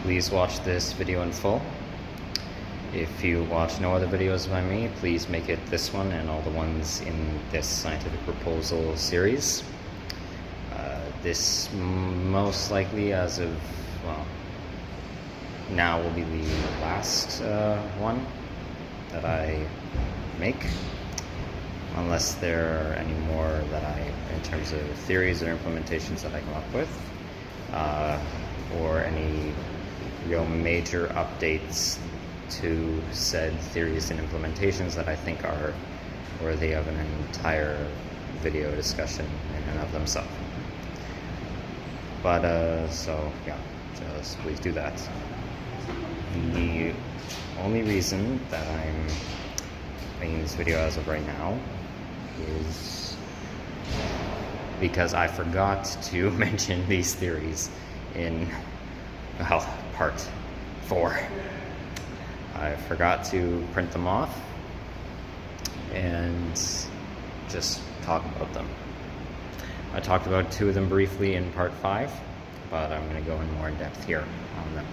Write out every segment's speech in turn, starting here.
Please watch this video in full. If you watch no other videos by me, please make it this one and all the ones in this scientific proposal series. This most likely, as of, well, now will be the last one that I make, unless there are any more that in terms of theories or implementations that I come up with, or any real major updates to said theories and implementations that I think are worthy of an entire video discussion in and of themselves. But, so, yeah, just please do that. The only reason that I'm making this video as of right now is because I forgot to mention these theories in, well, part 4. I forgot to print them off and just talk about them. I talked about 2 of them briefly in part 5, but I'm going to go in more in depth here on them.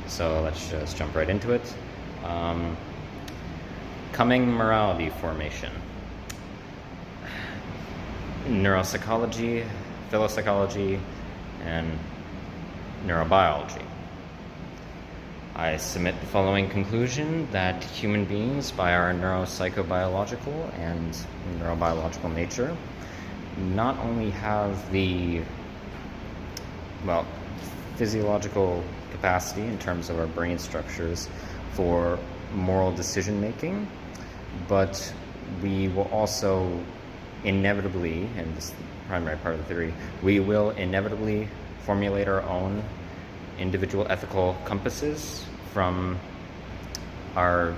So let's just jump right into it. Coming morality formation. Neuropsychology, philopsychology, and neurobiology. I submit the following conclusion that human beings, by our neuropsychobiological and neurobiological nature, not only have the, well, physiological capacity in terms of our brain structures for moral decision making, but we will also inevitably, and this is the primary part of the theory, we will inevitably formulate our own individual ethical compasses from our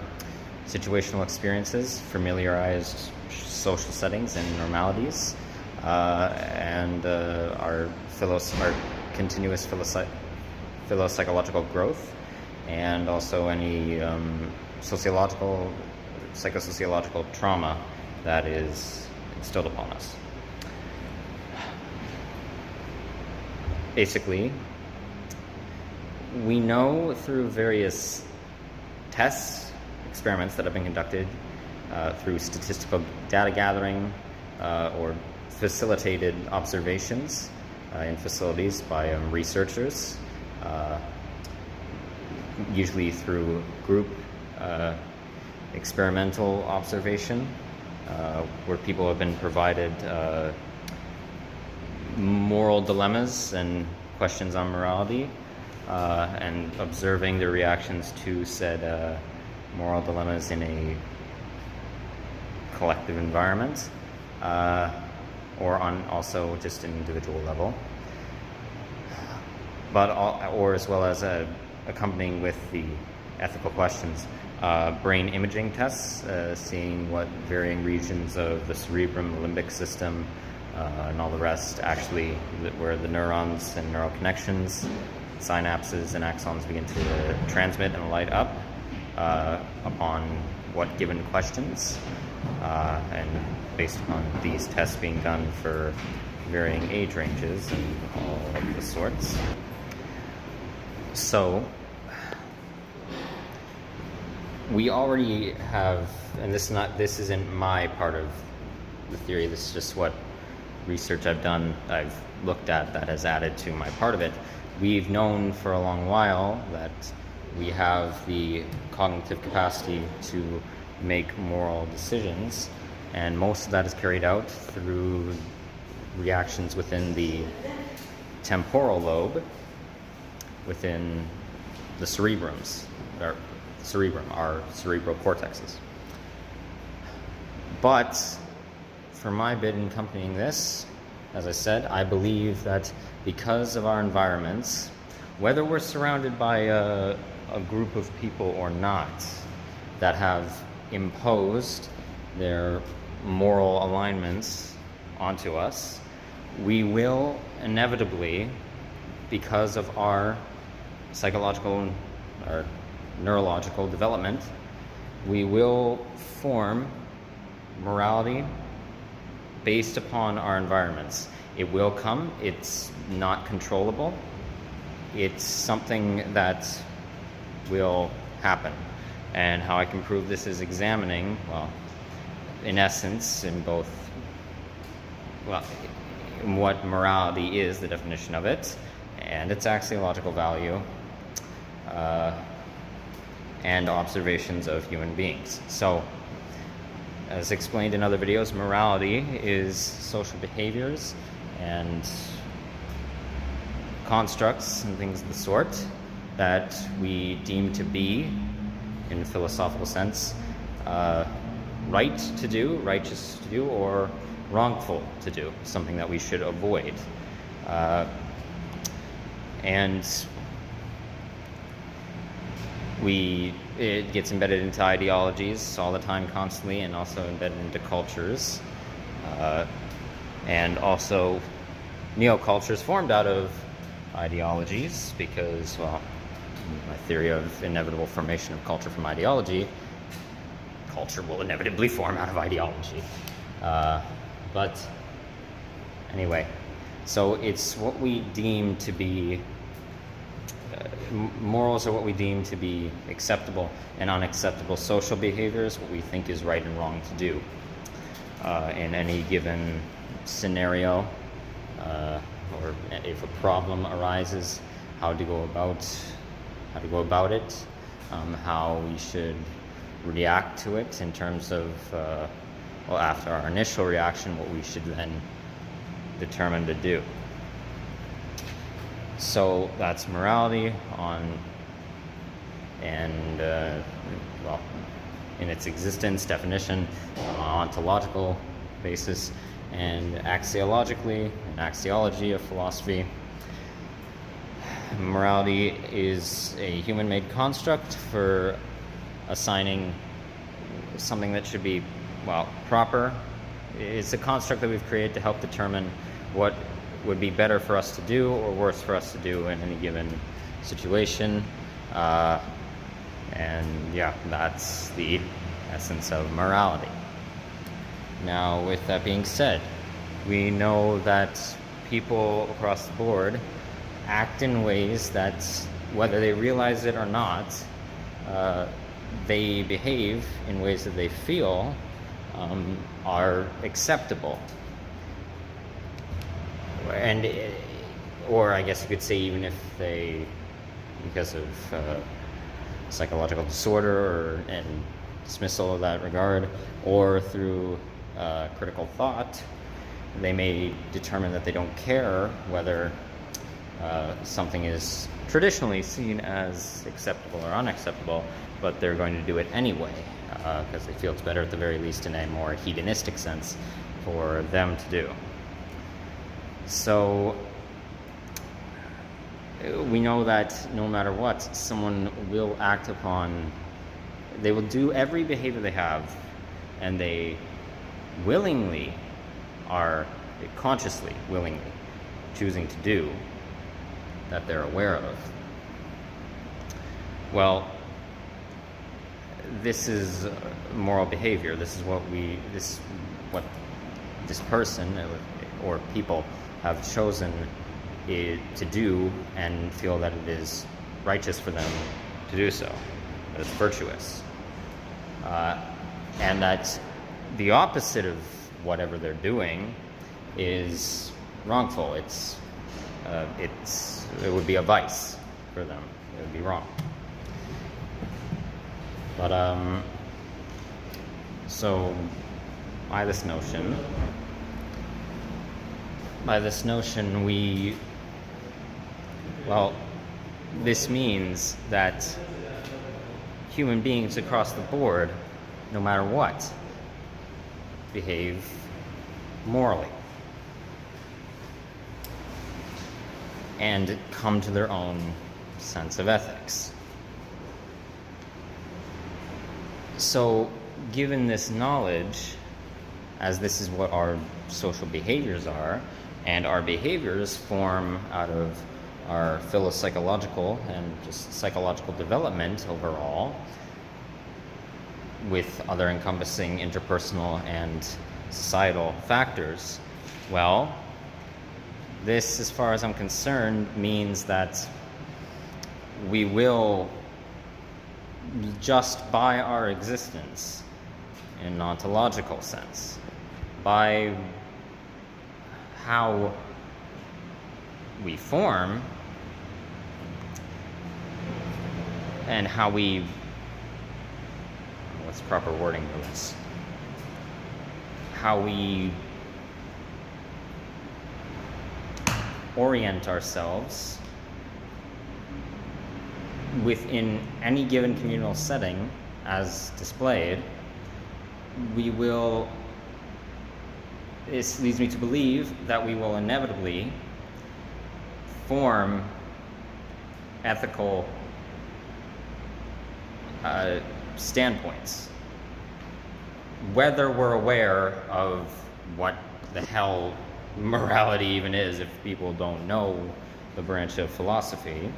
situational experiences, familiarized social settings and normalities, and our continuous philopsychological growth, and also any psychosociological trauma that is instilled upon us. Basically, we know through various tests, experiments that have been conducted through statistical data gathering or facilitated observations in facilities by researchers, usually through group experimental observation, where people have been provided moral dilemmas and questions on morality, and observing their reactions to said moral dilemmas in a collective environment, or on also just an individual level, or as well as accompanying with the ethical questions, brain imaging tests, seeing what varying regions of the cerebrum, the limbic system, and all the rest actually, where the neurons and neural connections, synapses and axons begin to transmit and light up upon what given questions, and based upon these tests being done for varying age ranges and all of the sorts. So we already have, and this isn't my part of the theory, this is just what research I've looked at that has added to my part of it. We've known for a long while that we have the cognitive capacity to make moral decisions, and most of that is carried out through reactions within the temporal lobe, within the cerebrums, our cerebral cortexes. But for my bit in accompanying this, as I said, I believe that because of our environments, whether we're surrounded by a group of people or not that have imposed their moral alignments onto us, we will inevitably, because of our psychological or neurological development, we will form morality based upon our environments. It will come, it's not controllable, it's something that will happen. And how I can prove this is examining, well, in essence, in both, well, in what morality is, the definition of it, and its axiological value, and observations of human beings. So, as explained in other videos, morality is social behaviors and constructs and things of the sort that we deem to be, in a philosophical sense, right to do, righteous to do, or wrongful to do, something that we should avoid. And it gets embedded into ideologies all the time, constantly, and also embedded into cultures. And also neocultures formed out of ideologies because, well, my theory of inevitable formation of culture from ideology, culture will inevitably form out of ideology. But anyway, so it's what we deem to be, morals are what we deem to be acceptable and unacceptable social behaviors, what we think is right and wrong to do in any given scenario, or if a problem arises, how to go about it, how we should react to it in terms of, well, after our initial reaction, what we should then determine to do. So that's morality well, in its existence, definition, on ontological basis, and axiologically, an axiology of philosophy. Morality is a human-made construct for assigning something that should be, well, proper. It's a construct that we've created to help determine what would be better for us to do or worse for us to do in any given situation. And yeah, that's the essence of morality. Now, with that being said, we know that people across the board act in ways that, whether they realize it or not, they behave in ways that they feel are acceptable. And, or I guess you could say, even if they, because of psychological disorder and dismissal of that regard, or through critical thought, they may determine that they don't care whether something is traditionally seen as acceptable or unacceptable, but they're going to do it anyway, because they feel it's better, at the very least, in a more hedonistic sense, for them to do. So we know that no matter what, someone will act upon, they will do every behavior they have, and they willingly are, consciously, willingly choosing to do, that they're aware of. Well, this is moral behavior. This is what this person or people have chosen to do, and feel that it is righteous for them to do so, that it's virtuous, and that the opposite of whatever they're doing is wrongful. It would be a vice for them. It would be wrong. But so by this notion, this means that human beings across the board, no matter what, behave morally and come to their own sense of ethics. So, given this knowledge, as this is what our social behaviors are, and our behaviors form out of our philopsychological and just psychological development overall, with other encompassing interpersonal and societal factors, well, this, as far as I'm concerned, means that we will, just by our existence, in an ontological sense, by how we form and how we, what's proper wording for this? How we orient ourselves within any given communal setting as displayed, we will, this leads me to believe that we will inevitably form ethical standpoints, whether we're aware of what the hell morality even is, if people don't know the branch of philosophy,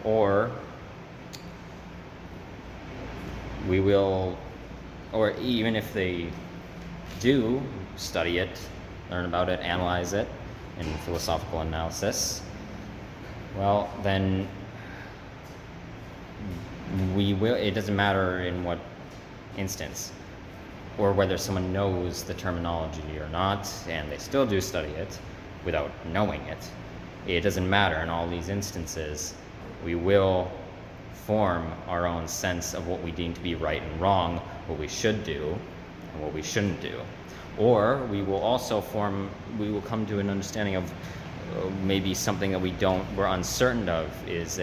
or we will, or even if they do study it, learn about it, analyze it in philosophical analysis, well, then we will, it doesn't matter in what instance, or whether someone knows the terminology or not, and they still do study it without knowing it. It doesn't matter in all these instances. We will form our own sense of what we deem to be right and wrong, what we should do and what we shouldn't do. Or we will also we will come to an understanding of maybe something that we're uncertain of is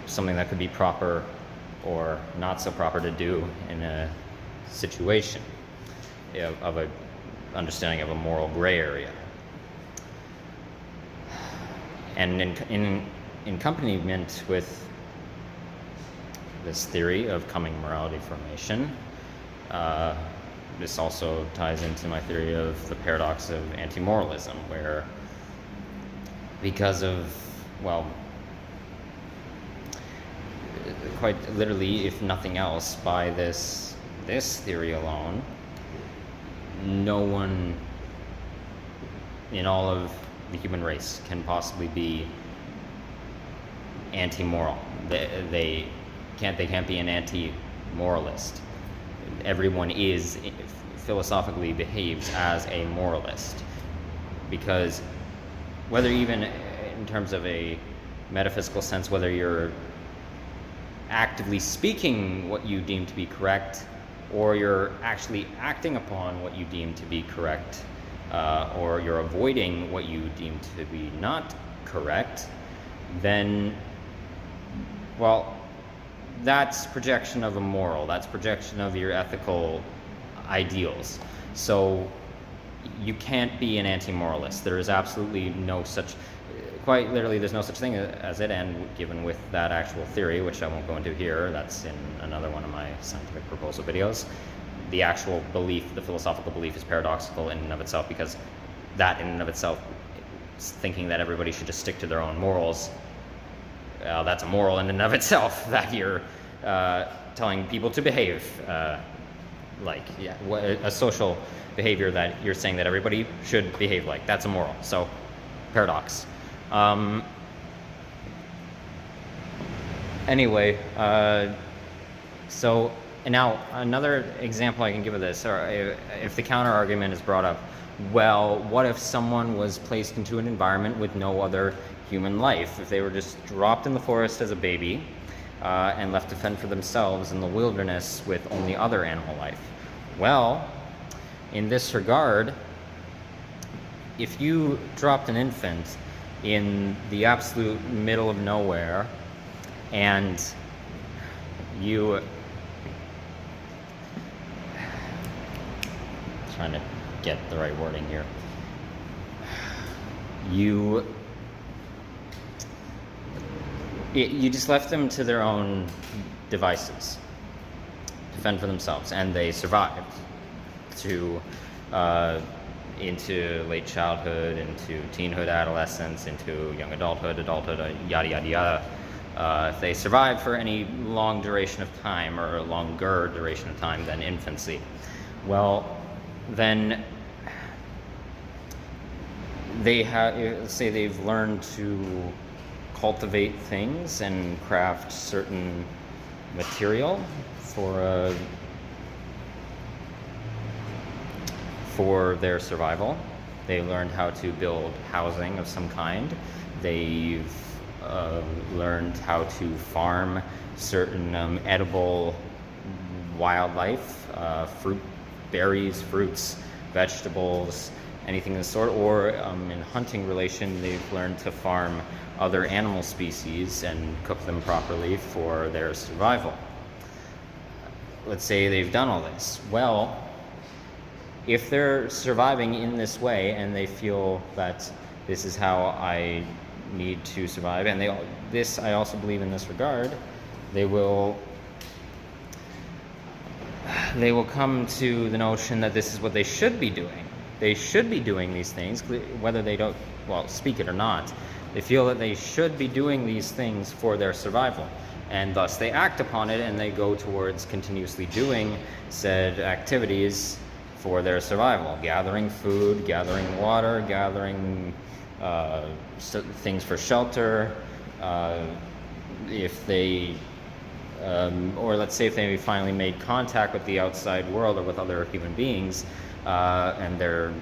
something that could be proper or not so proper to do in a situation of a understanding of a moral gray area. And in accompaniment with this theory of coming morality formation, this also ties into my theory of the paradox of anti-moralism, where because of, well, quite literally, if nothing else, by this theory alone, no one in all of the human race can possibly be anti-moral. They can't be an anti-moralist. Everyone philosophically behaves as a moralist, because whether even in terms of a metaphysical sense, whether you're actively speaking what you deem to be correct, or you're actually acting upon what you deem to be correct, or you're avoiding what you deem to be not correct, then, well, that's projection of a moral, that's projection of your ethical ideals. So you can't be an anti-moralist. There is absolutely no such, quite literally, there's no such thing as it, and given with that actual theory, which I won't go into here, that's in another one of my scientific proposal videos, the actual belief, the philosophical belief, is paradoxical in and of itself, because that in and of itself, thinking that everybody should just stick to their own morals, that's a moral in and of itself, that you're telling people to behave like, yeah, a social behavior that you're saying that everybody should behave like, that's a moral. So, paradox. Anyway, so now another example I can give of this, or if the counter argument is brought up, well, what if someone was placed into an environment with no other human life? If they were just dropped in the forest as a baby and left to fend for themselves in the wilderness with only other animal life? Well, in this regard, if you dropped an infant in the absolute middle of nowhere and you, trying to get the right wording here, you just left them to their own devices to fend for themselves, and they survived to into late childhood, into teenhood, adolescence, into young adulthood, yada yada yada. If they survived for any long duration of time, or a longer duration of time than infancy, well, then they have, say they've learned to cultivate things and craft certain material for their survival. They learned how to build housing of some kind. They've learned how to farm certain edible wildlife, berries, fruits, vegetables, anything of the sort. Or in hunting relation, they've learned to farm other animal species and cook them properly for their survival. Let's say they've done all this. Well, if they're surviving in this way and they feel that this is how I need to survive, and I also believe in this regard, they will come to the notion that this is what they should be doing. They should be doing these things, whether they don't, speak it or not. They feel that they should be doing these things for their survival, and thus they act upon it, and they go towards continuously doing said activities for their survival, gathering food, gathering water, gathering things for shelter. If they, or let's say if they finally made contact with the outside world or with other human beings, and they're,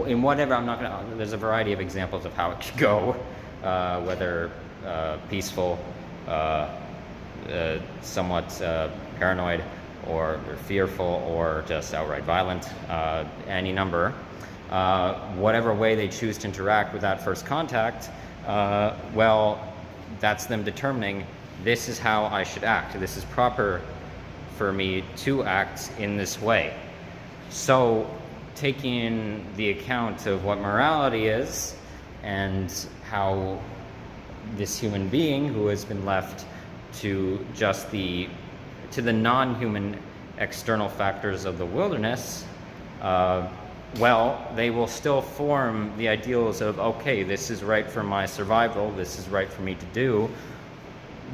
in whatever, there's a variety of examples of how it could go, whether peaceful, somewhat paranoid, or fearful, or just outright violent, any number. Whatever way they choose to interact with that first contact, that's them determining, this is how I should act. This is proper for me to act in this way. So, taking the account of what morality is, and how this human being who has been left to just the non-human external factors of the wilderness, they will still form the ideals of, okay, this is right for my survival, this is right for me to do,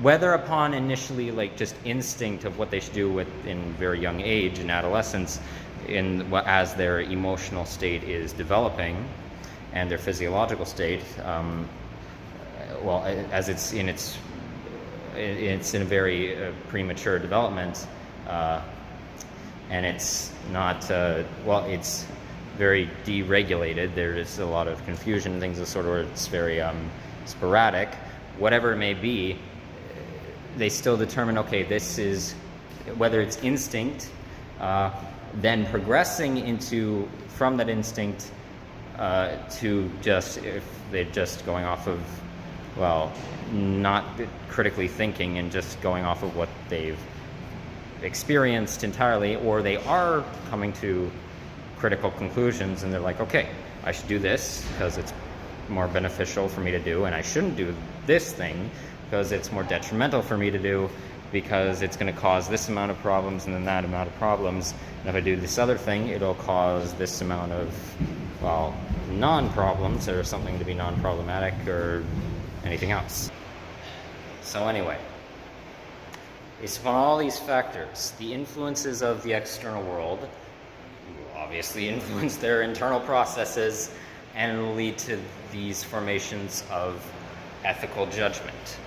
whether upon initially just instinct of what they should do in very young age, in adolescence, as their emotional state is developing, and their physiological state, as it's in a very premature development, and it's not, it's very deregulated. There is a lot of confusion and things of the sort where it's very sporadic. Whatever it may be, they still determine, okay, this is, whether it's instinct, then progressing from that instinct to just, if they're just going off of, not critically thinking and just going off of what they've experienced entirely, or they are coming to critical conclusions and they're like, okay, I should do this because it's more beneficial for me to do, and I shouldn't do this thing because it's more detrimental for me to do, because it's going to cause this amount of problems and then that amount of problems, and if I do this other thing, it'll cause this amount of, non-problems, or something to be non-problematic, or anything else. So anyway, based upon all these factors, the influences of the external world will obviously influence their internal processes and lead to these formations of ethical judgment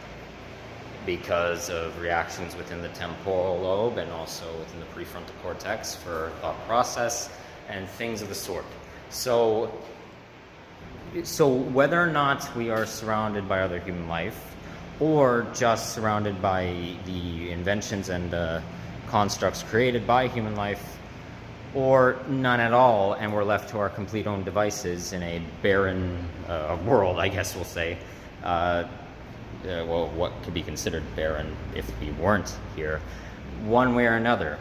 because of reactions within the temporal lobe and also within the prefrontal cortex for thought process and things of the sort. So whether or not we are surrounded by other human life, or just surrounded by the inventions and constructs created by human life, or none at all, and we're left to our complete own devices in a barren world, I guess we'll say. What could be considered barren if we weren't here? One way or another,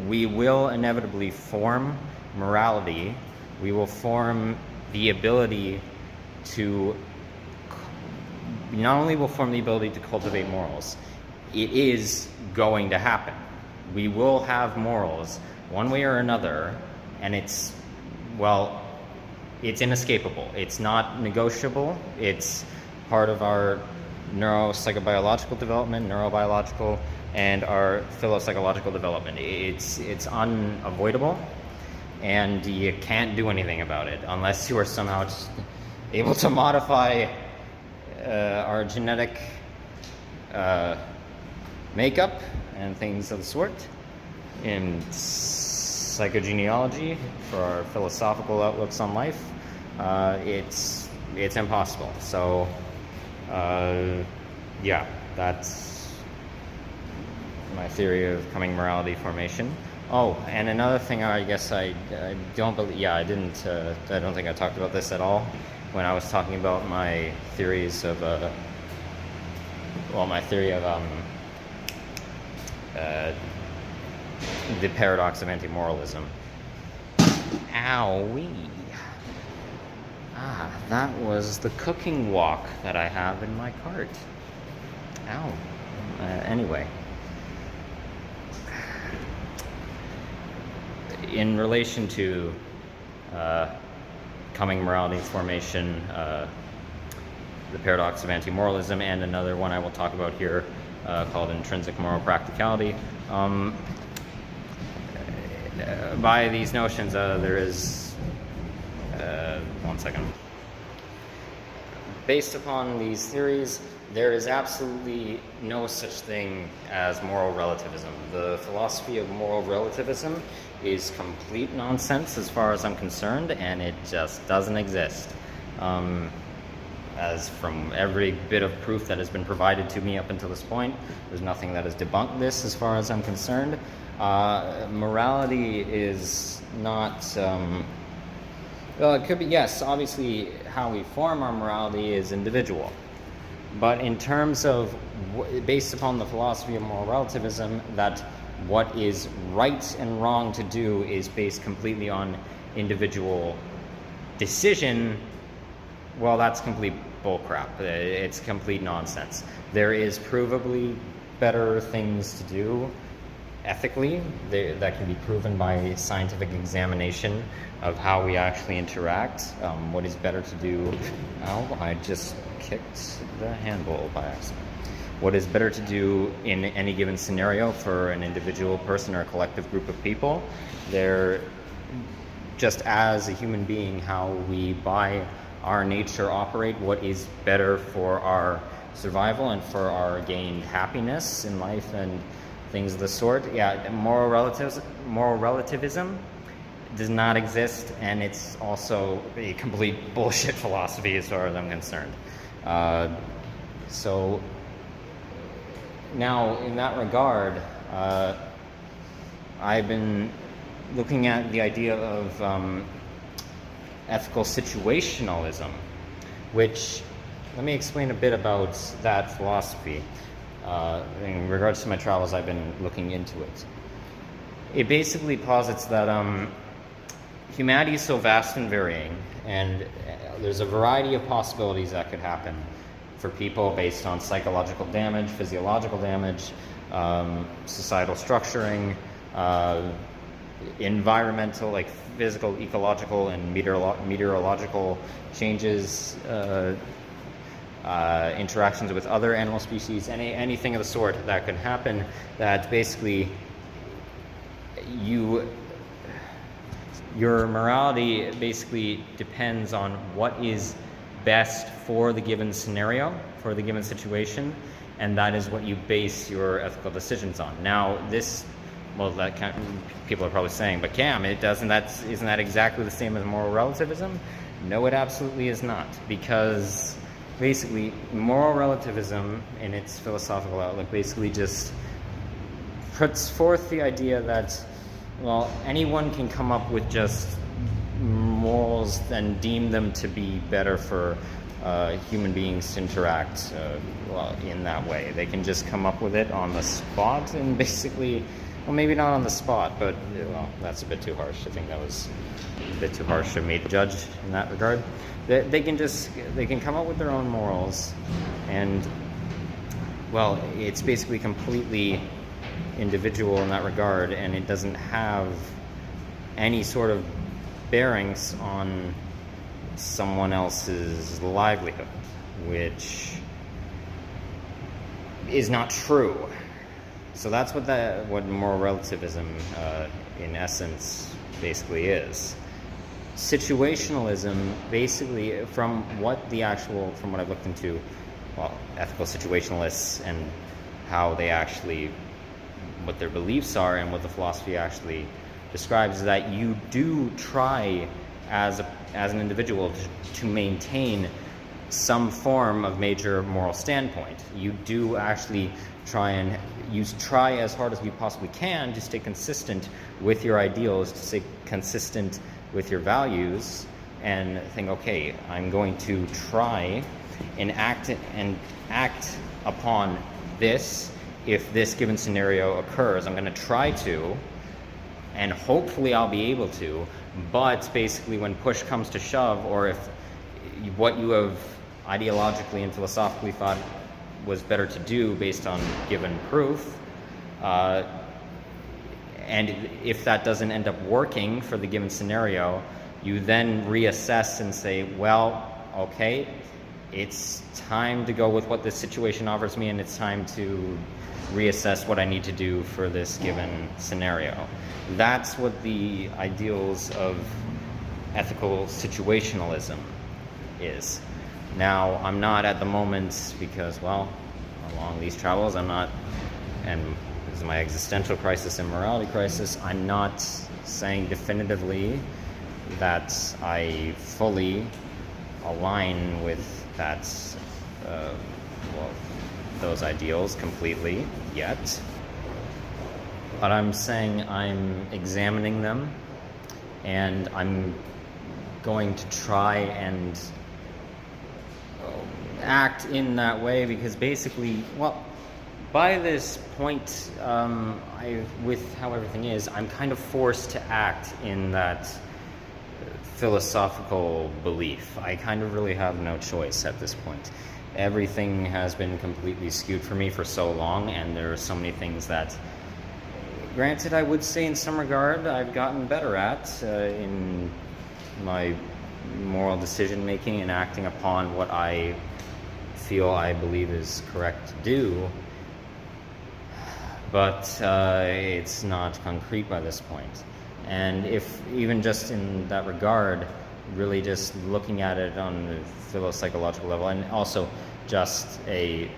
we will inevitably form morality. We will form the ability to, not only will form the ability to cultivate morals, it is going to happen. We will have morals one way or another, and it's inescapable. It's not negotiable. It's part of our neuropsychobiological development, neurobiological, and our philopsychological development. It's unavoidable, and you can't do anything about it unless you are somehow able to modify our genetic makeup and things of the sort, in psychogenealogy for our philosophical outlooks on life, it's impossible. So yeah, that's my theory of coming morality formation. Oh, and another thing, I guess I don't believe, yeah, I don't think I talked about this at all when I was talking about my theories of, my theory of the paradox of anti-moralism. Owie. That was the cooking wok that I have in my cart. Ow. Anyway. In relation to coming morality formation, the paradox of anti-moralism, and another one I will talk about here called Intrinsic Moral Practicality. By these notions, there is, one second. Based upon these theories, there is absolutely no such thing as moral relativism. The philosophy of moral relativism is complete nonsense as far as I'm concerned, and it just doesn't exist. As from every bit of proof that has been provided to me up until this point, there's nothing that has debunked this as far as I'm concerned. Morality is not, well, it could be, yes, obviously how we form our morality is individual. But in terms of, based upon the philosophy of moral relativism, that what is right and wrong to do is based completely on individual decision, well, that's complete bullcrap. It's complete nonsense. There is provably better things to do ethically that can be proven by scientific examination of how we actually interact. What is better to do? Oh, I just kicked the handle by accident. What is better to do in any given scenario for an individual person or a collective group of people? They're just as a human being, how we by our nature operate, what is better for our survival and for our gained happiness in life and things of the sort. Yeah, moral relativism does not exist, and it's also a complete bullshit philosophy as far as I'm concerned. So now, in that regard, I've been looking at the idea of ethical situationalism, which, let me explain a bit about that philosophy. In regards to my travels, I've been looking into it. It basically posits that humanity is so vast and varying, and there's a variety of possibilities that could happen for people based on psychological damage, physiological damage, societal structuring, environmental, like physical, ecological, and meteorological changes, interactions with other animal species, anything of the sort that could happen, that basically your morality basically depends on what is best for the given scenario, for the given situation, and that is what you base your ethical decisions on. Now, this, well, that kind of, people are probably saying, but Cam, isn't that exactly the same as moral relativism? No, it absolutely is not, because basically moral relativism in its philosophical outlook basically just puts forth the idea that, well, anyone can come up with just morals and deem them to be better for human beings to interact in that way. They can just come up with it on the spot and basically, well, maybe not on the spot, but, well, that's a bit too harsh. I think that was a bit too harsh of me to judge in that regard. They can come up with their own morals, and, well, it's basically completely individual in that regard, and it doesn't have any sort of bearings on someone else's livelihood, which is not true. So that's what moral relativism in essence basically is. Situationalism, basically, from what I've looked into, ethical situationalists and how they actually, what their beliefs are and what the philosophy actually describes, is that you do try as an individual to maintain some form of major moral standpoint. You do actually try as hard as you possibly can to stay consistent with your ideals, to stay consistent with your values, and think, okay, I'm going to try and act upon this if this given scenario occurs. I'm going to try to, and hopefully I'll be able to, but basically when push comes to shove, or if what you have ideologically and philosophically thought was better to do based on given proof, and if that doesn't end up working for the given scenario, you then reassess and say, well, okay, it's time to go with what this situation offers me, and it's time to reassess what I need to do for this given scenario. That's what the ideals of ethical situationalism is. Now, I'm not at the moment, because, well, along these travels, I'm not, and this is my existential crisis and morality crisis, I'm not saying definitively that I fully align with that, those ideals completely yet. But I'm saying I'm examining them, and I'm going to try and act in that way, because basically, well, by this point, with how everything is, I'm kind of forced to act in that philosophical belief. I kind of really have no choice at this point. Everything has been completely skewed for me for so long, and there are so many things that, granted, I would say in some regard I've gotten better at in my moral decision making and acting upon what I feel I believe is correct to do, but it's not concrete by this point. And if even just in that regard, really just looking at it on a philopsychological level, and also just on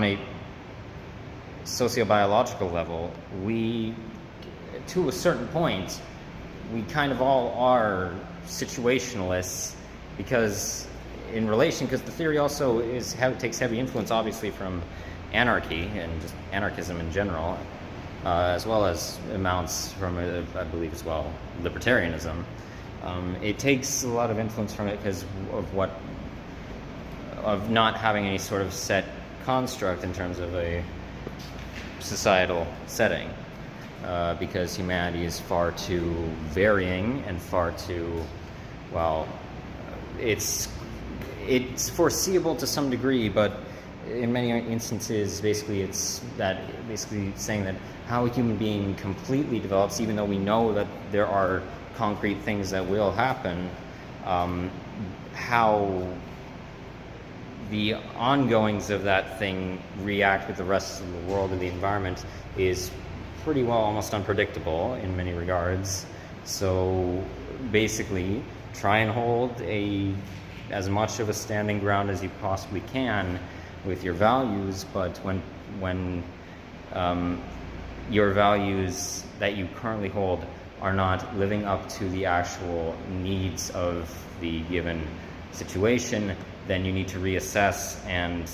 a sociobiological level, we, to a certain point, we kind of all are situationalists, because the theory also takes heavy influence, obviously, from anarchy and just anarchism in general, as well as amounts from, I believe as well, libertarianism. It takes a lot of influence from it because of not having any sort of set construct in terms of a societal setting, because humanity is far too varying and far too, it's foreseeable to some degree, but in many instances, basically, it's saying that how a human being completely develops, even though we know that there are concrete things that will happen, how the ongoings of that thing react with the rest of the world and the environment is pretty well almost unpredictable in many regards. So basically, try and hold as much of a standing ground as you possibly can with your values, but when your values that you currently hold are not living up to the actual needs of the given situation, then you need to reassess and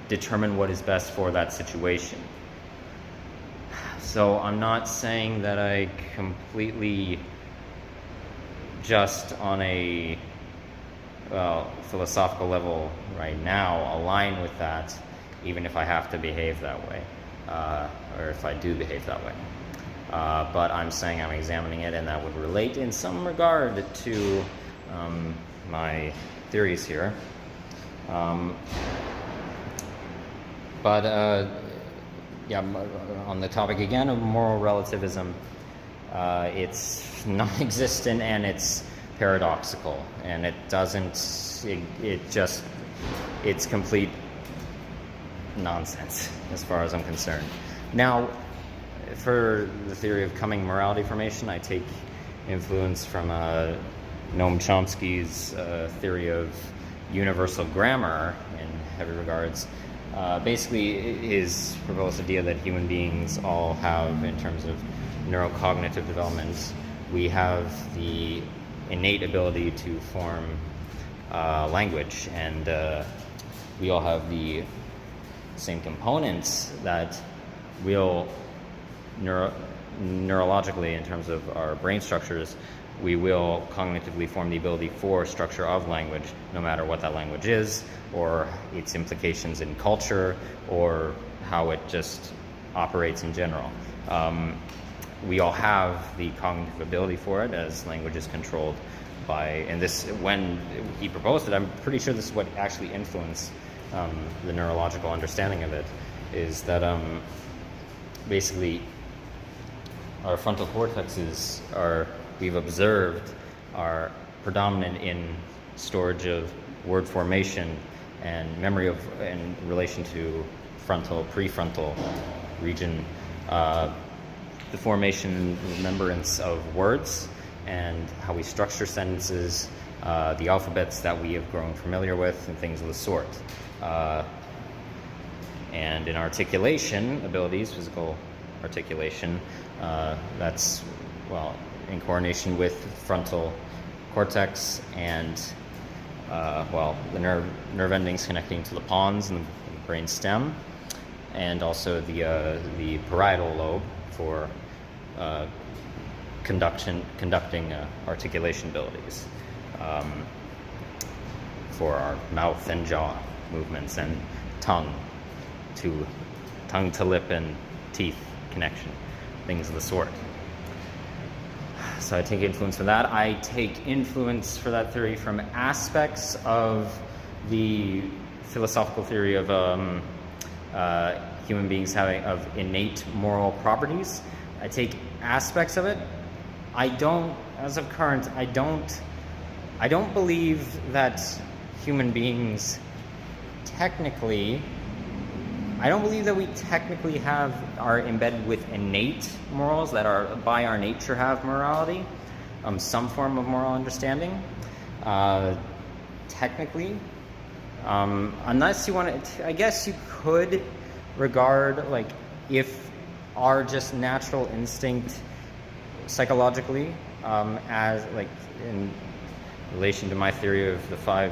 determine what is best for that situation. So I'm not saying that I completely, just on a philosophical level right now, align with that, even if I have to behave that way, or if I do behave that way. But I'm saying I'm examining it, and that would relate in some regard to my theories here. On the topic again of moral relativism, it's non-existent and it's paradoxical, and it's complete nonsense as far as I'm concerned. Now, for the theory of coming morality formation, I take influence from Noam Chomsky's theory of universal grammar in heavy regards, basically is proposed idea that human beings all have, in terms of neurocognitive development, we have the innate ability to form language, and we all have the same components that will neurologically, in terms of our brain structures, we will cognitively form the ability for structure of language, no matter what that language is, or its implications in culture, or how it just operates in general. We all have the cognitive ability for it, as language is controlled by, and this, when he proposed it, I'm pretty sure this is what actually influenced the neurological understanding of it, is that basically our frontal cortexes we've observed, are predominant in storage of word formation and memory in relation to prefrontal region, the formation, remembrance of words, and how we structure sentences, the alphabets that we have grown familiar with, and things of the sort. And in articulation abilities, physical articulation, that's, well, in coordination with frontal cortex and, the nerve endings connecting to the pons and the brain stem, and also the parietal lobe for conducting articulation abilities, for our mouth and jaw movements, and tongue to lip and teeth connection, things of the sort. So I take influence from that. I take influence for that theory from aspects of the philosophical theory of human beings having of innate moral properties. I take aspects of it. I don't, as of current, I don't believe that human beings technically, I don't believe that we technically are embedded with innate morals that are by our nature have morality, some form of moral understanding. Technically, unless you want to, I guess you could regard, like, if our just natural instinct psychologically, as, like, in relation to my theory of the 5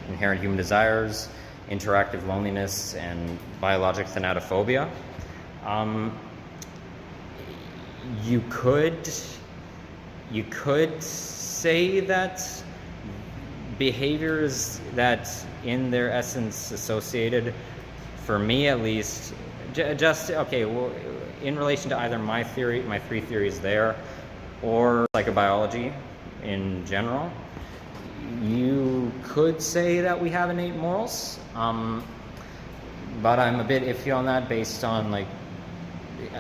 inherent human desires, interactive loneliness, and biologic thanatophobia. You could say that behaviors that in their essence associated, for me at least, in relation to either my 3 theories there, or psychobiology in general, you could say that we have innate morals, but I'm a bit iffy on that, based on, like,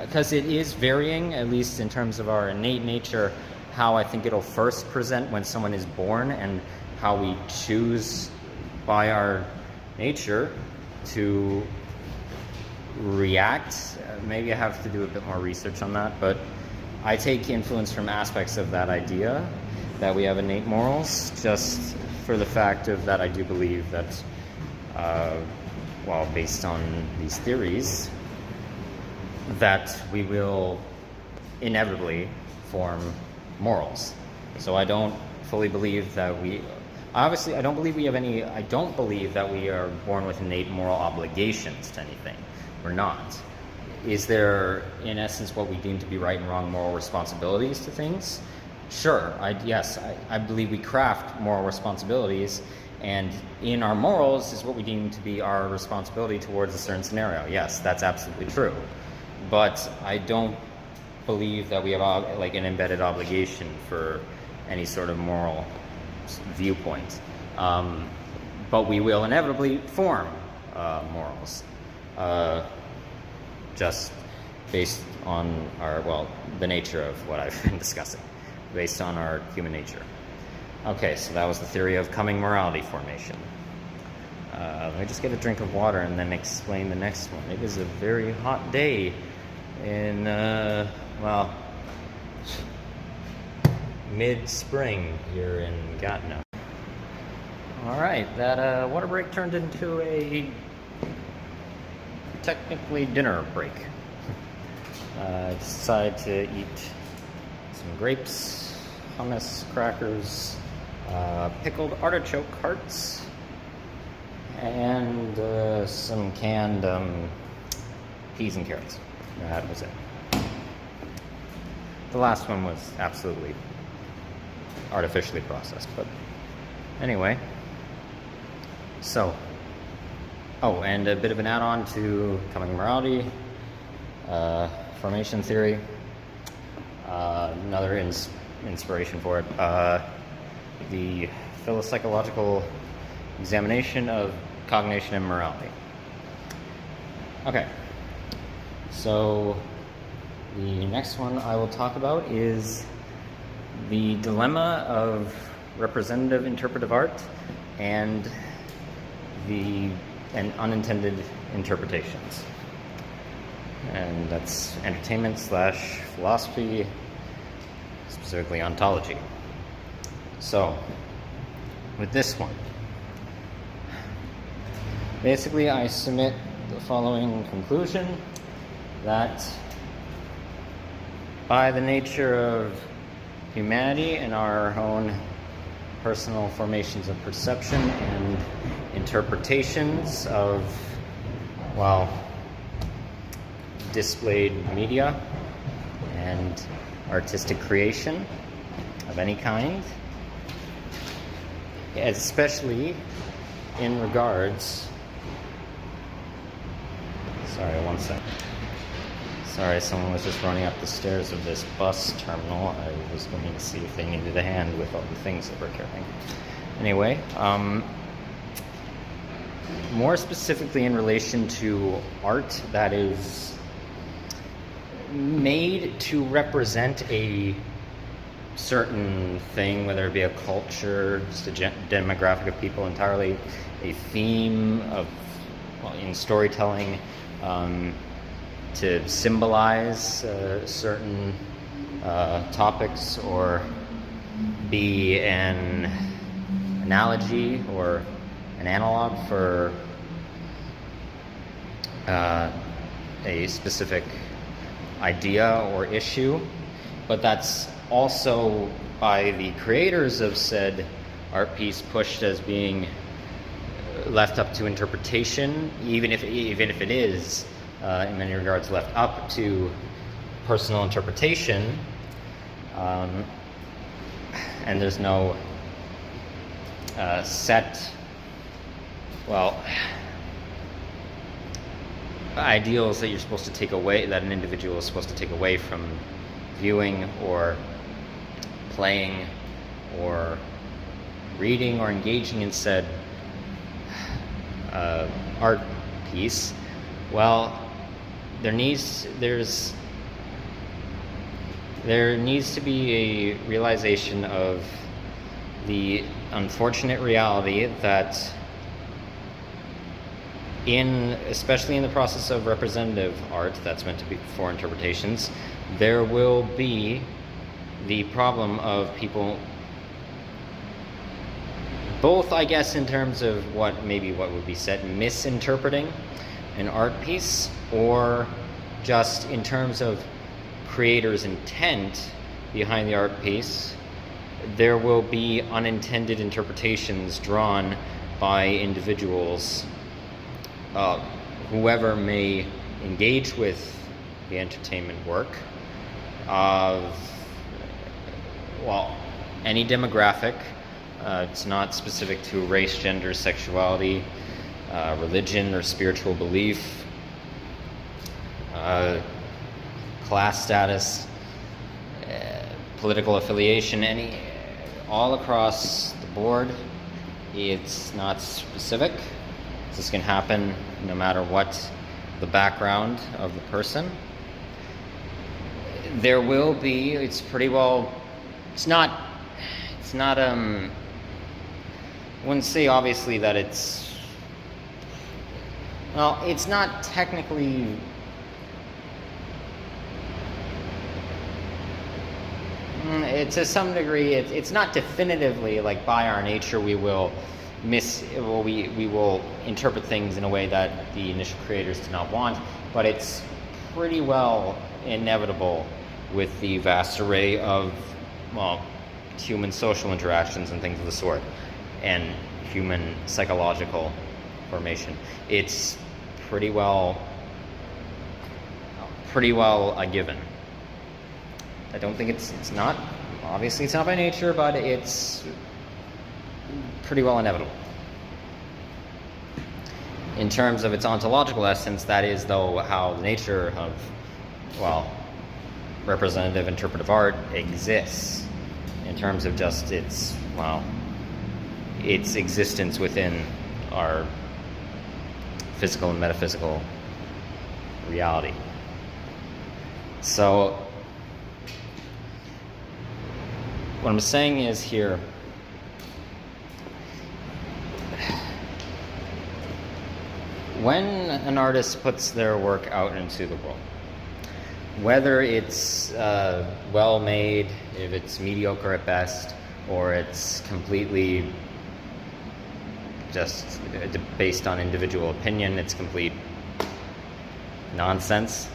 because it is varying, at least in terms of our innate nature, how I think it'll first present when someone is born, and how we choose by our nature to react. Maybe I have to do a bit more research on that, but I take influence from aspects of that idea that we have innate morals, just for the fact of that I do believe that, based on these theories, that we will inevitably form morals. So I don't fully believe that I don't believe that we are born with innate moral obligations to anything. We're not. Is there, in essence, what we deem to be right and wrong moral responsibilities to things? Sure, I believe we craft moral responsibilities, and in our morals is what we deem to be our responsibility towards a certain scenario. Yes, that's absolutely true. But I don't believe that we have, like, an embedded obligation for any sort of moral viewpoint. But we will inevitably form morals, just based on the nature of what I've been discussing, based on our human nature. Okay, so that was the theory of coming morality formation. Let me just get a drink of water and then explain the next one. It is a very hot day in, mid-spring here in Gatineau. All right, that water break turned into a technically dinner break. I decided to eat some grapes, hummus, crackers, pickled artichoke hearts, and some canned peas and carrots. That was it. The last one was absolutely artificially processed, but anyway. So, and a bit of an add-on to coming morality, formation theory, another inspiration for it, the philopsychological examination of cognition and morality. Okay, so the next one I will talk about is the dilemma of representative interpretive art and unintended interpretations. And that's entertainment / philosophy, specifically ontology. So, with this one, basically I submit the following conclusion, that by the nature of humanity and our own personal formations of perception and interpretations of, displayed media and artistic creation of any kind, especially in regards... Sorry, one second. Sorry, someone was just running up the stairs of this bus terminal. I was going to see if they needed a hand with all the things that we're carrying. Anyway, more specifically in relation to art that is made to represent a certain thing, whether it be a culture, just a demographic of people entirely, a theme of, in storytelling, to symbolize certain topics, or be an analogy or an analog for a specific idea or issue, but that's also by the creators of said art piece pushed as being left up to interpretation, even if it is in many regards left up to personal interpretation, and there's no set ideals that you're supposed to take away, that an individual is supposed to take away from viewing or playing or reading or engaging in said art piece. There needs to be a realization of the unfortunate reality that especially in the process of representative art that's meant to be for interpretations, there will be the problem of people, both I guess in terms of what would be said, misinterpreting an art piece, or just in terms of creator's intent behind the art piece. There will be unintended interpretations drawn by individuals, whoever may engage with the entertainment work of, any demographic. It's not specific to race, gender, sexuality, religion or spiritual belief, class status, political affiliation, all across the board. It's not specific. This can happen no matter what the background of the person. There will be, I wouldn't say obviously that it's not technically, To some degree, it's not definitively like by our nature we will we will interpret things in a way that the initial creators did not want, but it's pretty well inevitable with the vast array of, well, human social interactions and things of the sort, and human psychological formation. It's pretty well a given. I don't think it's not, obviously it's not by nature, but it's pretty well inevitable. In terms of its ontological essence, that is, though, how the nature of, well, representative interpretive art exists, in terms of just its existence within our physical and metaphysical reality. So, what I'm saying is here, when an artist puts their work out into the world, whether it's well made, if it's mediocre at best, or it's completely just based on individual opinion, it's complete nonsense.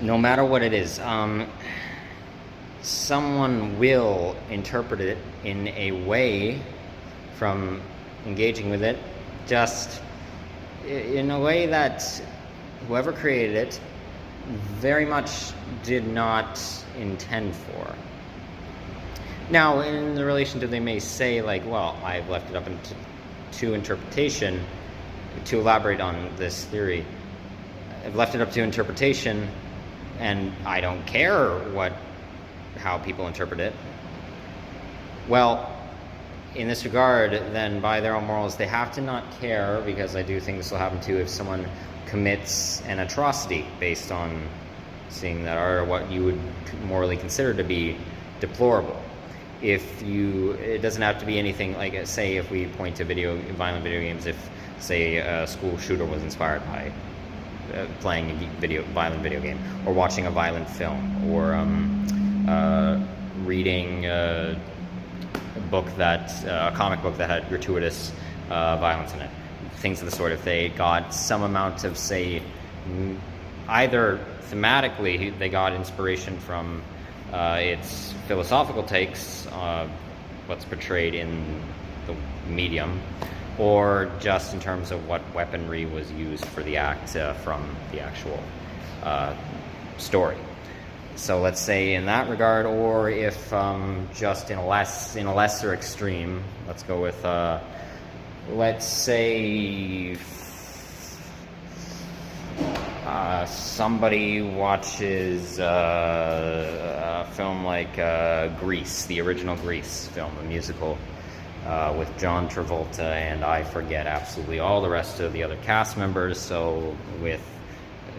No matter what it is, someone will interpret it in a way from engaging with it, just in a way that whoever created it very much did not intend for. Now, in the relation to, they may say, like, well, I've left it up to interpretation. To elaborate on this theory, I've left it up to interpretation, and I don't care how people interpret it. Well, in this regard, then, by their own morals, they have to not care, because I do think this will happen too if someone commits an atrocity based on seeing that art, or what you would morally consider to be deplorable. It doesn't have to be anything like, say, if we point to violent video games, if, say, a school shooter was inspired by playing a violent video game, or watching a violent film, or reading a comic book that had gratuitous violence in it, things of the sort. If they got some amount of, say, either thematically they got inspiration from its philosophical takes, what's portrayed in the medium, or just in terms of what weaponry was used for the act from the actual story. So let's say in that regard, or if just in a lesser extreme, let's go with, let's say somebody watches a film like Grease, the original Grease film, a musical with John Travolta, and I forget absolutely all the rest of the other cast members, so with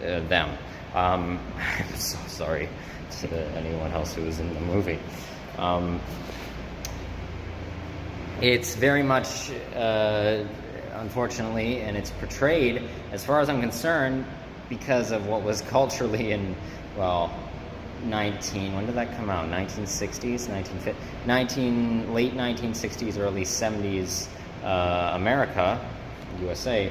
them. I'm so sorry to anyone else who was in the movie. It's very much, unfortunately, and it's portrayed, as far as I'm concerned, because of what was culturally in, well, when did that come out? 1960s, late 1960s, early 70s, America, USA.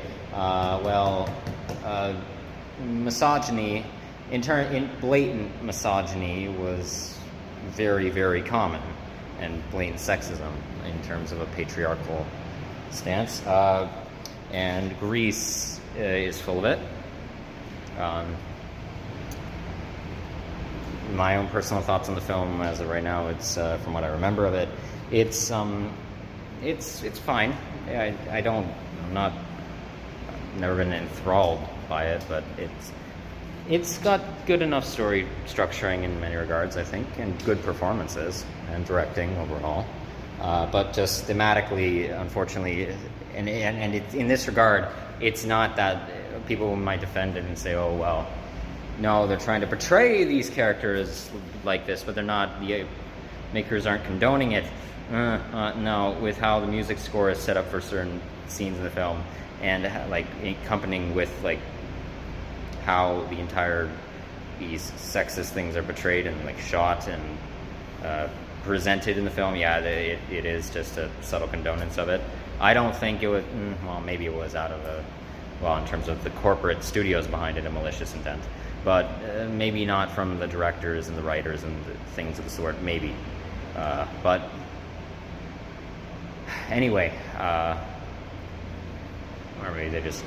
Misogyny, blatant misogyny was very, very common, and blatant sexism in terms of a patriarchal stance. And Greece is full of it. My own personal thoughts on the film, as of right now, it's from what I remember of it, it's fine. I've never been enthralled by it, but it's got good enough story structuring in many regards, I think, and good performances and directing overall. But just thematically, unfortunately, and it's, in this regard, it's not that people might defend it and say, oh, well, no, they're trying to portray these characters like this, but they're not, the makers aren't condoning it. No, with how the music score is set up for certain scenes in the film, and like accompanying with like how these sexist things are portrayed and like shot, and presented in the film, yeah, it is just a subtle condonance of it. I don't think it was, well, maybe it was out of in terms of the corporate studios behind it, a malicious intent. But maybe not from the directors and the writers and the things of the sort, maybe. But anyway, or maybe they just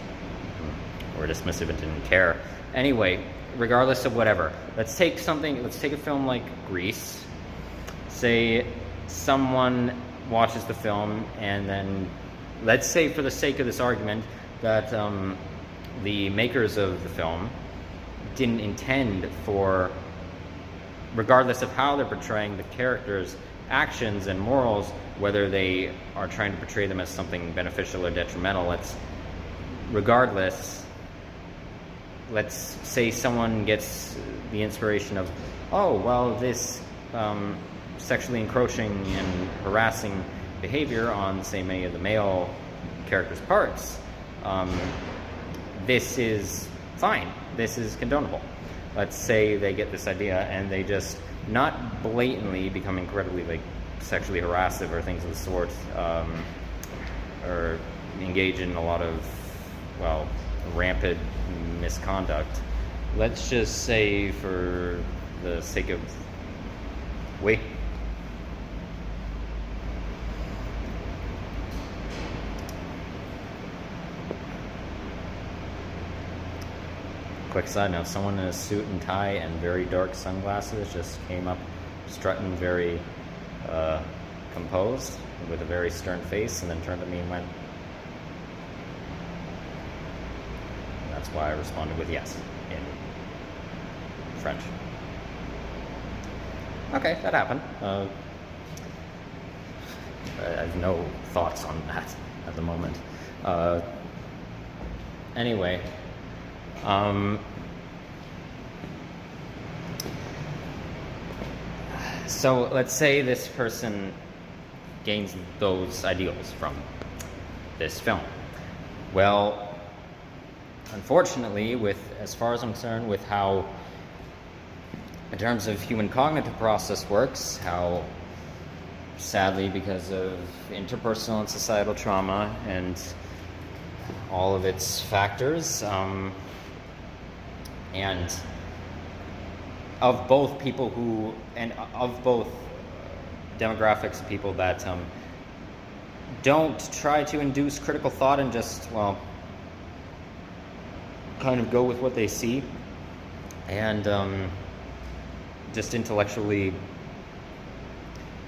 were dismissive and didn't care. Anyway, regardless of whatever, let's take a film like Grease. Say someone watches the film, and then let's say, for the sake of this argument, that the makers of the film didn't intend for, regardless of how they're portraying the characters' actions and morals, whether they are trying to portray them as something beneficial or detrimental, let's say someone gets the inspiration of, oh, well, this sexually encroaching and harassing behavior on, say, many of the male characters' parts, this is fine, this is condonable. Let's say they get this idea and they just not blatantly become incredibly sexually harassive or things of the sort, or engage in a lot of rampant misconduct. Let's just say, for the sake of quick side note, someone in a suit and tie and very dark sunglasses just came up strutting very composed with a very stern face, and then turned to me and went, and that's why I responded with yes in French. Okay, that happened. I have no thoughts on that at the moment. Anyway, so let's say this person gains those ideals from this film. Well, unfortunately, as far as I'm concerned, with how, in terms of human cognitive process works, how sadly, because of interpersonal and societal trauma and all of its factors, and of both demographics of people that don't try to induce critical thought and just, kind of go with what they see, and just intellectually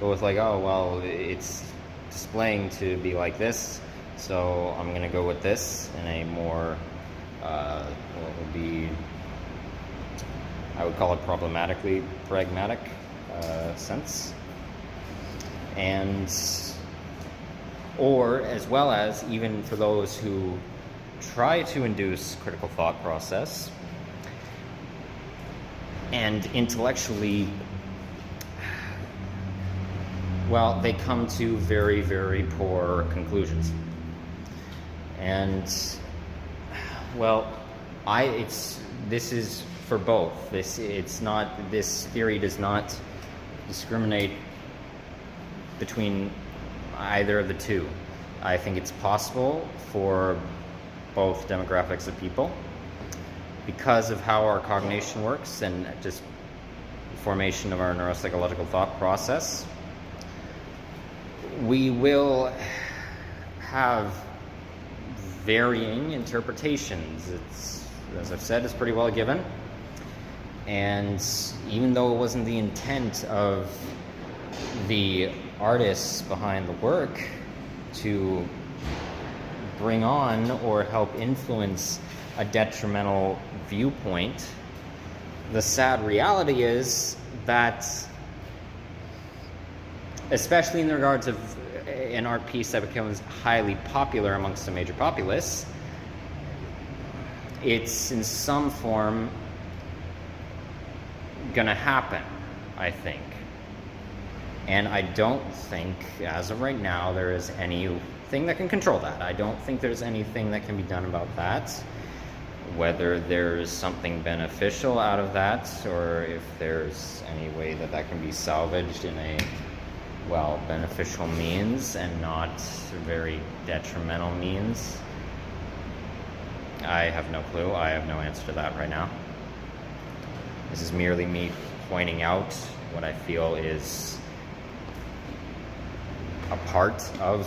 go with it's displaying to be like this, so I'm going to go with this in a more, I would call it problematically pragmatic sense. And, or as well as, even for those who try to induce critical thought process and intellectually, they come to very, very poor conclusions. And, this is for both. This theory does not discriminate between either of the two. I think it's possible for both demographics of people, because of how our cognition works and just formation of our neuropsychological thought process. We will have varying interpretations. It's, as I've said, it's pretty well given. And even though it wasn't the intent of the artists behind the work to bring on or help influence a detrimental viewpoint, the sad reality is that, especially in regards of an art piece that becomes highly popular amongst the major populace, it's in some form gonna happen, I think. And I don't think, as of right now, there is anything that can control that. I don't think there's anything that can be done about that. whether there's something beneficial out of that, or if there's any way that that can be salvaged in a, well, beneficial means and not very detrimental means. I have no clue. I have no answer to that right now. This is merely me pointing out what I feel is a part of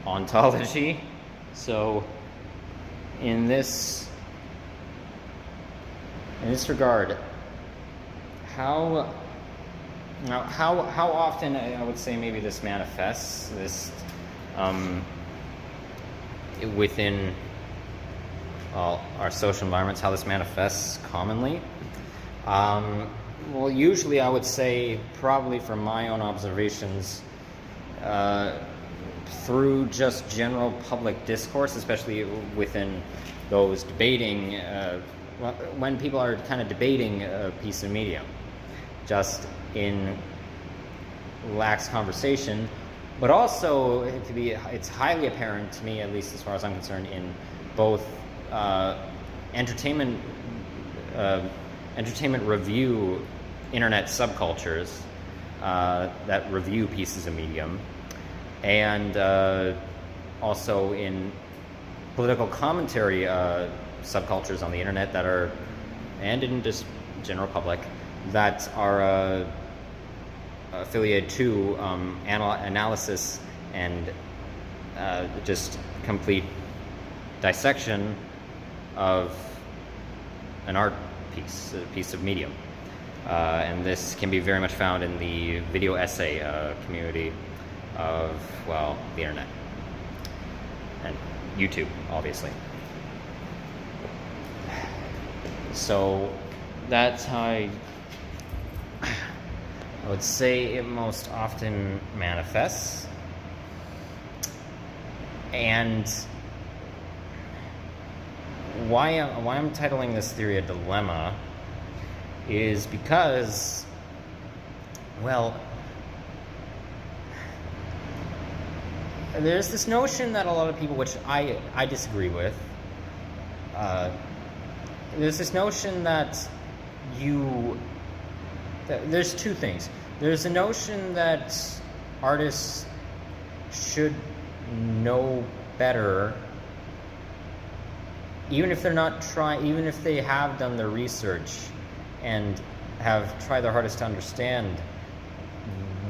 ontology. So in this regard, how often, I would say, maybe this manifests, this within our social environments, how this manifests commonly. Well, usually I would say, probably from my own observations, through just general public discourse, especially within those debating, when people are kind of debating a piece of media, just in lax conversation, but also it's highly apparent to me, at least as far as I'm concerned, in both entertainment review internet subcultures that review pieces of medium, and also in political commentary subcultures on the internet that are, and in just general public, that are affiliated to analysis and just complete dissection of an art piece, a piece of medium. And this can be very much found in the video essay community of, well, the internet and YouTube, obviously. So that's how I would say it most often manifests. And why I'm titling this theory a dilemma is because, well, there's this notion that a lot of people, which I disagree with, there's this notion that there's two things. There's a notion that artists should know better, even if even if they have done their research and have tried their hardest to understand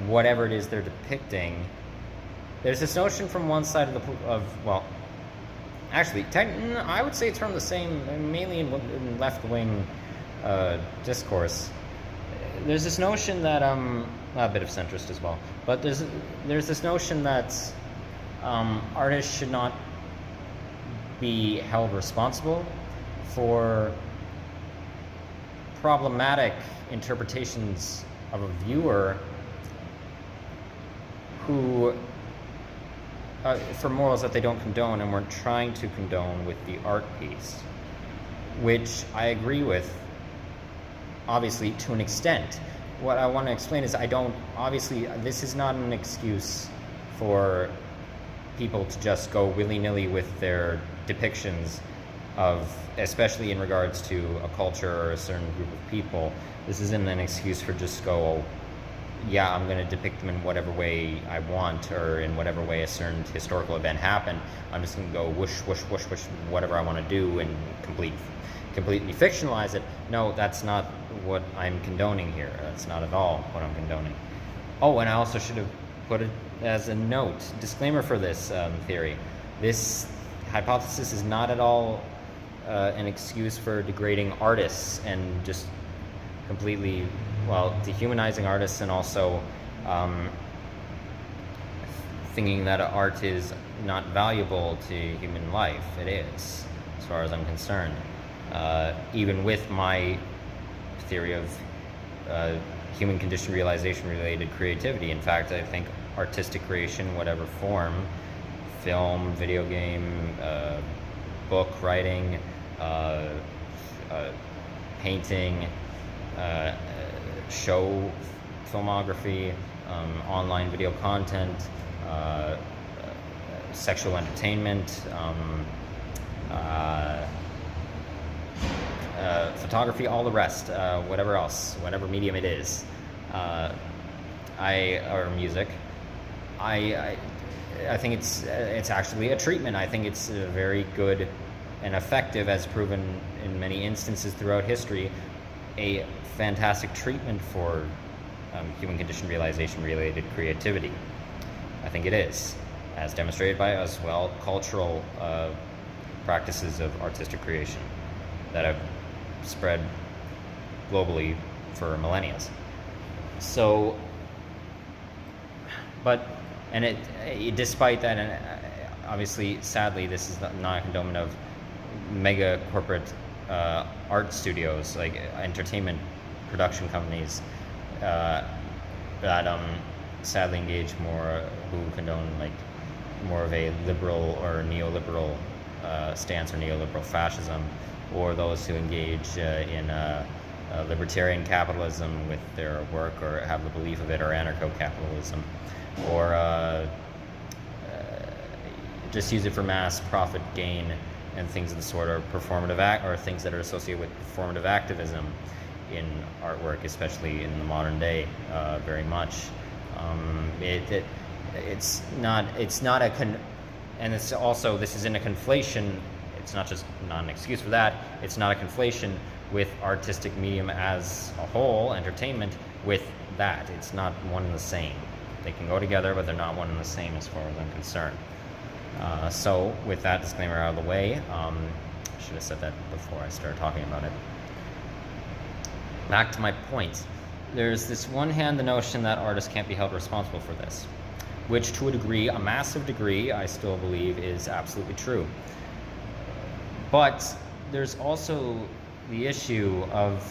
whatever it is they're depicting. There's this notion from one side well, actually, I would say it's from the same, mainly in left-wing discourse. There's this notion that, a bit of centrist as well, but there's this notion that artists should not be held responsible for problematic interpretations of a viewer who, for morals that they don't condone and weren't trying to condone with the art piece, which I agree with, obviously, to an extent. What I want to explain is obviously, this is not an excuse for people to just go willy-nilly with their depictions of, especially in regards to a culture or a certain group of people. This isn't an excuse for just yeah, I'm going to depict them in whatever way I want, or in whatever way a certain historical event happened. I'm just going to go whoosh, whoosh, whoosh, whoosh, whatever I want to do and completely fictionalize it. No, that's not what I'm condoning here. That's not at all what I'm condoning. Oh, and I also should have put it as a note, disclaimer for this theory. This hypothesis is not at all an excuse for degrading artists and just completely, dehumanizing artists, and also thinking that art is not valuable to human life. It is, as far as I'm concerned. Even with my theory of human condition realization related creativity. In fact, I think artistic creation, whatever form, film, video game, book writing, painting, show filmography, online video content, sexual entertainment, photography, all the rest, whatever else, whatever medium it is, or music. I think it's actually a treatment. I think it's very good and effective, as proven in many instances throughout history, a fantastic treatment for human condition realization-related creativity. I think it is, as demonstrated by as well cultural practices of artistic creation that have spread globally for millennia. So, despite that, and obviously, sadly, this is not a condonment of mega corporate art studios, like entertainment production companies that sadly engage more, who condone like more of a liberal or neoliberal stance, or neoliberal fascism, or those who engage in libertarian capitalism with their work, or have the belief of it, or anarcho-capitalism, or just use it for mass profit gain and things of the sort, or or things that are associated with performative activism in artwork, especially in the modern day, very much. It's not and it's also, this isn't a conflation. It's not an excuse for that. It's not a conflation with artistic medium as a whole, entertainment, with that. It's not one and the same. They can go together, but they're not one and the same as far as I'm concerned. So with that disclaimer out of the way, I should have said that before I started talking about it. Back to my point. There's this one hand, the notion that artists can't be held responsible for this, which to a degree, a massive degree, I still believe is absolutely true. But there's also the issue of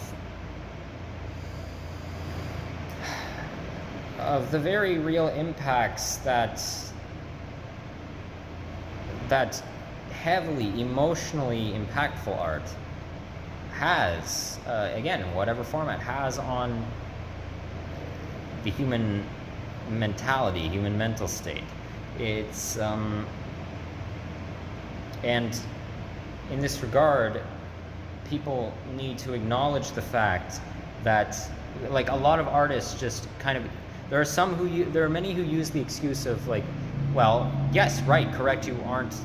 the very real impacts that heavily emotionally impactful art has, again, in whatever format, has on the human mentality, human mental state. It's and in this regard, people need to acknowledge the fact that, like, a lot of artists just kind of, there are many who use the excuse of, like, well, yes, right, correct, you aren't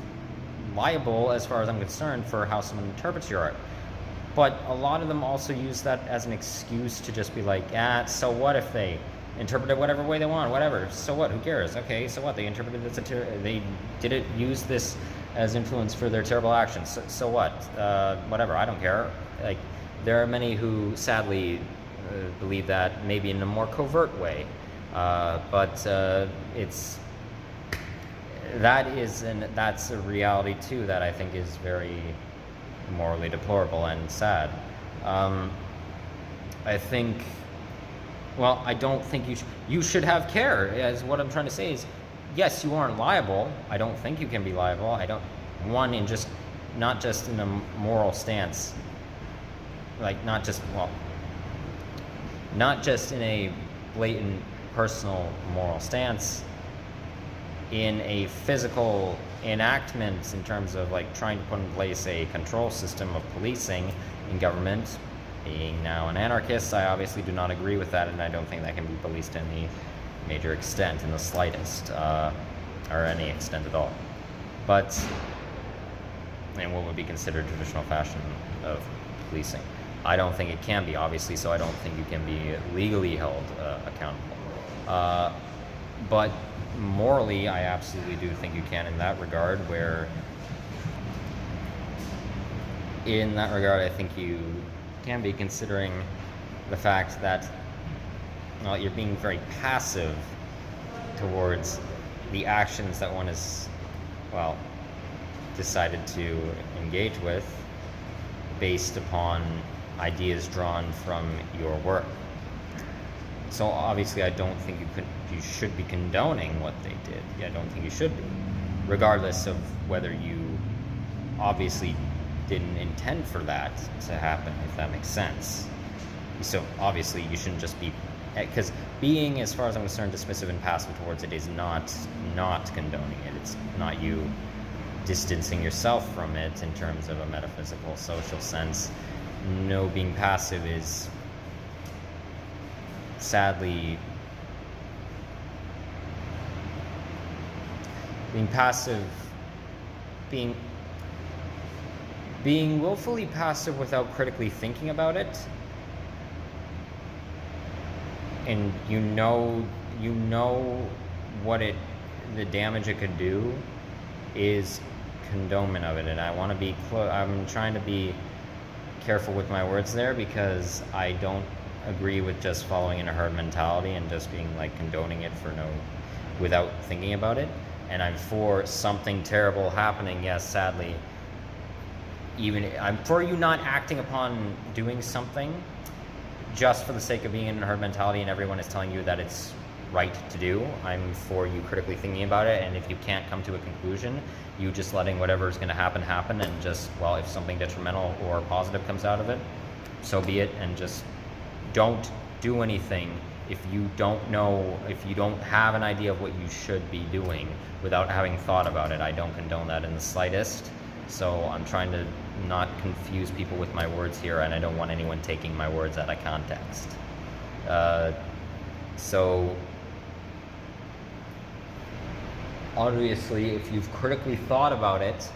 liable, as far as I'm concerned, for how someone interprets your art. But a lot of them also use that as an excuse to just be like, so what if they interpret it whatever way they want, whatever, so what, who cares? Okay, so what, they interpreted it, they did use this as influence for their terrible actions, so what, whatever, I don't care. Like, there are many who sadly believe that, maybe in a more covert way, but that's a reality too that I think is very morally deplorable and sad. I think, well, I don't think you should have care, as what I'm trying to say is, yes, you aren't liable. I don't think you can be liable. Not just in a moral stance, like not just in a blatant personal moral stance, in a physical enactment in terms of like trying to put in place a control system of policing in government. Being now an anarchist, I obviously do not agree with that, and I don't think that can be policed to any major extent, in the slightest, or any extent at all. But, and what would be considered traditional fashion of policing, I don't think it can be, obviously, so I don't think you can be legally held accountable. But morally, I absolutely do think you can in that regard, I think you can be considering the fact that, well, you're being very passive towards the actions that one has, well, decided to engage with based upon ideas drawn from your work. So obviously I don't think you should be condoning what they did. I don't think you should be, regardless of whether you obviously didn't intend for that to happen, if that makes sense. So obviously you shouldn't just be, because being, as far as I'm concerned, dismissive and passive towards it is not condoning it. It's not you distancing yourself from it in terms of a metaphysical, social sense. no, being passive is sadly, being passive, being willfully passive without critically thinking about it, and you know what the damage it could do, is condonement of it. And I want to be I'm trying to be careful with my words there, because I don't agree with just following in a herd mentality and just being like condoning it without thinking about it. And I'm for something terrible happening, yes, sadly. I'm for you not acting upon doing something just for the sake of being in a herd mentality and everyone is telling you that it's right to do. I'm for you critically thinking about it, and if you can't come to a conclusion, you just letting whatever is going to happen, and just, well, if something detrimental or positive comes out of it, so be it, and just don't do anything if you don't have an idea of what you should be doing without having thought about it. I don't condone that in the slightest. So I'm trying to not confuse people with my words here, and I don't want anyone taking my words out of context. So obviously, if you've critically thought about it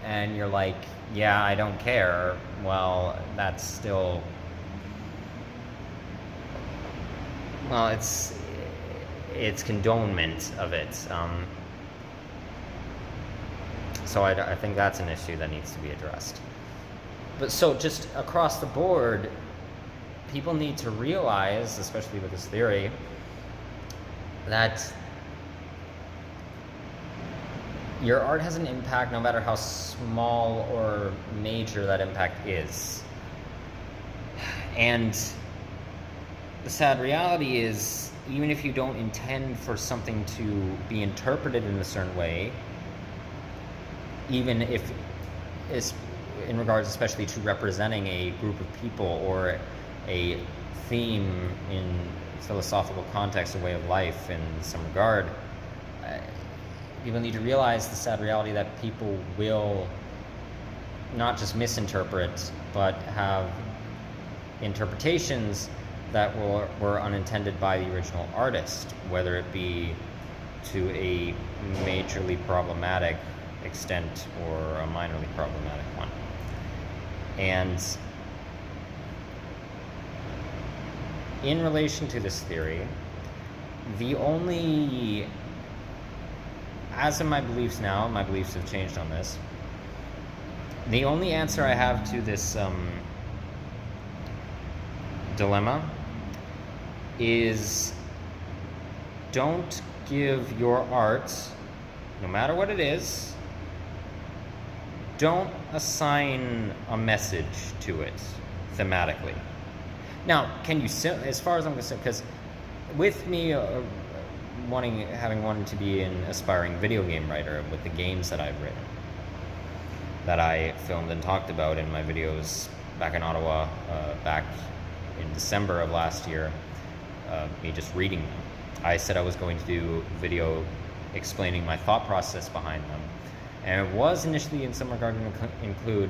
and you're like, yeah, I don't care, well, that's still, well, it's condonement of it. So I think that's an issue that needs to be addressed. But so just across the board, people need to realize, especially with this theory, that your art has an impact no matter how small or major that impact is. And the sad reality is, even if you don't intend for something to be interpreted in a certain way, even if it's in regards especially to representing a group of people or a theme in philosophical context, a way of life in some regard, people need to realize the sad reality that people will not just misinterpret, but have interpretations that were unintended by the original artist, whether it be to a majorly problematic extent or a minorly problematic one. And in relation to this theory, the only, as in my beliefs now, my beliefs have changed on this, the only answer I have to this dilemma is, don't give your art, no matter what it is, don't assign a message to it thematically. Now, can you, as far as I'm concerned, because with me having wanted to be an aspiring video game writer with the games that I've written, that I filmed and talked about in my videos back in Ottawa, back in December of last year, me just reading them. I said I was going to do video explaining my thought process behind them. And it was initially in some regard going to include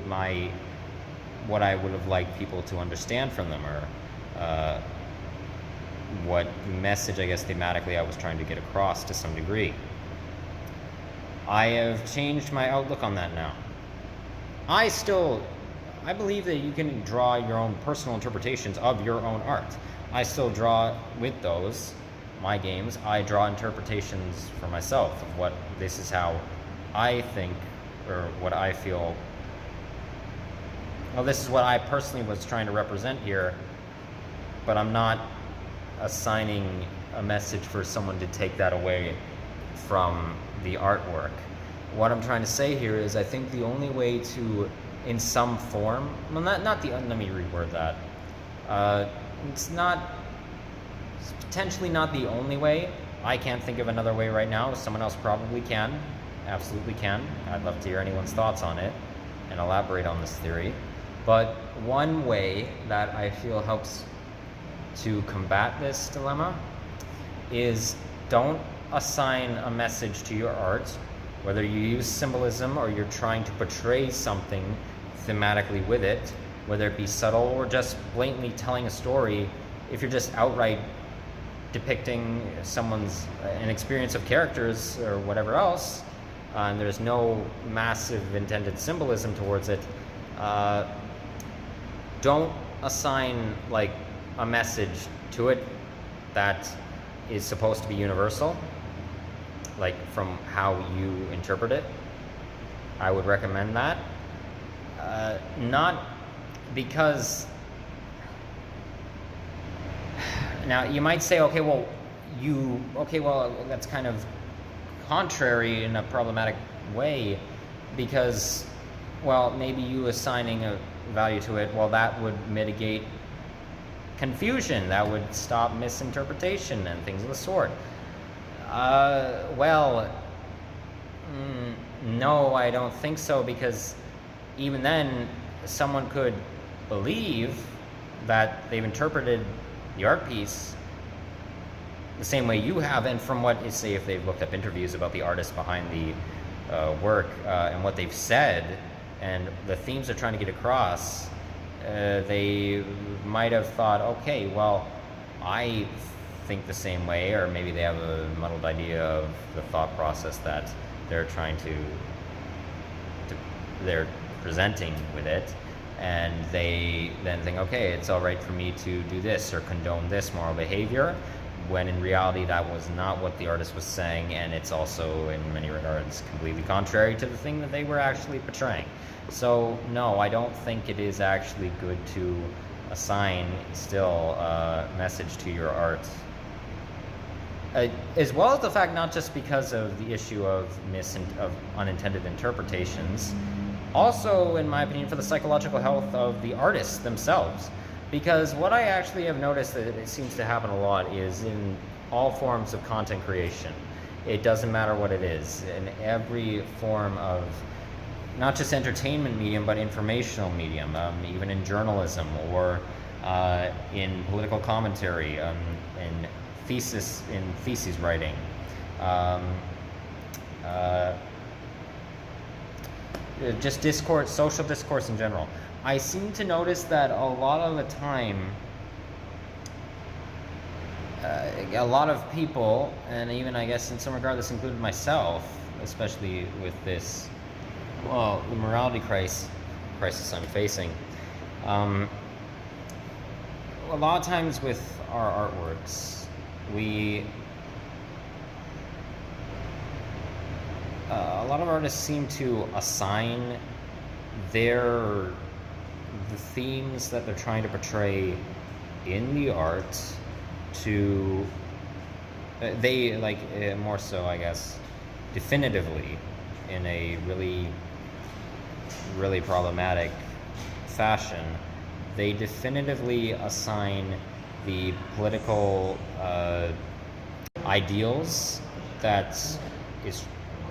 what I would have liked people to understand from them, or what message, I guess, thematically I was trying to get across to some degree. I have changed my outlook on that now. I believe that you can draw your own personal interpretations of your own art. I still draw with those, my games. I draw interpretations for myself of this is how I think, or what I feel, well, this is what I personally was trying to represent here, but I'm not assigning a message for someone to take that away from the artwork. What I'm trying to say here is, I think the only way to, in some form, well, let me reword that. It's potentially not the only way. I can't think of another way right now. Someone else probably can. Absolutely can. I'd love to hear anyone's thoughts on it and elaborate on this theory. But one way that I feel helps to combat this dilemma is, don't assign a message to your art, whether you use symbolism or you're trying to portray something thematically with it. whether it be subtle or just blatantly telling a story. If you're just outright depicting an experience of characters or whatever else, and there's no massive intended symbolism towards it, don't assign like a message to it that is supposed to be universal, like from how you interpret it. I would recommend that. Not because, now you might say, okay, well, that's kind of contrary in a problematic way, because, well, maybe you assigning a value to it, well, that would mitigate confusion, that would stop misinterpretation and things of the sort. No, I don't think so, because even then, someone could believe that they've interpreted the art piece the same way you have, and from what, say, if they've looked up interviews about the artist behind the work and what they've said and the themes they're trying to get across, they might have thought, okay, well, I think the same way, or maybe they have a muddled idea of the thought process that they're trying they're presenting with it, and they then think, okay, it's all right for me to do this or condone this moral behavior, when in reality that was not what the artist was saying, and it's also in many regards completely contrary to the thing that they were actually portraying. So no, I don't think it is actually good to assign still a message to your art. As well as the fact, not just because of the issue of unintended interpretations, also, in my opinion, for the psychological health of the artists themselves. Because what I actually have noticed that it seems to happen a lot is in all forms of content creation. It doesn't matter what it is. In every form of not just entertainment medium, but informational medium, even in journalism or in political commentary, in theses writing. Just discourse, social discourse in general. I seem to notice that a lot of the time, a lot of people, and even I guess in some regard this included myself, especially with this, well, the morality crisis I'm facing, a lot of times with our artworks, a lot of artists seem to assign the themes that they're trying to portray in the art to, more so, I guess, definitively, in a really, really problematic fashion, they definitively assign the political ideals that is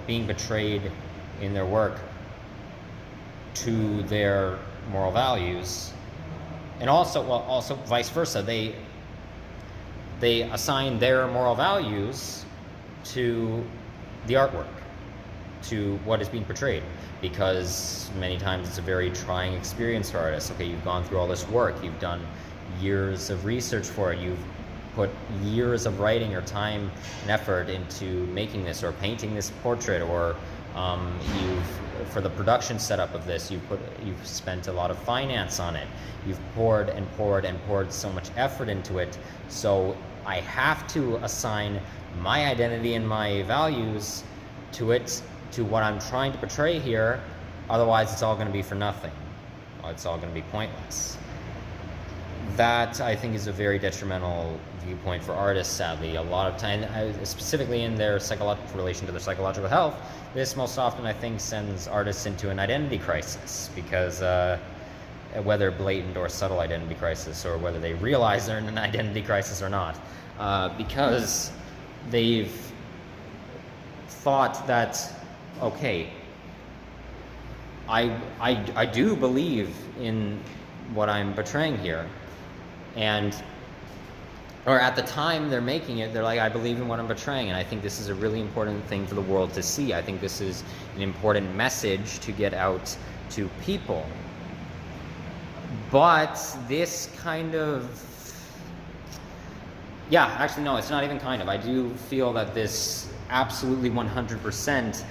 being betrayed in their work to their moral values, and also vice versa. They assign their moral values to the artwork, to what is being portrayed, because many times it's a very trying experience for artists. Okay, you've gone through all this work, you've done years of research for it, you've put years of writing or time and effort into making this or painting this portrait, or for the production setup of this, you've spent a lot of finance on it. You've poured and poured and poured so much effort into it. So I have to assign my identity and my values to it, to what I'm trying to portray here. Otherwise, it's all going to be for nothing. It's all going to be pointless. That, I think, is a very detrimental viewpoint for artists, sadly. A lot of time, specifically in their relation to their psychological health, this most often, I think, sends artists into an identity crisis, because whether blatant or subtle identity crisis, or whether they realize they're in an identity crisis or not, because they've thought that, okay, I do believe in what I'm portraying here, or at the time they're making it, they're like, I believe in what I'm portraying, and I think this is a really important thing for the world to see. I think this is an important message to get out to people. But this kind of, yeah, actually no, it's not even kind of. I do feel that this absolutely 100%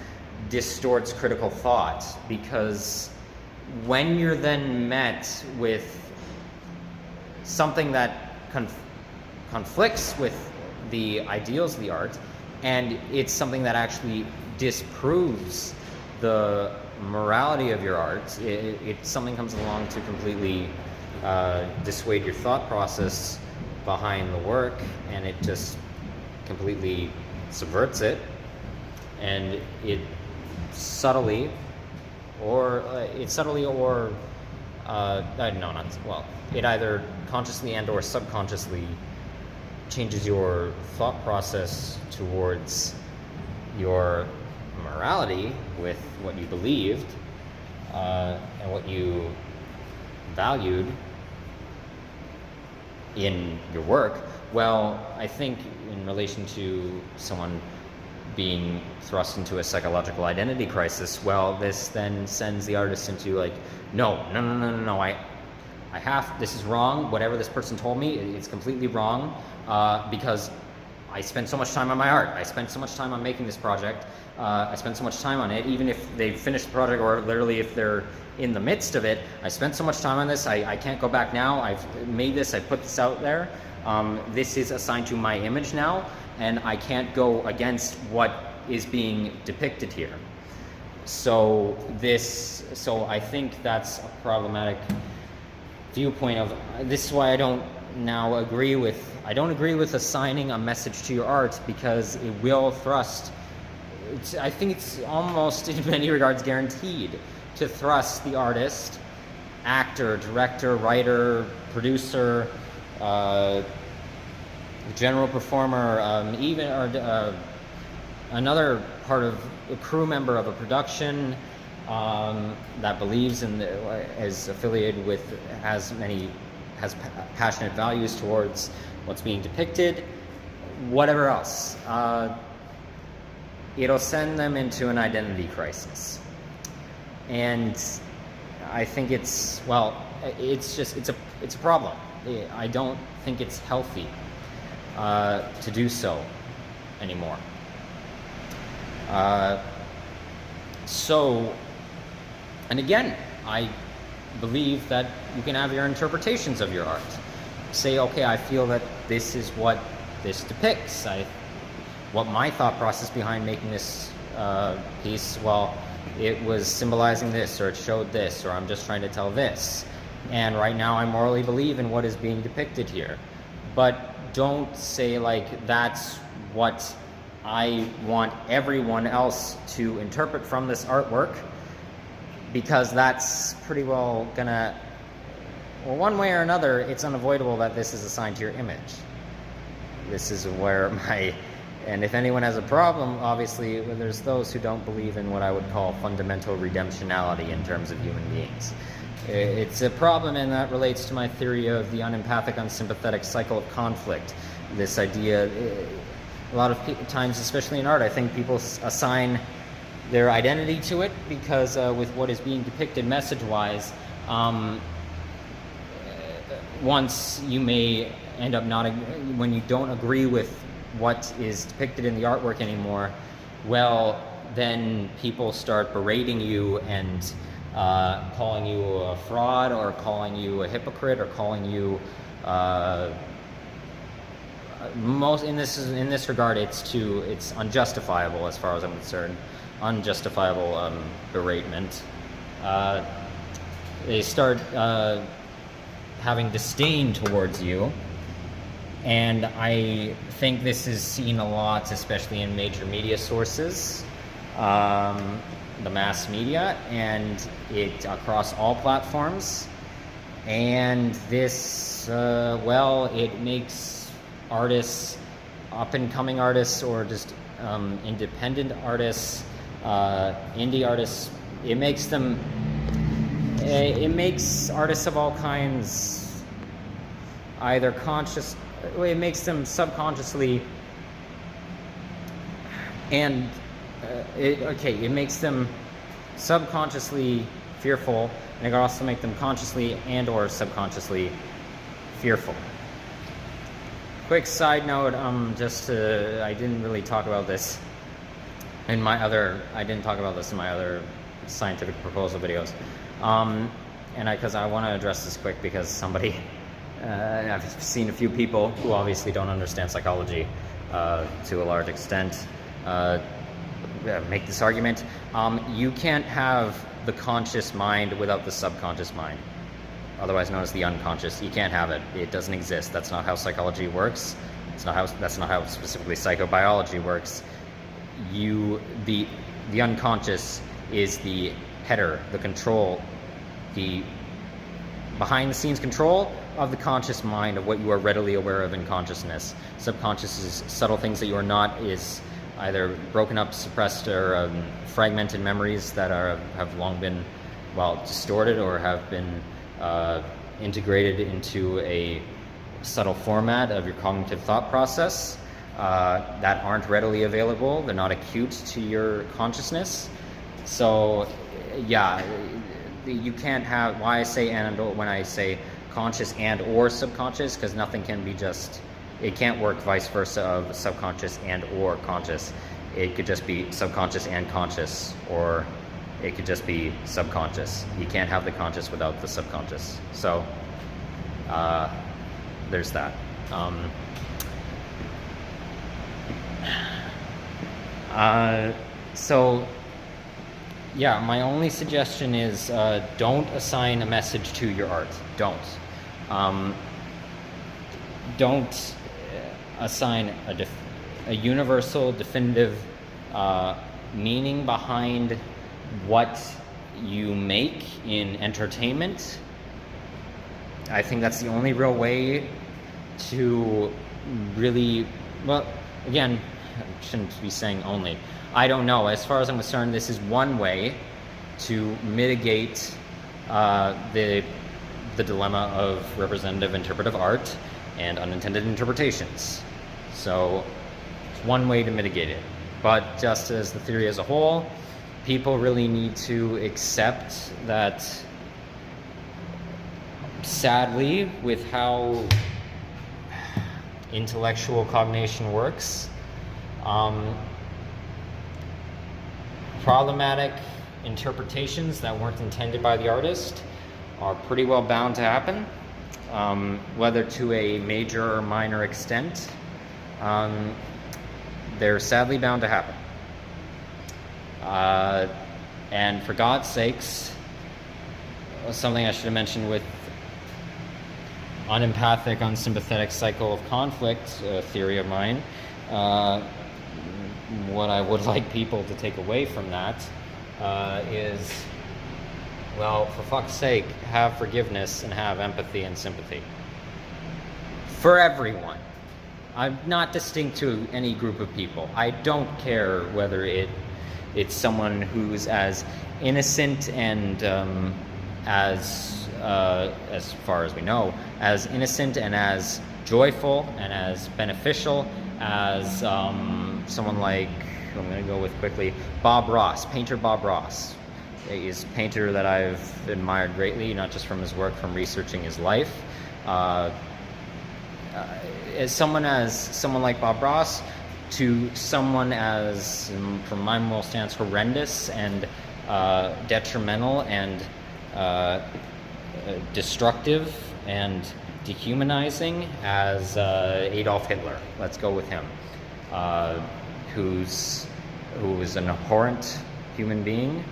distorts critical thought, because when you're then met with something that conflicts with the ideals of the art, and it's something that actually disproves the morality of your art, something comes along to completely dissuade your thought process behind the work, and it just completely subverts it, and it subtly or it either consciously and or subconsciously changes your thought process towards your morality with what you believed and what you valued in your work. Well, I think in relation to someone being thrust into a psychological identity crisis, well, this then sends the artist into like, no, this is wrong. Whatever this person told me, it's completely wrong, because I spent so much time on my art. I spent so much time on making this project. I spent so much time on it, even if they've finished the project or literally if they're in the midst of it. I spent so much time on this. I can't go back now. I've made this. I put this out there. This is assigned to my image now, and I can't go against what is being depicted here. So I think that's a problematic viewpoint of this. Is why I don't agree with assigning a message to your art, because it will thrust. I think it's almost in many regards guaranteed to thrust the artist, actor, director, writer, producer, general performer, another part of a crew member of a production that believes in is affiliated with, has passionate values towards what's being depicted, whatever else. It'll send them into an identity crisis. And I think it's a problem. I don't think it's healthy to do so anymore. And again, I believe that you can have your interpretations of your art. Say, okay, I feel that this is what this depicts. What my thought process behind making this piece, well, it was symbolizing this, or it showed this, or I'm just trying to tell this. And right now I morally believe in what is being depicted here. But don't say like, that's what I want everyone else to interpret from this artwork, because that's pretty well gonna, well, one way or another, it's unavoidable that this is assigned to your image. This is where and if anyone has a problem, obviously, there's those who don't believe in what I would call fundamental redemptionality in terms of human beings. It's a problem, and that relates to my theory of the unempathic, unsympathetic cycle of conflict. This idea, a lot of times, especially in art, I think people assign their identity to it because with what is being depicted message-wise, once you may end up when you don't agree with what is depicted in the artwork anymore, well, then people start berating you and calling you a fraud, or calling you a hypocrite, or calling you in this regard, it's unjustifiable as far as I'm concerned. Unjustifiable beratement. They start having disdain towards you, and I think this is seen a lot, especially in major media sources, the mass media, and it across all platforms. And this, it makes artists, up-and-coming artists, or just independent artists, indie artists, it makes artists of all kinds either conscious, it makes them subconsciously, and it makes them subconsciously fearful, and it can also make them consciously and or subconsciously fearful. Quick side note, I didn't really talk about this in my other scientific proposal videos. Because I want to address this quick because somebody, I've seen a few people who obviously don't understand psychology to a large extent make this argument. You can't have the conscious mind without the subconscious mind, otherwise known as the unconscious. You can't have it. It doesn't exist. That's not how psychology works. That's not how specifically psychobiology works. The unconscious is the header, the control, the behind-the-scenes control of the conscious mind, of what you are readily aware of in consciousness. Subconscious is subtle things that you are not, is either broken up, suppressed, or fragmented memories that have long been, distorted or have been integrated into a subtle format of your cognitive thought process that aren't readily available. They're not acute to your consciousness. So, yeah, you can't have, why I say and when I say conscious and or subconscious, because nothing can be just, it can't work vice versa of subconscious and or conscious. It could just be subconscious and conscious, or it could just be subconscious. You can't have the conscious without the subconscious. So there's that. Yeah, my only suggestion is don't assign a message to your art. Don't assign a universal, definitive meaning behind what you make in entertainment. I think that's the only real way to really, again, I shouldn't be saying only. I don't know. As far as I'm concerned, this is one way to mitigate the dilemma of representative interpretive art and unintended interpretations. So it's one way to mitigate it. But just as the theory as a whole, people really need to accept that, sadly, with how intellectual cognition works, problematic interpretations that weren't intended by the artist are pretty well bound to happen, whether to a major or minor extent. They're sadly bound to happen. And for God's sakes, something I should have mentioned with unempathic, unsympathetic cycle of conflict, a theory of mine, what I would like people to take away from that is, for fuck's sake, have forgiveness and have empathy and sympathy. For everyone. I'm not distinct to any group of people. I don't care whether it's someone who's as innocent and as far as we know, as innocent and as joyful and as beneficial as someone like, I'm going to go with quickly, Bob Ross, painter Bob Ross. He's a painter that I've admired greatly, not just from his work, from researching his life. As someone like Bob Ross, to someone as, from my moral stance, horrendous and detrimental and destructive and dehumanizing as Adolf Hitler. Let's go with him, who was an abhorrent human being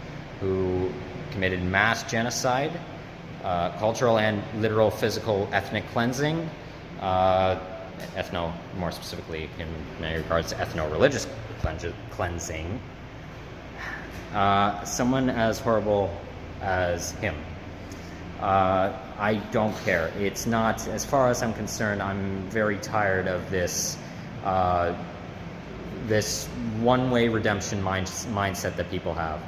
who committed mass genocide, cultural and literal physical ethnic cleansing, more specifically in many regards, ethno-religious cleansing. Someone as horrible as him. I don't care. It's not, as far as I'm concerned, I'm very tired of this this one-way redemption mindset that people have.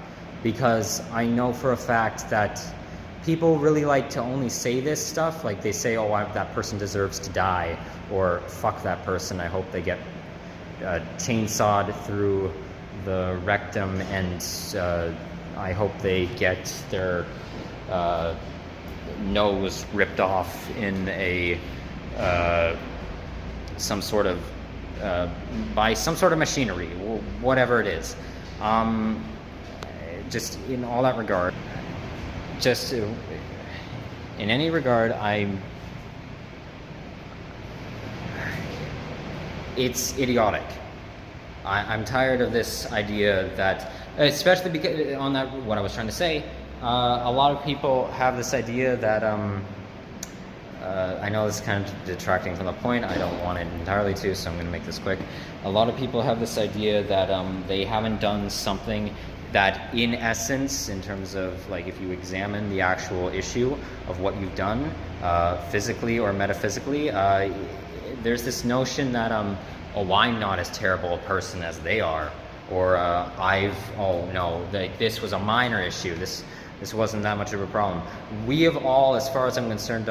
Because I know for a fact that people really like to only say this stuff, like they say, that person deserves to die, or fuck that person, I hope they get chainsawed through the rectum and I hope they get their nose ripped off in a some sort of by some sort of machinery, whatever it is. Just in all that regard, just in any regard, it's idiotic. I'm tired of this idea that, especially because on that, what I was trying to say, a lot of people have this idea that, I know this is kind of detracting from the point, I don't want it entirely to, so I'm going to make this quick. A lot of people have this idea that they haven't done something that in essence, in terms of like if you examine the actual issue of what you've done, physically or metaphysically, there's this notion that, oh, I'm not as terrible a person as they are, or oh no, like this was a minor issue, this wasn't that much of a problem. We have all, as far as I'm concerned,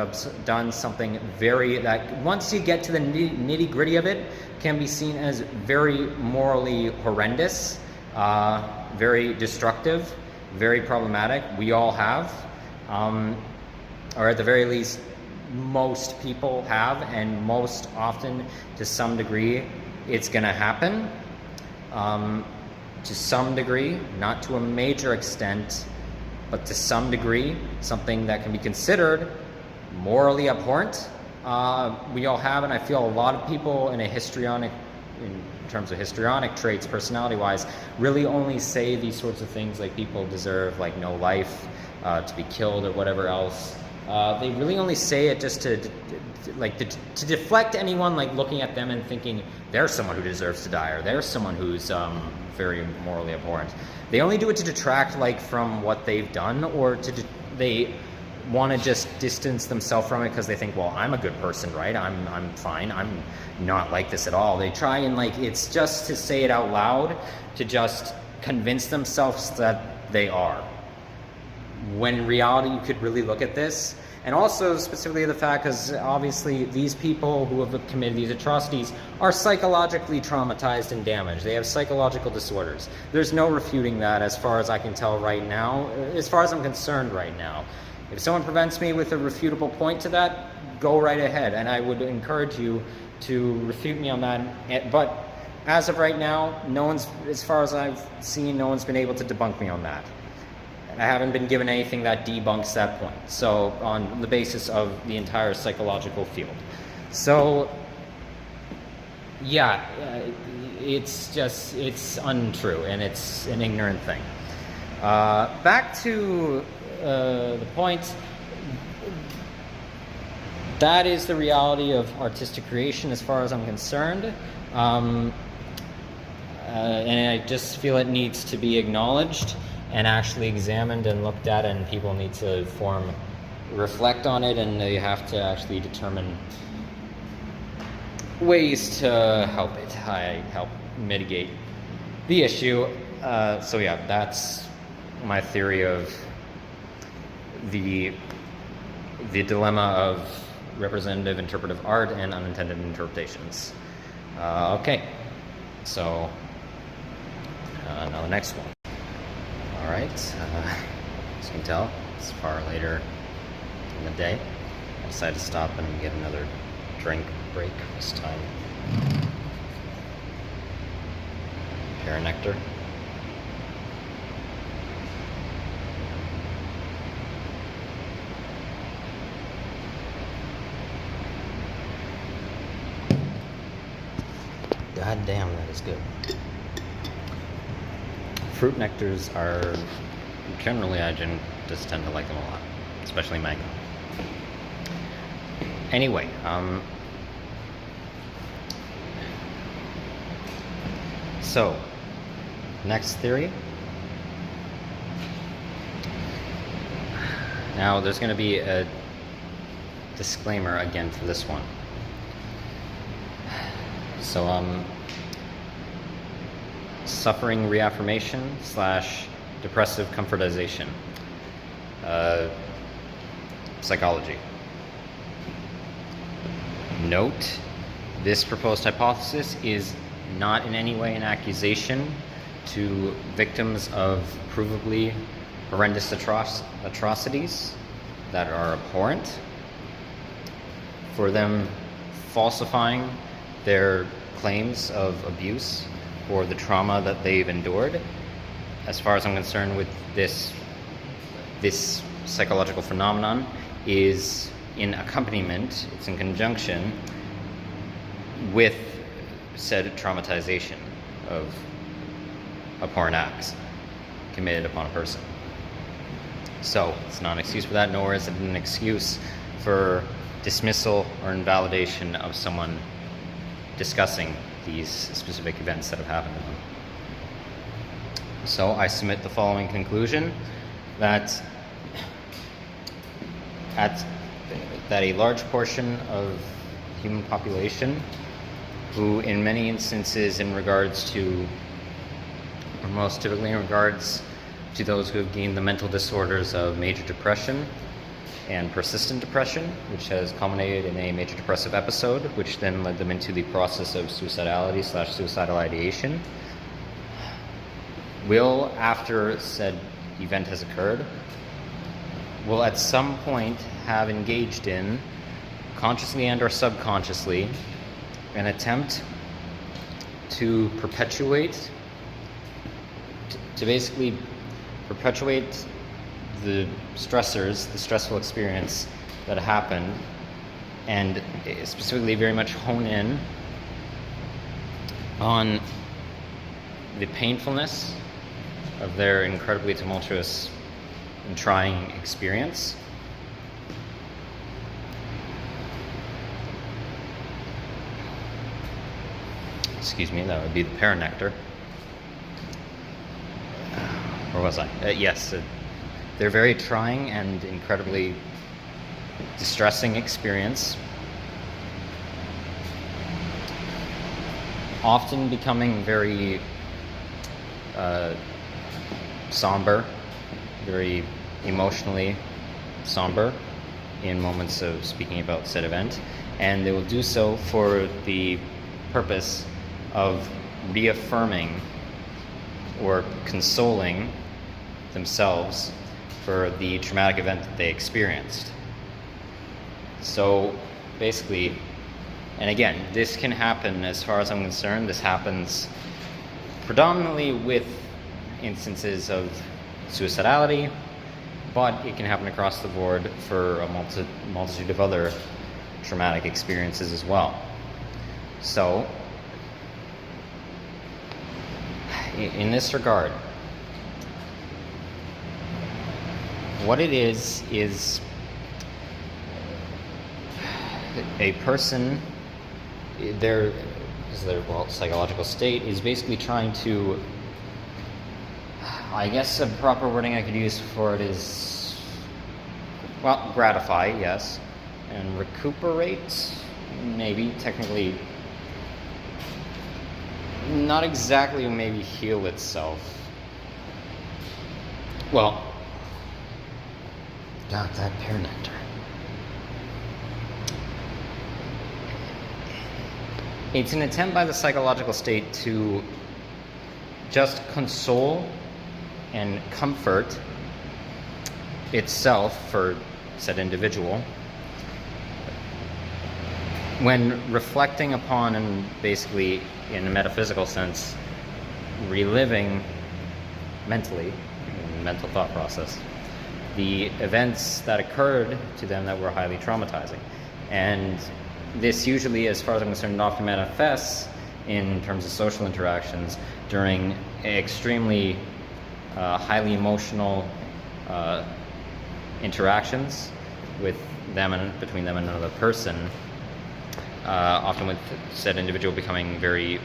done something that once you get to the nitty gritty of it, can be seen as very morally horrendous, very destructive, very problematic. We all have, or at the very least, most people have, and most often, to some degree, it's going to happen. To some degree, not to a major extent, but to some degree, something that can be considered morally abhorrent. We all have, and I feel a lot of people in terms of histrionic traits, personality-wise, really only say these sorts of things like people deserve like no life, to be killed or whatever else. They really only say it just to deflect anyone like looking at them and thinking they're someone who deserves to die, or they're someone who's very morally abhorrent. They only do it to detract like from what they've done, or they want to just distance themselves from it because they think, well, I'm a good person, right? I'm fine. I'm not like this at all. They try and like, it's just to say it out loud to just convince themselves that they are. When in reality, you could really look at this, and also specifically the fact, because obviously these people who have committed these atrocities are psychologically traumatized and damaged. They have psychological disorders. There's no refuting that, as far as I can tell right now, as far as I'm concerned right now. If someone prevents me with a refutable point to that, go right ahead, and I would encourage you to refute me on that. But as of right now, no one's, as far as I've seen, no one's been able to debunk me on that. I haven't been given anything that debunks that point, so on the basis of the entire psychological field. So yeah, it's untrue, and it's an ignorant thing. Back to the point, that is the reality of artistic creation as far as I'm concerned, and I just feel it needs to be acknowledged and actually examined and looked at, and people need to reflect on it, and they have to actually determine ways to help mitigate the issue. So yeah, that's my theory of the dilemma of representative interpretive art and unintended interpretations. Okay, so now the next one. All right, as you can tell, it's far later in the day. I decided to stop and get another drink break this time. Pear nectar. God damn, that is good. Fruit nectars are generally, I just tend to like them a lot, especially mango. Anyway, so next theory. Now there's going to be a disclaimer again for this one. So Suffering-Reaffirmation / Depressive-Comfortization. Psychology. Note, this proposed hypothesis is not in any way an accusation to victims of provably horrendous atrocities that are abhorrent, for them falsifying their claims of abuse or the trauma that they've endured. As far as I'm concerned with this psychological phenomenon is in accompaniment, it's in conjunction with said traumatization of abhorrent acts committed upon a person. So it's not an excuse for that, nor is it an excuse for dismissal or invalidation of someone discussing these specific events that have happened to them. So I submit the following conclusion, that a large portion of human population who in many instances in regards to, or most typically in regards to those who have gained the mental disorders of major depression and persistent depression, which has culminated in a major depressive episode, which then led them into the process of suicidality/suicidal ideation, will, after said event has occurred, will at some point have engaged in, consciously and or subconsciously, an attempt to perpetuate, to basically perpetuate the stressors, the stressful experience that happened, and specifically very much hone in on the painfulness of their incredibly tumultuous and trying experience. Excuse me, that would be the paranectar. Where was I? Yes, they're very trying and incredibly distressing experience, often becoming very somber, very emotionally somber in moments of speaking about said event, and they will do so for the purpose of reaffirming or consoling themselves for the traumatic event that they experienced. So basically, and again, this can happen, as far as I'm concerned, this happens predominantly with instances of suicidality, but it can happen across the board for a multitude of other traumatic experiences as well. So, in this regard, what it is a person, their psychological state is basically trying to, I guess a proper wording I could use for it is, well, gratify, yes, and recuperate, maybe, technically, not exactly, maybe heal itself. Well, God, that paranectar. It's an attempt by the psychological state to just console and comfort itself for said individual when reflecting upon and basically, in a metaphysical sense, reliving mentally, in the mental thought process, the events that occurred to them that were highly traumatizing. And this usually, as far as I'm concerned, often manifests in terms of social interactions during extremely highly emotional interactions with them and between them and another person, often with said individual becoming very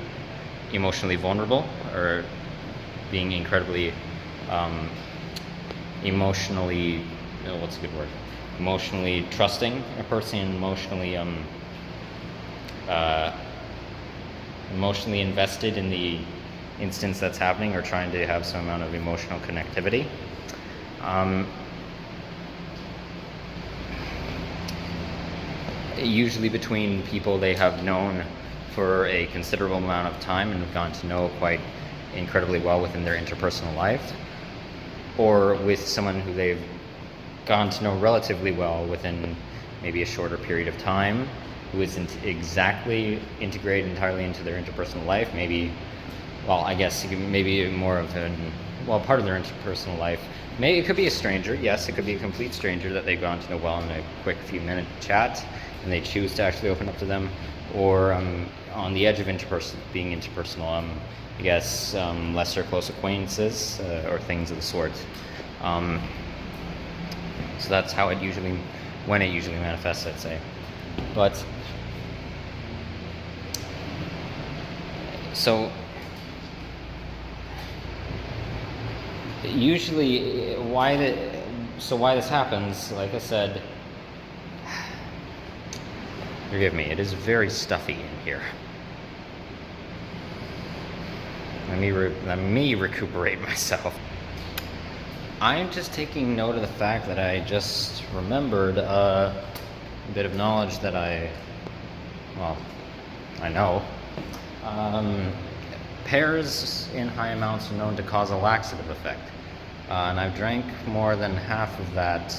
emotionally vulnerable or being incredibly emotionally, what's a good word? Emotionally trusting a person, emotionally invested in the instance that's happening, or trying to have some amount of emotional connectivity. Usually between people they have known for a considerable amount of time and have gotten to know quite incredibly well within their interpersonal life. or with someone who they've gotten to know relatively well within maybe a shorter period of time, who isn't exactly integrated entirely into their interpersonal life, maybe, well, I guess maybe more of part of their interpersonal life. Maybe it could be a stranger, yes, it could be a complete stranger that they've gotten to know well in a quick few minute chat, and they choose to actually open up to them, or on the edge of being interpersonal, I guess lesser close acquaintances or things of the sort. So that's how when it usually manifests, I'd say. But so usually why this happens, like I said, forgive me, it is very stuffy in here. Let me recuperate myself. I'm just taking note of the fact that I just remembered a bit of knowledge that I know. Pears in high amounts are known to cause a laxative effect. And I've drank more than half of that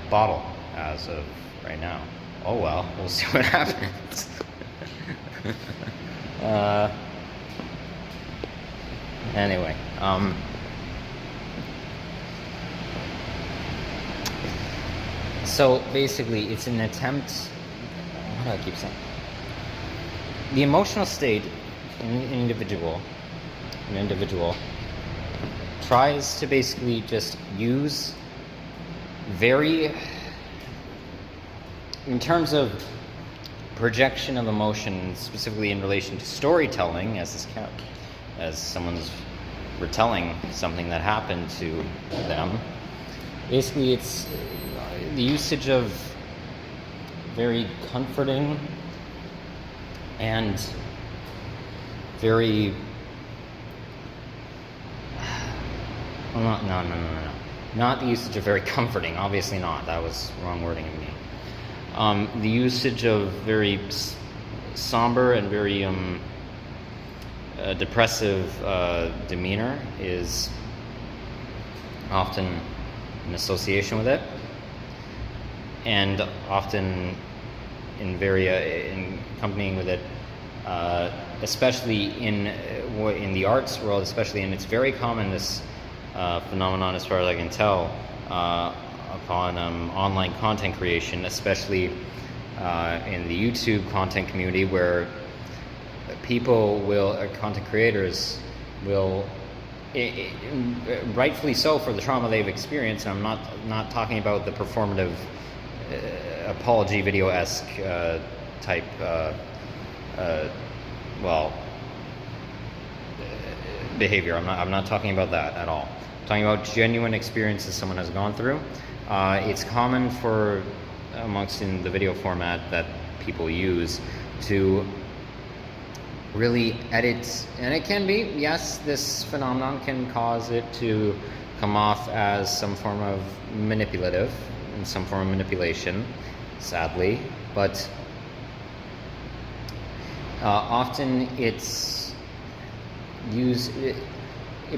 bottle as of right now. Oh well, we'll see what happens. Anyway, so basically it's an attempt, what do I keep saying? The emotional state in an individual tries to basically just use in terms of projection of emotion, specifically in relation to storytelling, as someone's retelling something that happened to them. Basically, it's the usage of very comforting and very not the usage of very comforting, obviously not, that was wrong wording of me. The usage of very somber and very depressive demeanor is often in association with it, and often in accompanying with it, especially in the arts world, especially, and it's very common, this phenomenon, as far as I can tell, upon online content creation, especially in the YouTube content community, where content creators will, rightfully so, for the trauma they've experienced, and I'm not talking about the performative apology video-esque type behavior. I'm not talking about that at all. I'm talking about genuine experiences someone has gone through. It's common amongst in the video format that people use to really edit, and it can be, yes, this phenomenon can cause it to come off as some form of manipulative and some form of manipulation, sadly, but often it's used, it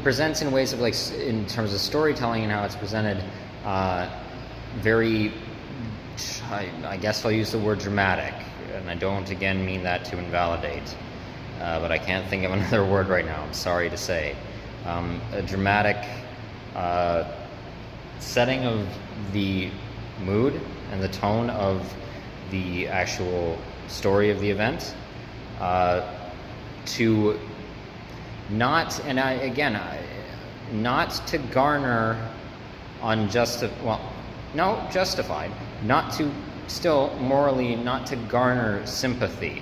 presents in ways of, like, in terms of storytelling and how it's presented, very, I guess I'll use the word dramatic, and I don't again mean that to invalidate, but I can't think of another word right now, I'm sorry to say. A dramatic setting of the mood and the tone of the actual story of the event, to not, and not to garner justified, not to, still morally, not to garner sympathy.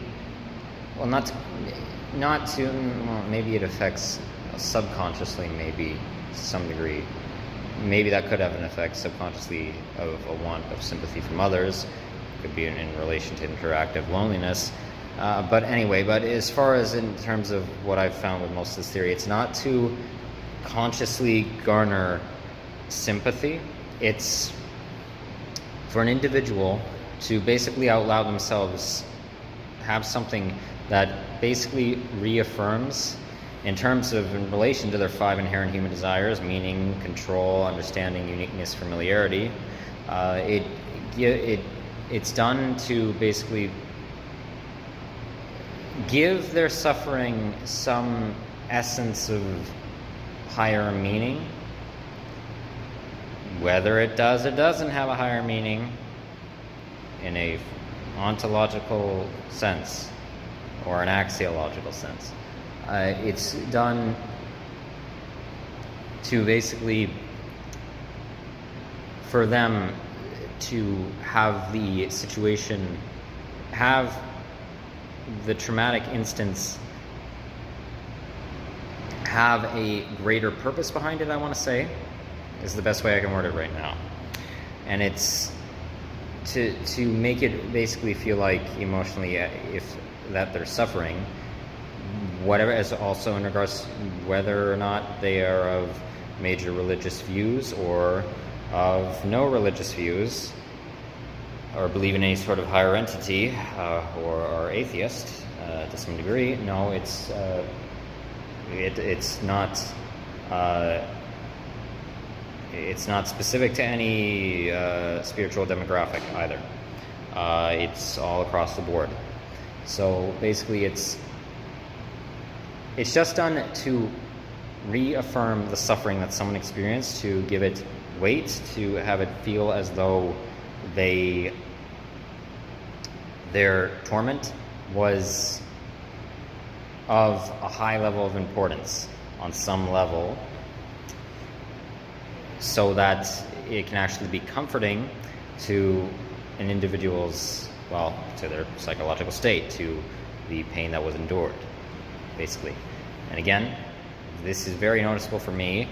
Well, maybe it affects subconsciously, maybe to some degree. Maybe that could have an effect subconsciously of a want of sympathy from others. It could be in relation to interactive loneliness. But anyway, as far as in terms of what I've found with most of this theory, it's not to consciously garner sympathy. It's for an individual to basically allow themselves have something that basically reaffirms in terms of in relation to their 5 inherent human desires: meaning, control, understanding, uniqueness, familiarity. It's done to basically give their suffering some essence of higher meaning. Whether it does or doesn't have a higher meaning in a ontological sense or an axiological sense, it's done to basically for them to have the situation, have the traumatic instance have a greater purpose behind it, I want to say, is the best way I can word it right now. And it's to make it basically feel like emotionally, if that they're suffering, whatever, as also in regards to whether or not they are of major religious views or of no religious views, or believe in any sort of higher entity, or are atheist to some degree. No, it's not. It's not specific to any spiritual demographic either. It's all across the board. So basically, it's just done to reaffirm the suffering that someone experienced, to give it weight, to have it feel as though their torment was of a high level of importance on some level, so that it can actually be comforting to an individual's, well, to their psychological state, to the pain that was endured, basically. And again, this is very noticeable for me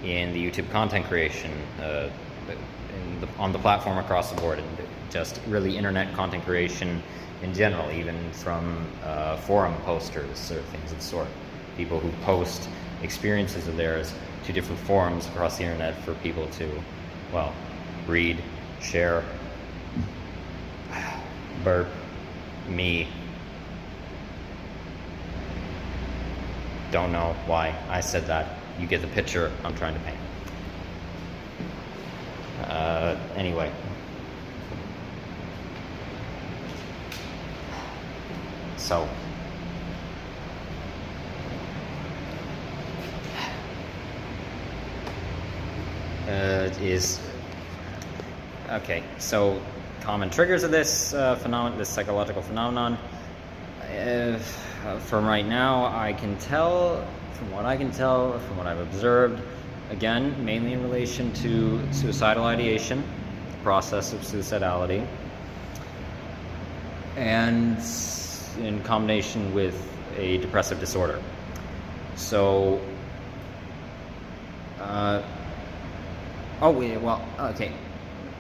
in the YouTube content creation, on the platform across the board, and just really internet content creation in general, even from forum posters or things of the sort. People who post experiences of theirs to different forums across the internet for people to, well, read, share, burp, me. Don't know why I said that. You get the picture I'm trying to paint. Anyway. So. Okay, so common triggers of this phenomenon, this psychological phenomenon. From right now, I can tell, from what I've observed, again, mainly in relation to suicidal ideation, the process of suicidality, and in combination with a depressive disorder. So,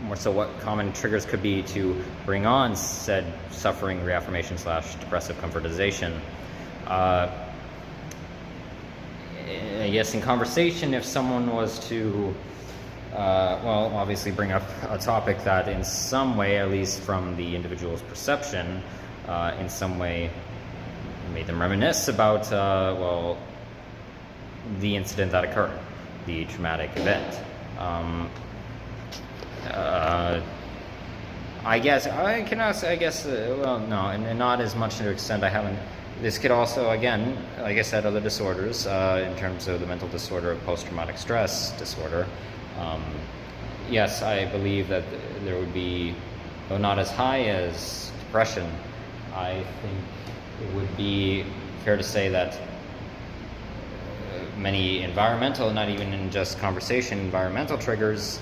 more so what common triggers could be to bring on said suffering reaffirmation / depressive comfortization. Yes, in conversation, if someone was to, obviously bring up a topic that in some way, at least from the individual's perception, in some way made them reminisce about, the incident that occurred, the traumatic event. And not as much to an extent. I haven't. This could also, again, like I said, other disorders, in terms of the mental disorder of post-traumatic stress disorder. Yes, I believe that there would be, though not as high as depression, I think it would be fair to say that many environmental, not even in just conversation, environmental triggers,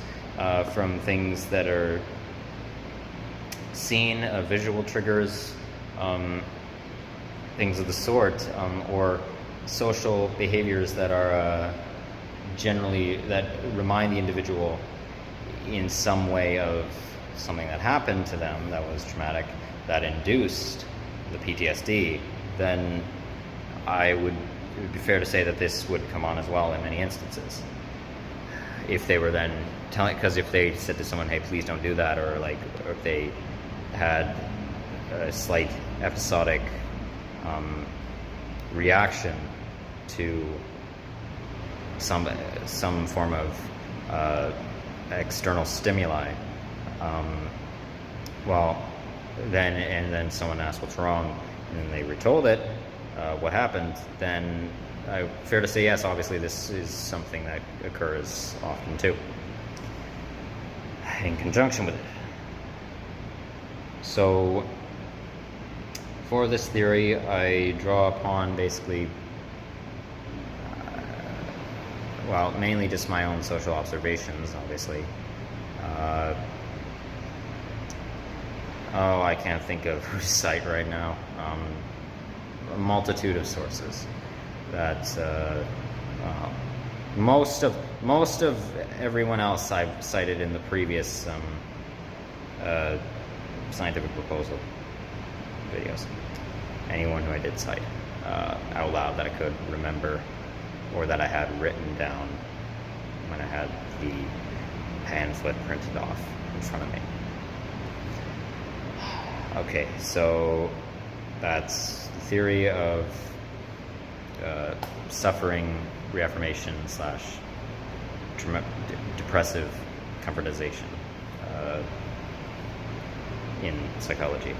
from things that are seen, visual triggers, things of the sort, or social behaviors that are generally, that remind the individual in some way of something that happened to them that was traumatic, that induced the PTSD, then it would be fair to say that this would come on as well in many instances. If they were then telling, because if they said to someone, hey, please don't do that, or if they had a slight episodic reaction to some form of external stimuli, then someone asks what's wrong, and they retold it, what happened, then fair to say yes, obviously this is something that occurs often too, in conjunction with it. So for this theory, I draw upon basically, mainly just my own social observations, obviously. I can't think of whose site right now. A multitude of sources that most of everyone else I've cited in the previous scientific proposal videos. Anyone who I did cite out loud that I could remember, or that I had written down when I had the pamphlet printed off in front of me. Okay, so that's the theory of suffering-reaffirmation / depressive-comfortization in psychology.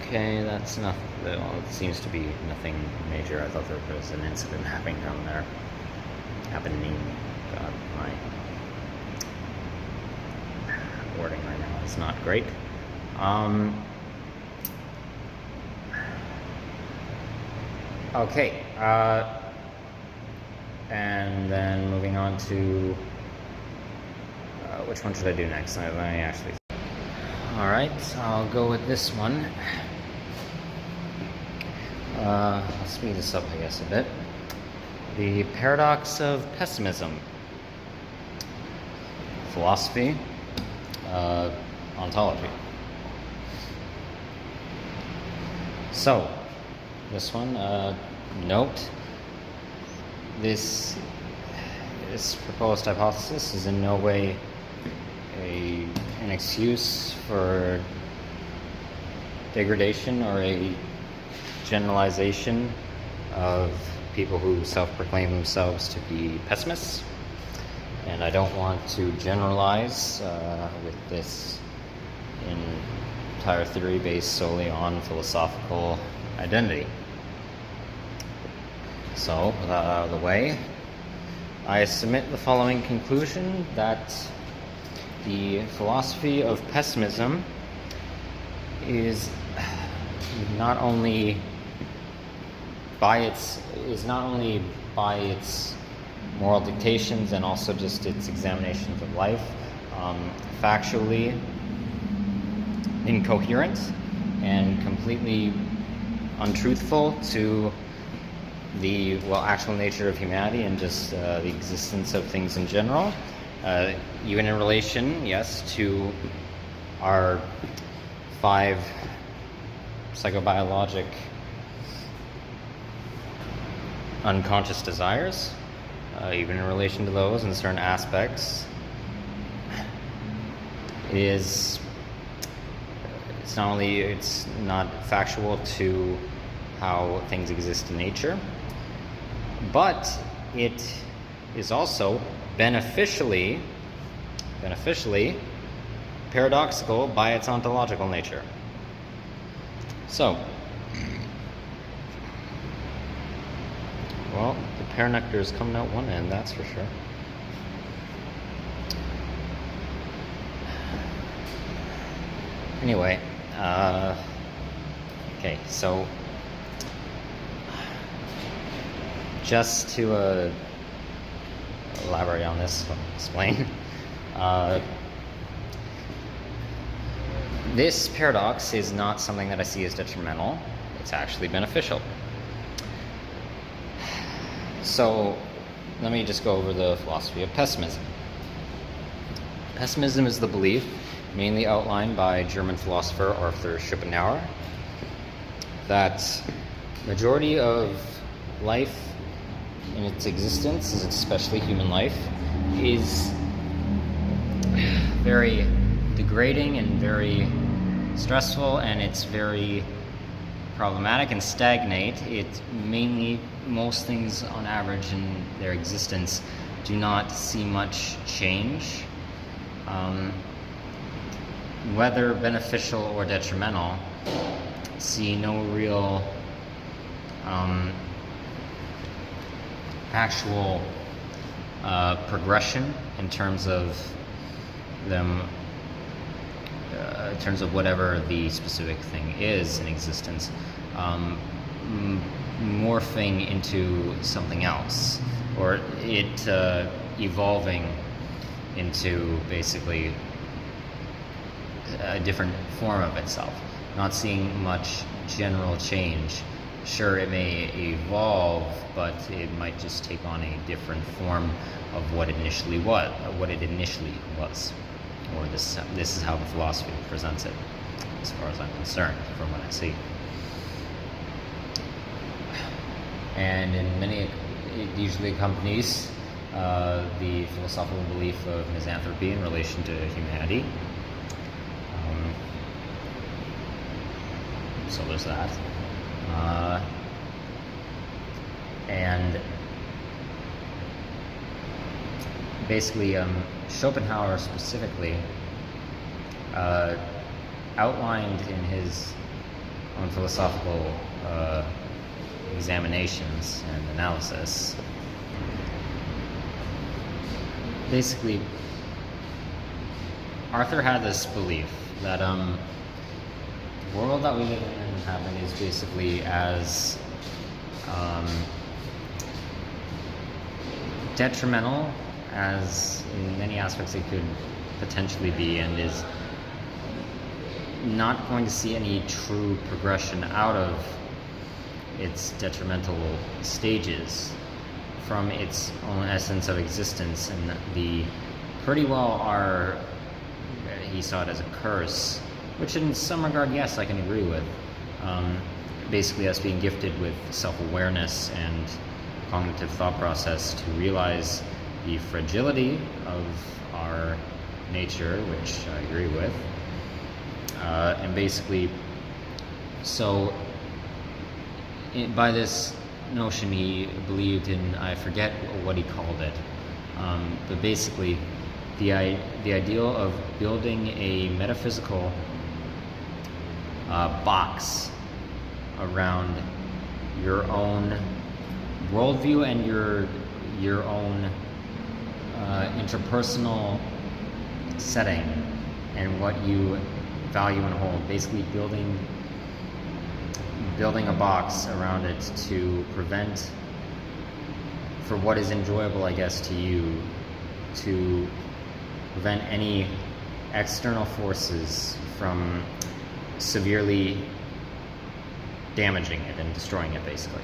Okay, that's not. Well, it seems to be nothing major. I thought there was an incident happening down there. Happening. God, my wording right now is not great. Okay. And then moving on to which one should I do next? Let me actually. All right, I'll go with this one. I'll speed this up, I guess, a bit. The Paradox of Pessimism. Philosophy. Ontology. So, this one, note, this proposed hypothesis is in no way an excuse for degradation or a generalization of people who self-proclaim themselves to be pessimists. And I don't want to generalize with this entire theory based solely on philosophical identity. So, with that out of the way, I submit the following conclusion that the philosophy of pessimism is not only by its moral dictations and also just its examinations of life factually incoherent and completely untruthful to the actual nature of humanity and just the existence of things in general, even in relation, yes, to our 5 psychobiologic unconscious desires, even in relation to those in certain aspects, it's not factual to how things exist in nature, but it is also beneficially paradoxical by its ontological nature. So, well, the pear nectar is coming out one end, that's for sure. Anyway, okay, so just to elaborate on this, explain. This paradox is not something that I see as detrimental. It's actually beneficial. So let me just go over the philosophy of pessimism. Pessimism is the belief, mainly outlined by German philosopher Arthur Schopenhauer, that majority of life in its existence, especially human life, is very degrading and very stressful, and it's very problematic and stagnate. It mainly, most things on average in their existence do not see much change, whether beneficial or detrimental. See no real actual progression in terms of them, in terms of whatever the specific thing is in existence, morphing into something else, or it evolving into basically a different form of itself. Not seeing much general change. Sure, it may evolve, but it might just take on a different form of what it initially was, or this is how the philosophy presents it, as far as I'm concerned, from what I see. And in many, it usually accompanies the philosophical belief of misanthropy in relation to humanity. So there's that. And basically, Schopenhauer specifically outlined in his own philosophical examinations and analysis, basically, Arthur had this belief that the world that we live in and inhabit is basically as detrimental as in many aspects it could potentially be, and is not going to see any true progression out of its detrimental stages from its own essence of existence, and the pretty well are, he saw it as a curse, which in some regard, yes, I can agree with. Basically us being gifted with self-awareness and cognitive thought process to realize the fragility of our nature, which I agree with. And basically, so by this notion he believed in, I forget what he called it, but basically the ideal of building a metaphysical box around your own worldview and your own interpersonal setting and what you value and hold. Basically building a box around it to prevent, for what is enjoyable, I guess, to you, to prevent any external forces from severely damaging it and destroying it, basically,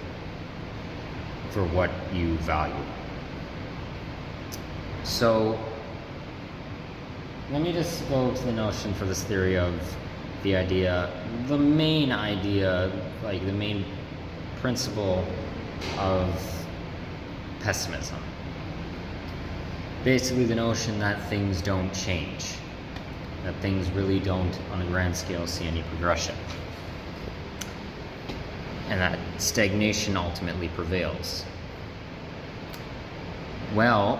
for what you value. So let me just go to the notion for this theory of the idea, the main idea, like the main principle of pessimism. Basically the notion that things don't change, that things really don't, on a grand scale, see any progression, and that stagnation ultimately prevails. Well,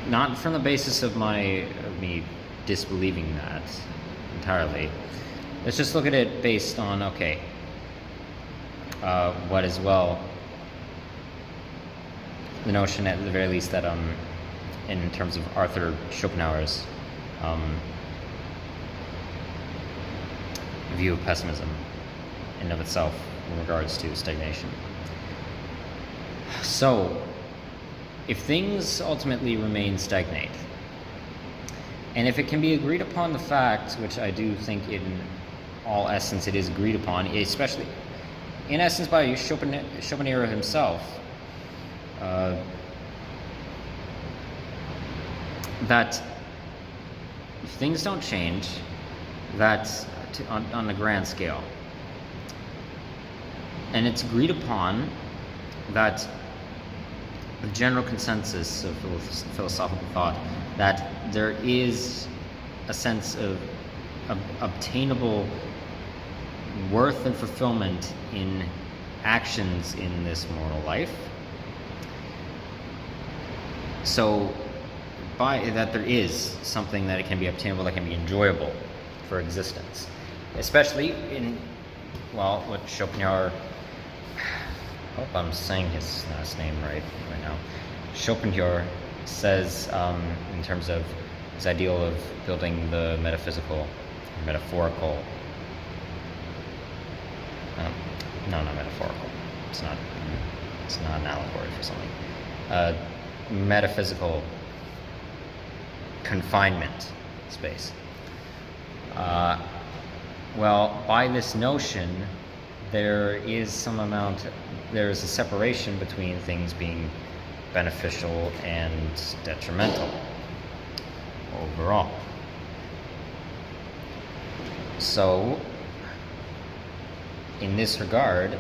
not from the basis of me disbelieving that entirely. Let's just look at it based on, what is, well, the notion at the very least that in terms of Arthur Schopenhauer's view of pessimism in and of itself in regards to stagnation. So, if things ultimately remain stagnate, and if it can be agreed upon the fact, which I do think in all essence it is agreed upon, especially in essence by Schopenhauer himself, that if things don't change, that on a grand scale, and it's agreed upon that the general consensus of philosophical thought that there is a sense of obtainable worth and fulfillment in actions in this mortal life. So by that, there is something that it can be obtainable, that can be enjoyable for existence, especially in, well, what Schopenhauer, I hope I'm saying his last name right now. Schopenhauer says, in terms of his ideal of building the metaphysical, or metaphorical, no, not metaphorical, it's not an allegory for something, metaphysical confinement space. Well, by this notion, there is a separation between things being beneficial and detrimental overall. So, in this regard,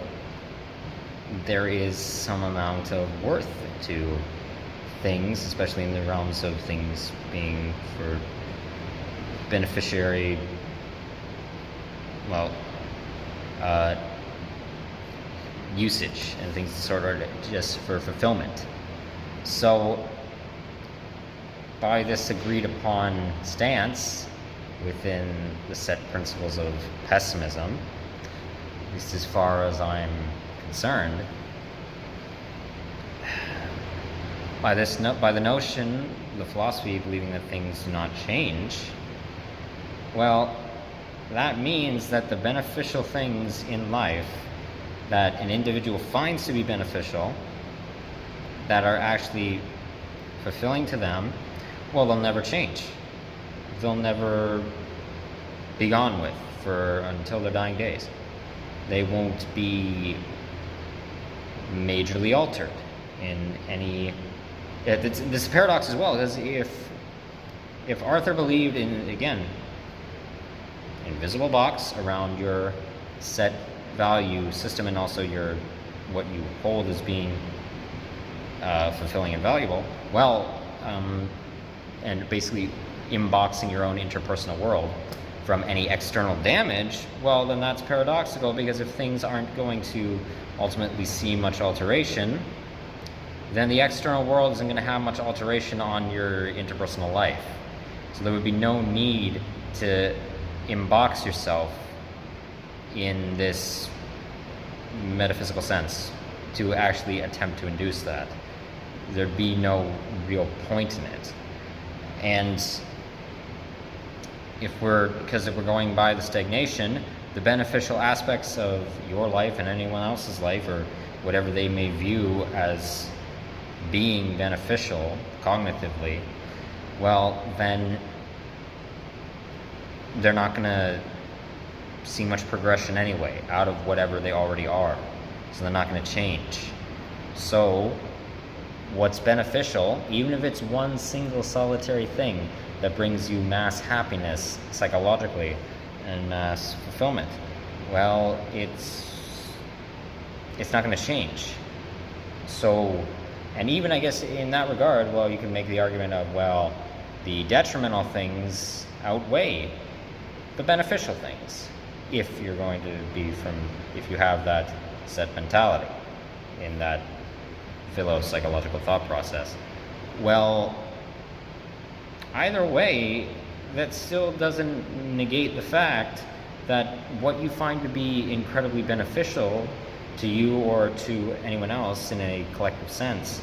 there is some amount of worth to things, especially in the realms of things being for beneficiary, usage, and things sort of just for fulfillment. So, by this agreed upon stance within the set principles of pessimism, at least as far as I'm concerned, by the notion, the philosophy believing that things do not change, well, that means that the beneficial things in life that an individual finds to be beneficial, that are actually fulfilling to them, well, they'll never change. They'll never be gone with until their dying days. They won't be majorly altered in any. This paradox as well, because if Arthur believed in, again, invisible box around your set value system, and also what you hold as being fulfilling and valuable, well, and basically inboxing your own interpersonal world from any external damage, well, then that's paradoxical, because if things aren't going to ultimately see much alteration, then the external world isn't going to have much alteration on your interpersonal life. So there would be no need to inbox yourself in this metaphysical sense to actually attempt to induce that. There'd be no real point in it. And if we're going by the stagnation, the beneficial aspects of your life and anyone else's life, or whatever they may view as being beneficial cognitively, well, then they're not going to see much progression anyway out of whatever they already are. So they're not going to change. So what's beneficial, even if it's one single solitary thing that brings you mass happiness psychologically and mass fulfillment, well, it's not going to change. So, and even I guess in that regard, well, you can make the argument of, well, the detrimental things outweigh the beneficial things, if you're going to if you have that set mentality in that philo-psychological thought process. Well, either way, that still doesn't negate the fact that what you find to be incredibly beneficial to you or to anyone else in a collective sense,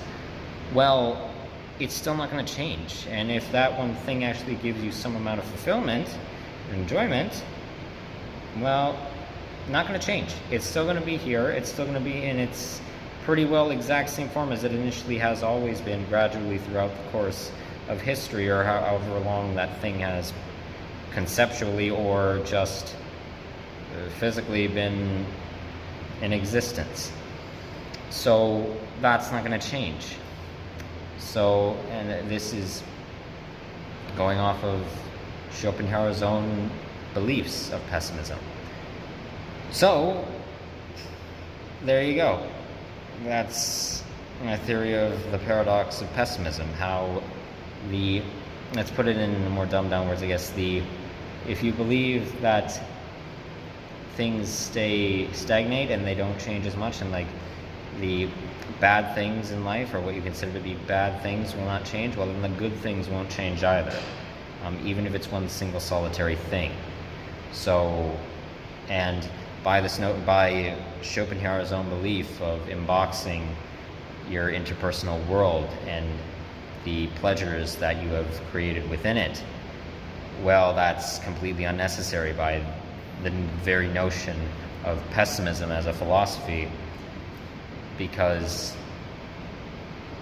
well, it's still not going to change. And if that one thing actually gives you some amount of fulfillment and enjoyment, well, not going to change. It's still going to be here. It's still going to be in its pretty well exact same form as it initially has always been, gradually throughout the course of history, or however long that thing has conceptually or just physically been in existence. So that's not going to change. So, and this is going off of Schopenhauer's own beliefs of pessimism. So, there you go. That's my theory of the paradox of pessimism, how the let's put it in more dumbed down words, I guess. If you believe that things stay stagnate and they don't change as much, and like the bad things in life, or what you consider to be bad things, will not change, well, then the good things won't change either, even if it's one single solitary thing. So, and by Schopenhauer's own belief of emboxing your interpersonal world and the pleasures that you have created within it, well, that's completely unnecessary by the very notion of pessimism as a philosophy, because,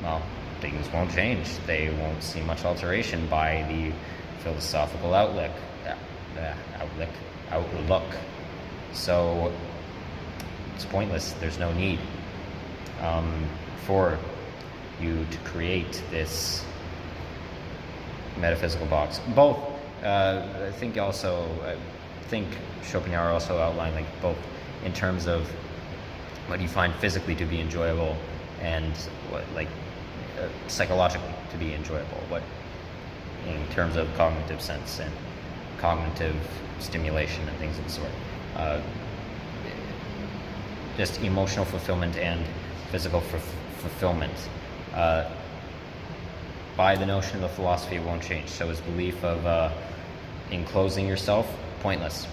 well, things won't change. They won't see much alteration by the philosophical outlook. So it's pointless. There's no need for you to create this metaphysical box. Both, I think Schopenhauer also outlined, like, both in terms of what you find physically to be enjoyable and what, like, psychologically to be enjoyable, what in terms of cognitive sense and cognitive stimulation and things of the sort. Just emotional fulfillment and physical fulfillment. By the notion of the philosophy, it won't change. So his belief of enclosing yourself, pointless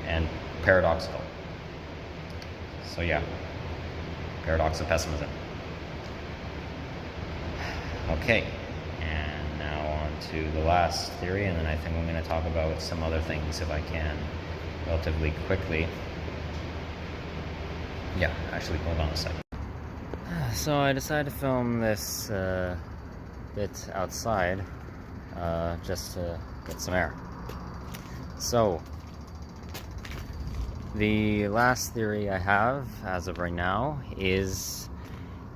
and paradoxical. So yeah, Paradox of Pessimism. Okay, and now on to the last theory, and then I think I'm going to talk about some other things, if I can, relatively quickly. Yeah, actually, hold on a second. So I decided to film this bit outside, just to get some air. So, the last theory I have, as of right now, is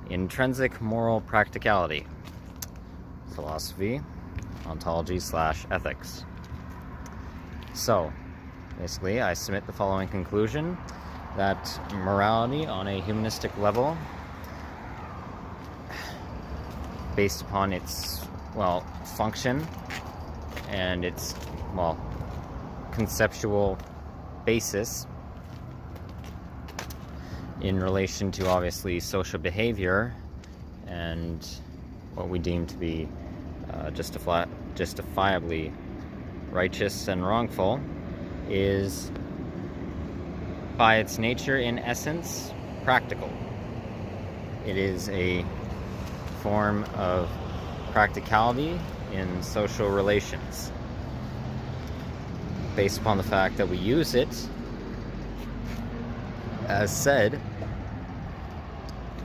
Intrinsic Moral Practicality. Philosophy, ontology / ethics. So, basically, I submit the following conclusion, that morality on a humanistic level, based upon its, function and its, conceptual basis in relation to, obviously, social behavior and what we deem to be justifiably righteous and wrongful, is by its nature, in essence, practical. It is a form of practicality in social relations, based upon the fact that we use it, as said,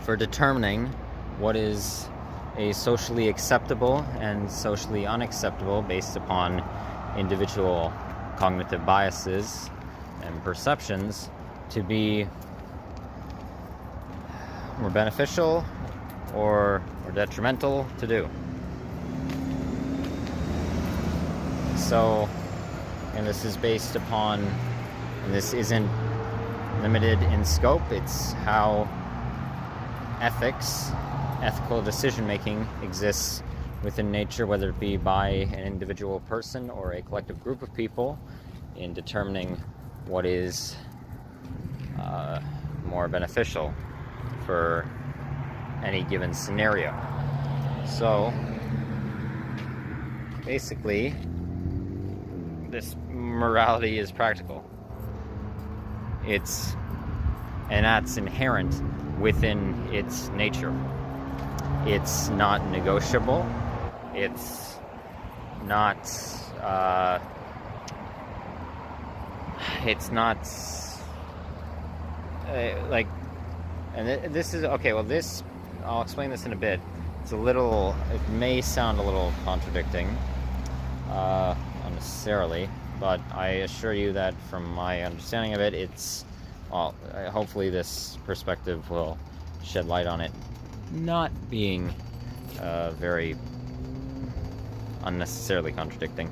for determining what is a socially acceptable and socially unacceptable, based upon individual cognitive biases and perceptions, to be more beneficial or detrimental to do. So, and this is based upon, and this isn't limited in scope, it's how ethical decision making exists within nature, whether it be by an individual person or a collective group of people, in determining what is more beneficial for any given scenario. So basically, this morality is practical. And that's inherent within its nature. It's not negotiable. It's not and this is okay. Well, this, I'll explain this in a bit. It may sound a little contradicting, unnecessarily, but I assure you that from my understanding of it, hopefully this perspective will shed light on it not being very unnecessarily contradicting.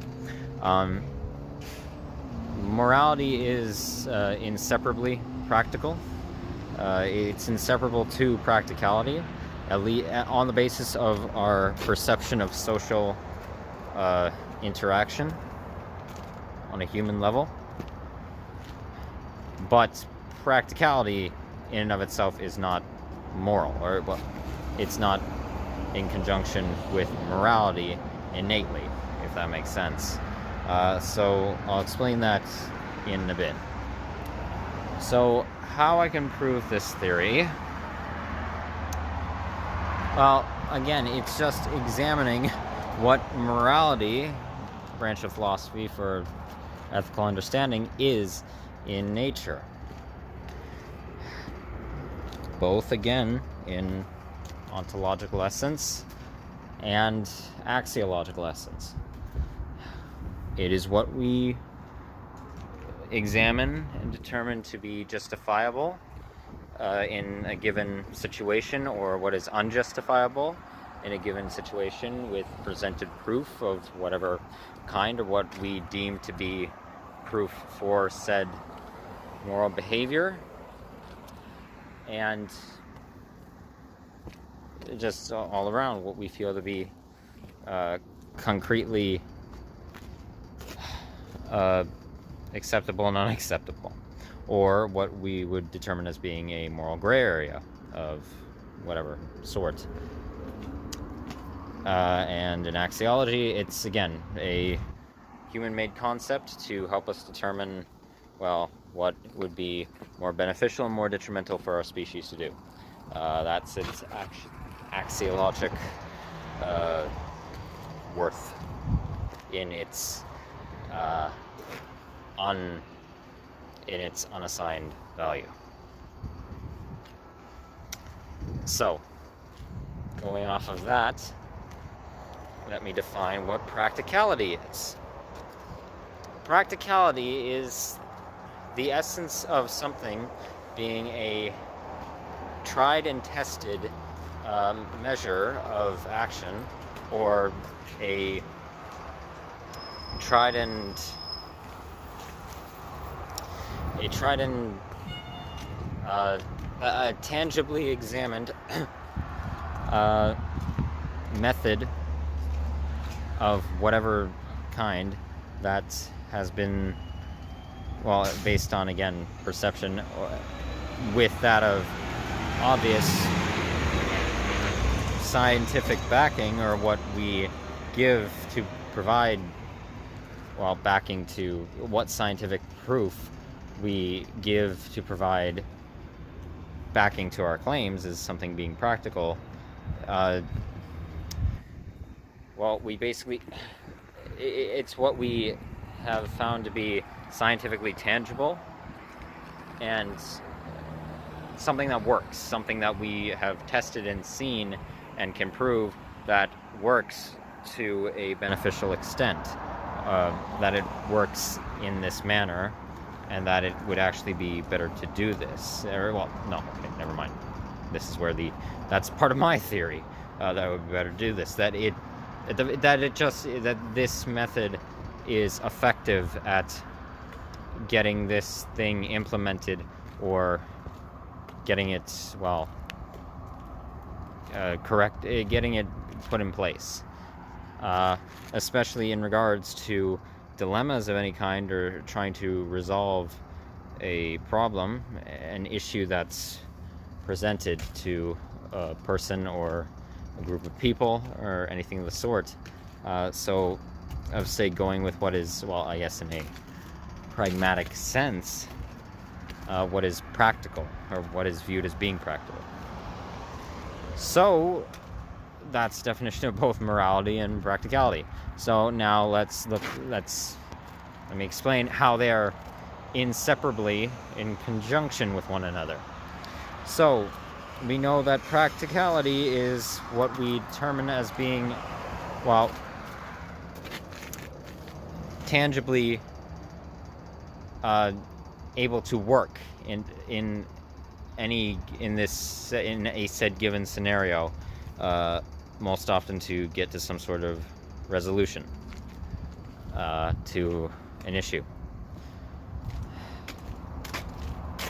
Morality is inseparably practical. It's inseparable to practicality, at least on the basis of our perception of social interaction on a human level. But practicality in and of itself is not moral, or well, it's not in conjunction with morality innately, if that makes sense. So I'll explain that in a bit. So how I can prove this theory? Well, again, it's just examining what morality, branch of philosophy for ethical understanding, is in nature. Both, again, in ontological essence and axiological essence. It is what we examine and determine to be justifiable in a given situation, or what is unjustifiable in a given situation with presented proof of whatever kind, or what we deem to be proof for said moral behavior. And just all around what we feel to be concretely acceptable and unacceptable, or what we would determine as being a moral gray area of whatever sort. And in axiology, it's again a human-made concept to help us determine, well, what would be more beneficial and more detrimental for our species to do. That's its axiologic worth in its unassigned value. So, going off of that, let me define what practicality is. Practicality is the essence of something being a tried and tested measure of action, or a tried and tangibly examined method of whatever kind that has been, well, based on, again, perception, with that of obvious scientific backing, or what we give to provide, well, backing to what scientific proof we give to provide backing to our claims is something being practical. Well, we basically, it's what we have found to be scientifically tangible and something that works, something that we have tested and seen and can prove that works to a beneficial extent, that it works in this manner, and that it would actually be better to do this. Well, no, okay, never mind. This is where that's part of my theory, that it would be better to do this. That this method is effective at getting this thing implemented, or getting it, well, getting it put in place, especially in regards to dilemmas of any kind, or trying to resolve a problem, an issue that's presented to a person or a group of people, or anything of the sort. So I would say, going with what is, well, I guess in a pragmatic sense, what is practical, or what is viewed as being practical. So that's the definition of both morality and practicality. So now let me explain how they are inseparably in conjunction with one another. So we know that practicality is what we determine as being, well, tangibly able to work in a said given scenario, most often to get to some sort of resolution to an issue.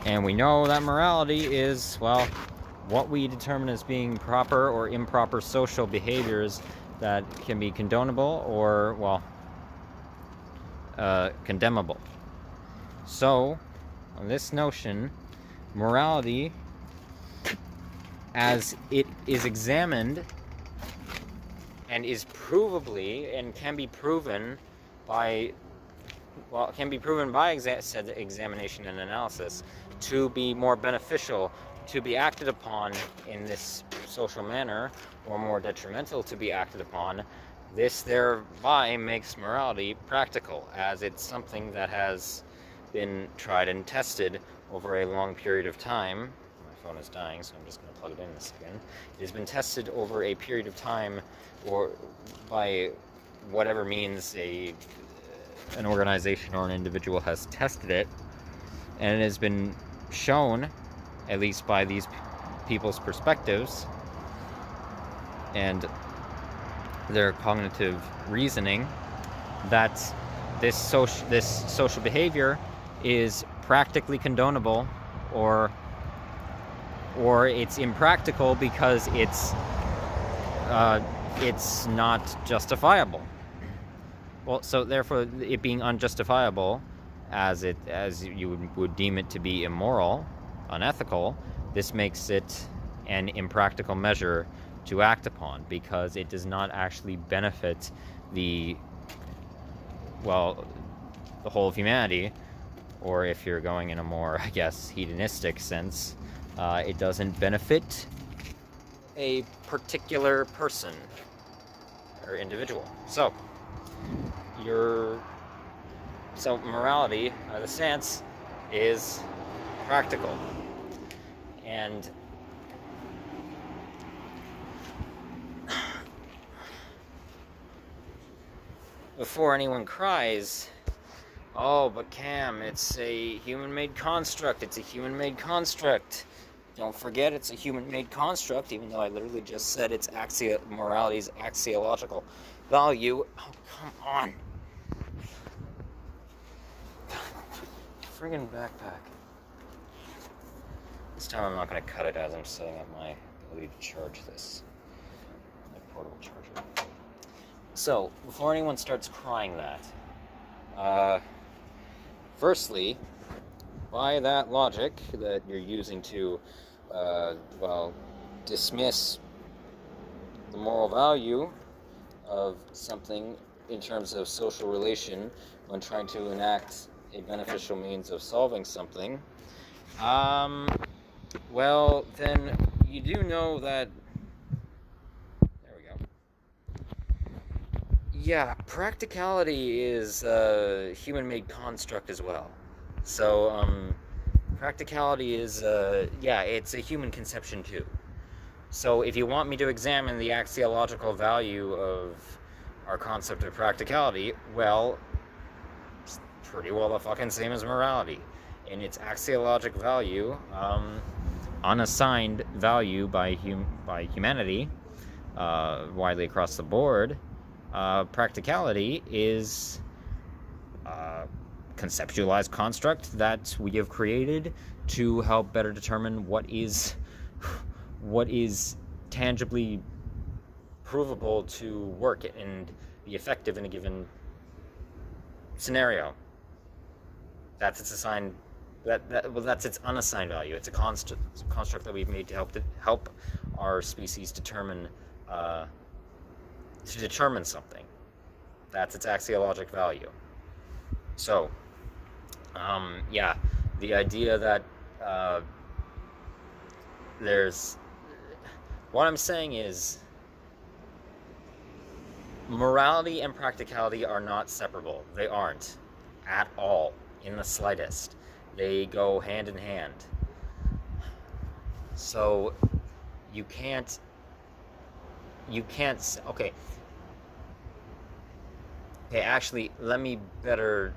And we know that morality is, well, what we determine as being proper or improper social behaviors that can be condonable or, well, condemnable. So, on this notion, morality, as it is examined and is provably and can be proven by, well, said examination and analysis to be more beneficial, to be acted upon in this social manner, or more detrimental to be acted upon, this thereby makes morality practical, as it's something that has been tried and tested over a long period of time. My phone is dying, so I'm just going to plug it in a second. It has been tested over a period of time, or by whatever means an organization or an individual has tested it, and it has been shown, at least by these people's perspectives and their cognitive reasoning, that this social behavior is practically condonable, or it's impractical because it's not justifiable. Well, so therefore, it being unjustifiable, as you would deem it to be immoral, unethical, this makes it an impractical measure to act upon, because it does not actually benefit the whole of humanity, or if you're going in a more, I guess, hedonistic sense, it doesn't benefit a particular person or individual. So morality, the stance, is practical. And before anyone cries, oh, but Cam, it's a human-made construct. It's a human-made construct. Don't forget, it's a human-made construct, even though I literally just said it's morality's axiological value. Oh, come on. Friggin' backpack. This time I'm not going to cut it as I'm setting up my ability to charge this. My portable charger. So, before anyone starts crying that, firstly, by that logic that you're using to, dismiss the moral value of something in terms of social relation when trying to enact a beneficial means of solving something, well, then you do know that, there we go. Yeah, practicality is a human-made construct as well. So, practicality is, it's a human conception too. So if you want me to examine the axiological value of our concept of practicality, well, it's pretty well the fucking same as morality. In its axiologic value, unassigned value by humanity, widely across the board, practicality is a conceptualized construct that we have created to help better determine what is tangibly provable to work and be effective in a given scenario. That's its assigned. That's its unassigned value. It's a construct that we've made to help our species determine something. That's its axiologic value. So, the idea that what I'm saying is, morality and practicality are not separable. They aren't at all, in the slightest. They go hand in hand. So you can't okay, actually, let me better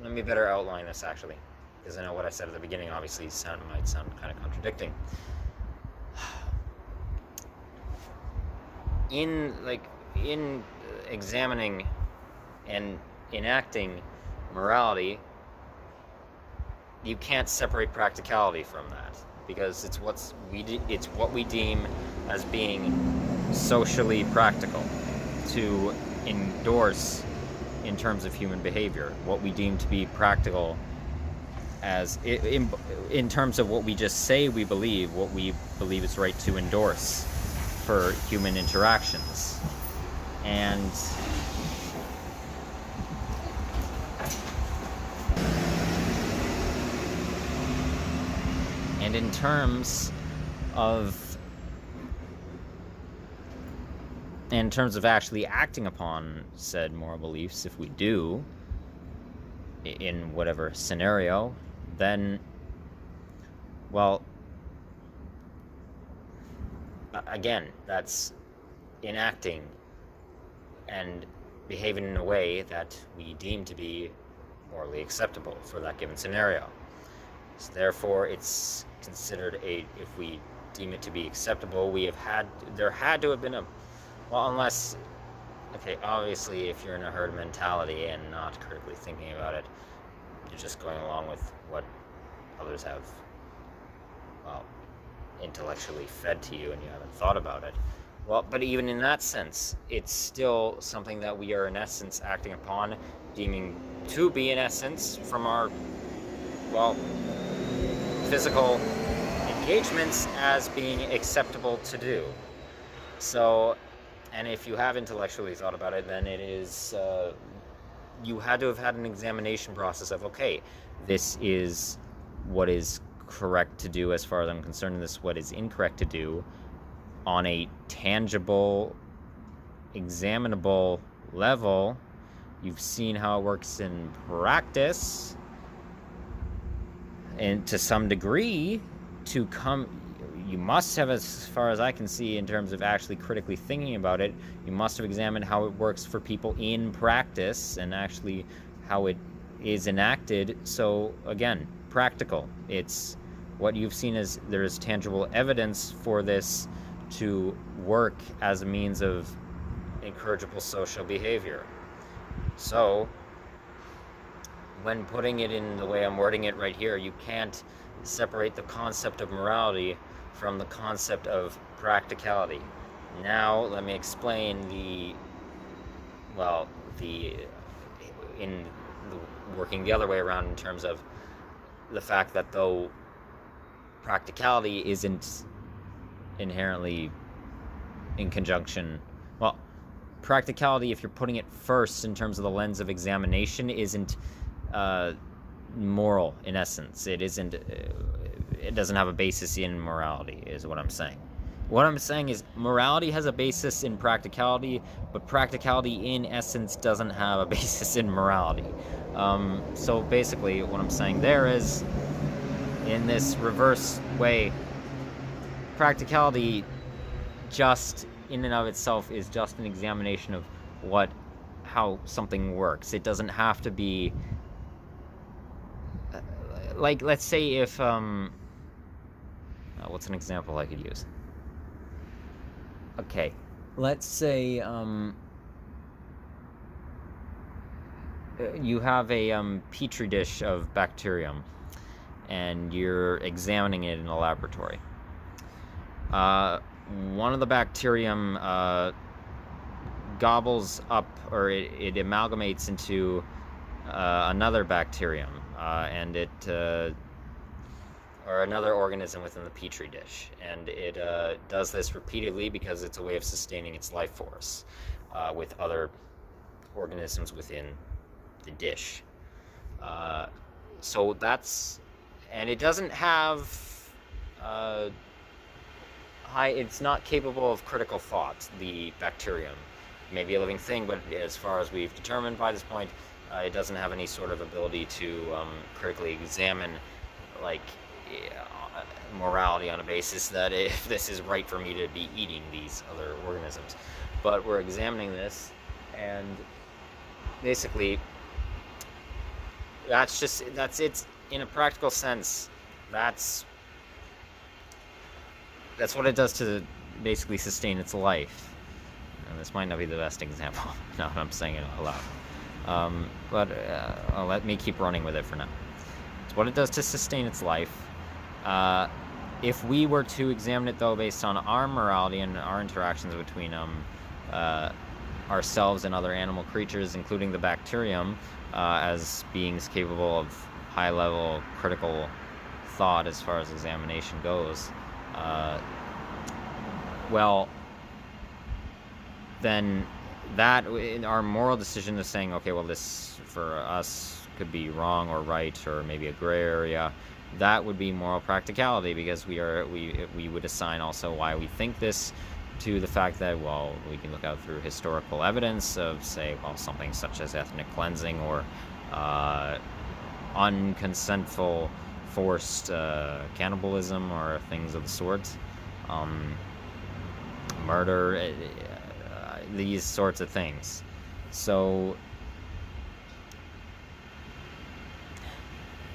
outline this, actually, because I know what I said at the beginning obviously might sound kind of contradicting. In examining and enacting morality, you can't separate practicality from that. because it's it's what we deem as being socially practical to endorse in terms of human behavior, what we deem to be practical as in terms of what we just say we believe, what we believe is right to endorse for human interactions. And in terms of actually acting upon said moral beliefs, if we do, in whatever scenario, then, well, again, that's enacting and behaving in a way that we deem to be morally acceptable for that given scenario. So therefore, it's considered if we deem it to be acceptable, there had to have been unless, okay, obviously if you're in a herd mentality and not critically thinking about it, you're just going along with what others have, intellectually fed to you and you haven't thought about it. Well, but even in that sense, it's still something that we are in essence acting upon, deeming to be in essence from our, physical engagements as being acceptable to do. So, and if you have intellectually thought about it, then it is, you had to have had an examination process of, okay, this is what is correct to do as far as I'm concerned, and this is what is incorrect to do on a tangible, examinable level. You've seen how it works in practice, and to some degree, you must have, as far as I can see, in terms of actually critically thinking about it, you must have examined how it works for people in practice and actually how it is enacted. So again, practical. It's what you've seen as there's tangible evidence for this to work as a means of encourageable social behavior. So when putting it in the way I'm wording it right here, you can't separate the concept of morality from the concept of practicality. Now, let me explain working the other way around in terms of the fact that though practicality isn't inherently in conjunction, practicality, if you're putting it first in terms of the lens of examination, isn't moral in essence. It isn't. It doesn't have a basis in morality, is what I'm saying. What I'm saying is morality has a basis in practicality, but practicality in essence doesn't have a basis in morality. So basically, what I'm saying there is, in this reverse way, practicality just in and of itself is just an examination of how something works. It doesn't have to be like, let's say if what's an example I could use? Okay, let's say you have a petri dish of bacterium and you're examining it in a laboratory. One of the bacterium gobbles up, or it amalgamates into another bacterium, and or another organism within the petri dish, and it does this repeatedly because it's a way of sustaining its life force with other organisms within the dish. So that's, and it doesn't have it's not capable of critical thought, the bacterium. It may be a living thing, but as far as we've determined by this point, it doesn't have any sort of ability to critically examine, morality on a basis that if this is right for me to be eating these other organisms. But we're examining this, and basically that's it in a practical sense. That's what it does to basically sustain its life. And this might not be the best example, now that I'm saying it out loud. But let me keep running with it for now. It's what it does to sustain its life. if we were to examine it, though, based on our morality and our interactions between ourselves and other animal creatures, including the bacterium, as beings capable of high-level critical thought as far as examination goes, well, then that, in our moral decision is saying, okay, well, this for us could be wrong or right or maybe a gray area, that would be moral practicality, because we would assign also why we think this to the fact that, well, we can look out through historical evidence of, say, well, something such as ethnic cleansing or unconsentful forced cannibalism or things of the sort, murder, these sorts of things. So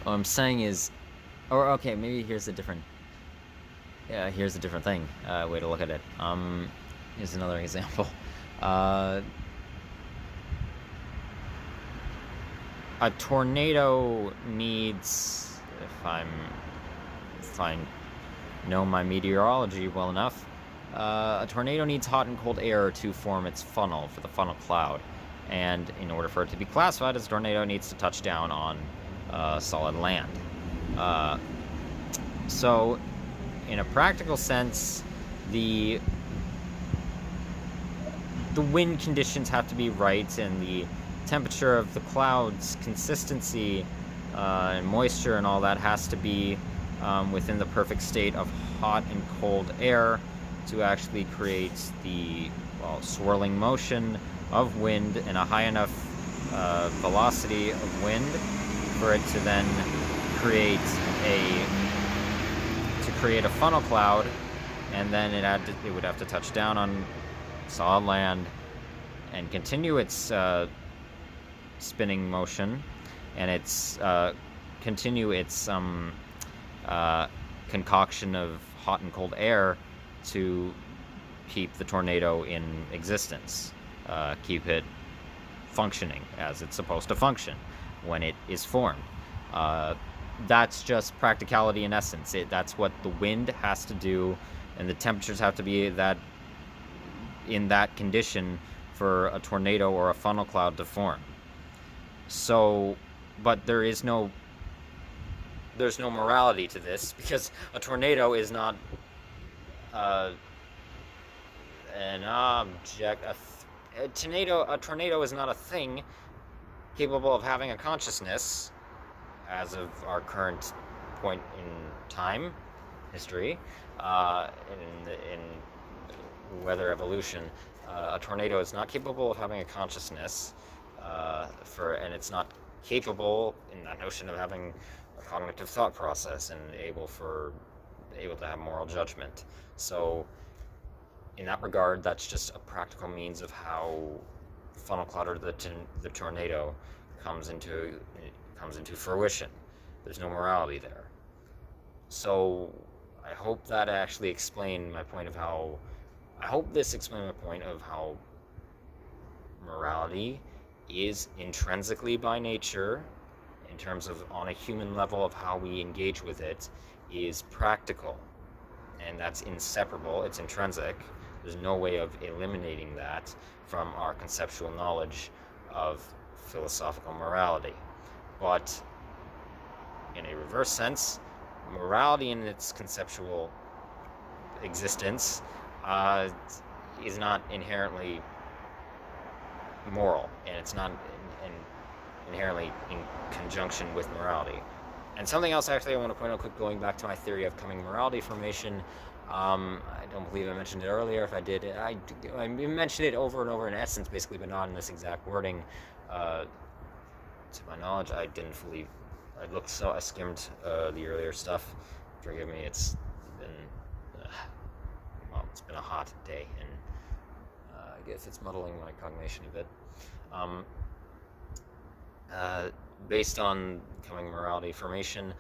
what I'm saying is, or okay, maybe here's a different thing, way to look at it. Here's another example. A tornado needs, if I know my meteorology well enough, a tornado needs hot and cold air to form its funnel, for the funnel cloud. And in order for it to be classified as a tornado, it needs to touch down on solid land. So, in a practical sense, the wind conditions have to be right, and the temperature of the clouds, consistency, and moisture and all that has to be within the perfect state of hot and cold air to actually create the, well, swirling motion of wind and a high enough velocity of wind for it to then create a funnel cloud, and then it would have to touch down on solid land and continue its spinning motion, and its continue its concoction of hot and cold air to keep the tornado in existence, keep it functioning as it's supposed to function when it is formed. That's just practicality in essence. That's what the wind has to do, and the temperatures have to be that in that condition for a tornado or a funnel cloud to form. So, but there's no morality to this, because a tornado is not an object. A tornado is not a thing capable of having a consciousness as of our current point in time, history, in weather evolution. A tornado is not capable of having a consciousness, and it's not capable in that notion of having a cognitive thought process and able to have moral judgment. So, in that regard, that's just a practical means of how funnel cloud or the tornado comes into fruition. There's no morality there. So I hope that actually explained my point of how. I hope this explained my point of how morality is intrinsically by nature, in terms of on a human level of how we engage with it, is practical, and that's inseparable. It's intrinsic. There's no way of eliminating that from our conceptual knowledge of philosophical morality. But in a reverse sense, morality in its conceptual existence is not inherently moral, and it's not inherently in conjunction with morality. And something else actually I want to point out quick, going back to my theory of coming morality formation. I don't believe I mentioned it earlier. If I did, I mentioned it over and over in essence, basically, but not in this exact wording. To my knowledge, I skimmed the earlier stuff. Forgive me, it's been a hot day, and I guess it's muddling my cognition a bit. Based on coming morality formation,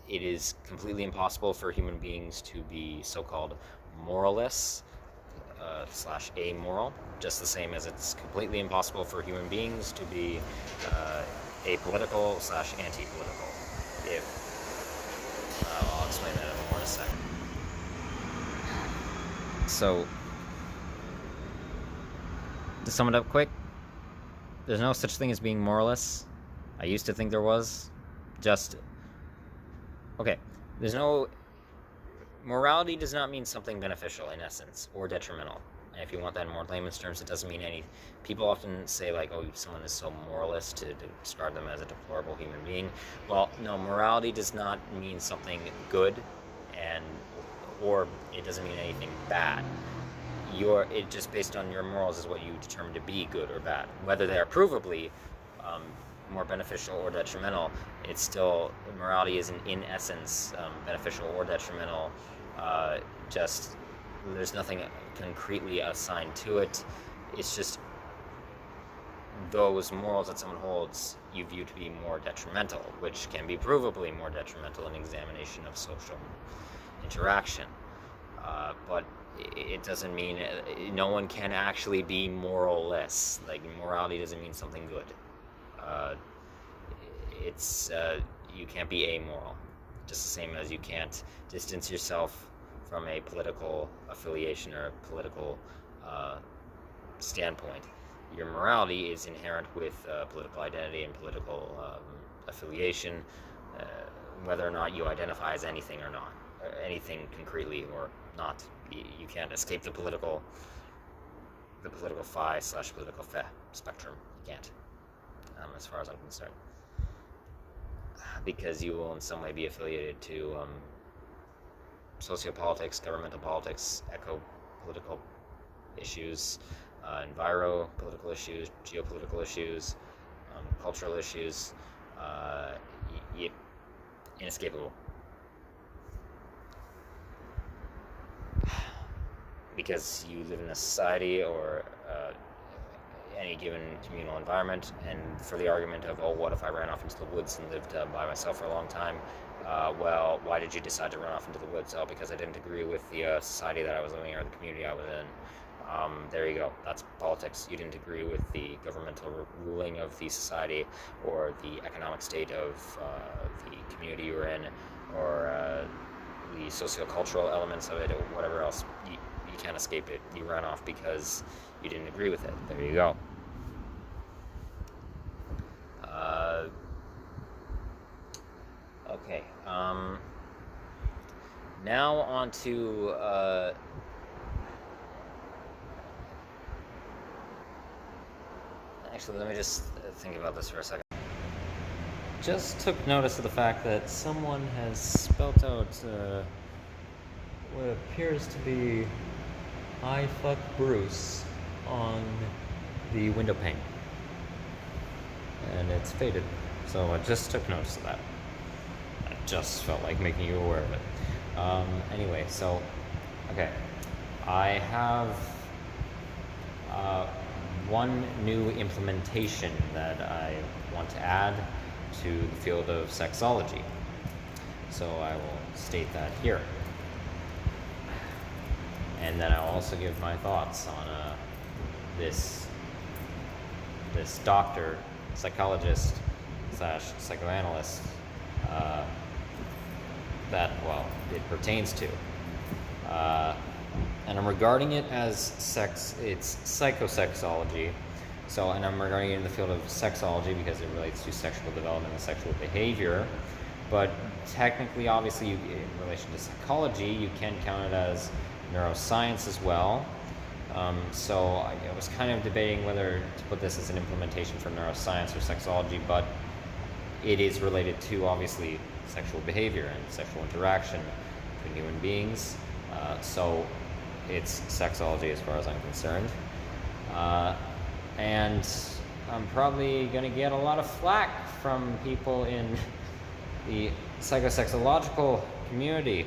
it is completely impossible for human beings to be so-called moralists / amoral, just the same as it's completely impossible for human beings to be apolitical / anti-political. I'll explain that in more in a second. So, to sum it up quick, there's no such thing as being moralist. I used to think there was. There's no... Morality does not mean something beneficial, in essence, or detrimental. And if you want that in more layman's terms, it doesn't mean any... People often say, like, oh, someone is so moralist to describe them as a deplorable human being. Well, no, morality does not mean something good, or it doesn't mean anything bad. It just based on your morals is what you determine to be good or bad. Whether they are provably more beneficial or detrimental, it's still... Morality isn't, in essence, beneficial or detrimental. Just... There's nothing concretely assigned to it. It's just those morals that someone holds you view to be more detrimental, which can be provably more detrimental in examination of social interaction. But it doesn't mean... No one can actually be moralless. Like, morality doesn't mean something good. You can't be amoral. Just the same as you can't distance yourself from a political affiliation or a political standpoint. Your morality is inherent with political identity and political affiliation, whether or not you identify as anything or not, or anything concretely or not. You can't escape the political phi/political fe spectrum. You can't, as far as I'm concerned, because you will in some way be affiliated to sociopolitics, governmental politics, eco-political issues, enviro-political issues, geopolitical issues, cultural issues, inescapable. Because you live in a society or any given communal environment, and for the argument of, oh, what if I ran off into the woods and lived by myself for a long time? Well, why did you decide to run off into the woods? Oh, because I didn't agree with the society that I was living in or the community I was in. There you go. That's politics. You didn't agree with the governmental ruling of the society or the economic state of the community you were in, or the sociocultural elements of it, or whatever else. You can't escape it. You ran off because you didn't agree with it. There you go. Okay. Now on to actually, let me just think about this for a second. Just took notice of the fact that someone has spelt out what appears to be "I fuck Bruce" on the window pane, and it's faded. So I just took notice of that. I just felt like making you aware of it. Anyway, so okay, I have one new implementation that I want to add to the field of sexology. So I will state that here. And then I'll also give my thoughts on this doctor, psychologist / psychoanalyst that, well, it pertains to. And I'm regarding it as it's psychosexology. So, and I'm regarding it in the field of sexology because it relates to sexual development and sexual behavior. But technically, obviously, in relation to psychology, you can count it as neuroscience as well. So I was kind of debating whether to put this as an implementation for neuroscience or sexology, but it is related to, obviously, sexual behavior and sexual interaction between human beings. So it's sexology as far as I'm concerned. And I'm probably going to get a lot of flack from people in the psychosexological community.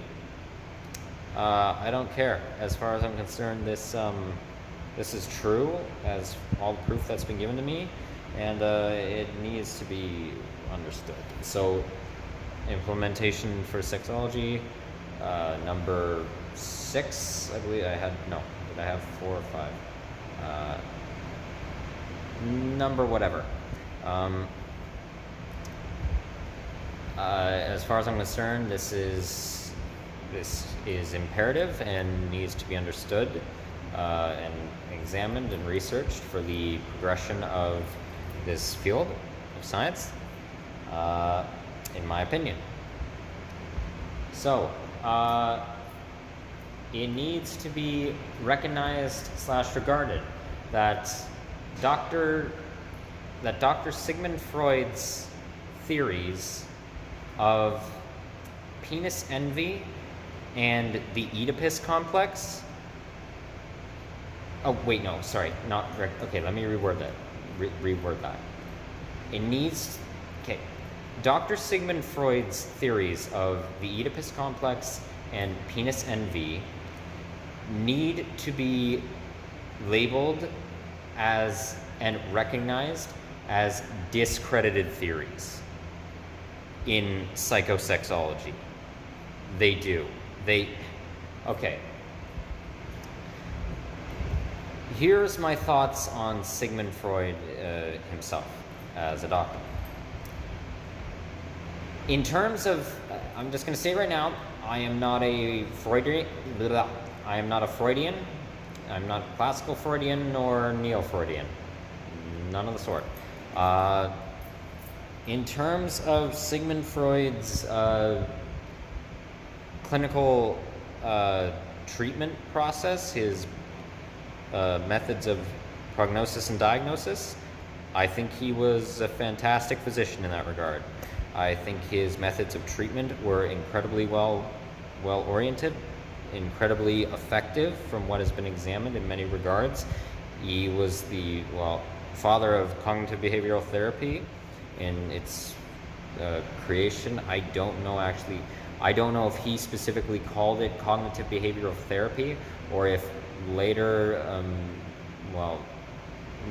I don't care. As far as I'm concerned, this is true, as all the proof that's been given to me, and it needs to be understood. So, implementation for sexology, number 6, I believe I had, no, did I have 4 or 5? Number whatever. As far as I'm concerned, this is this is imperative and needs to be understood and examined and researched for the progression of this field of science, in my opinion. So, it needs to be recognized / regarded that Dr. Sigmund Freud's theories of penis envy and the Oedipus complex. Oh, wait, no, sorry, not, okay, let me reword that. It needs, okay, Dr. Sigmund Freud's theories of the Oedipus complex and penis envy need to be labeled as and recognized as discredited theories in psychosexology. They do. Okay. Here's my thoughts on Sigmund Freud himself as a doctor. In terms of, I'm just going to say right now, I am not a Freudian. I'm not a Freudian. I'm not classical Freudian nor neo-Freudian. None of the sort. In terms of Sigmund Freud's clinical treatment process, his methods of prognosis and diagnosis, I think he was a fantastic physician in that regard. I think his methods of treatment were incredibly well oriented, incredibly effective from what has been examined in many regards. He was the father of cognitive behavioral therapy in its creation. I don't know if he specifically called it cognitive behavioral therapy, or if later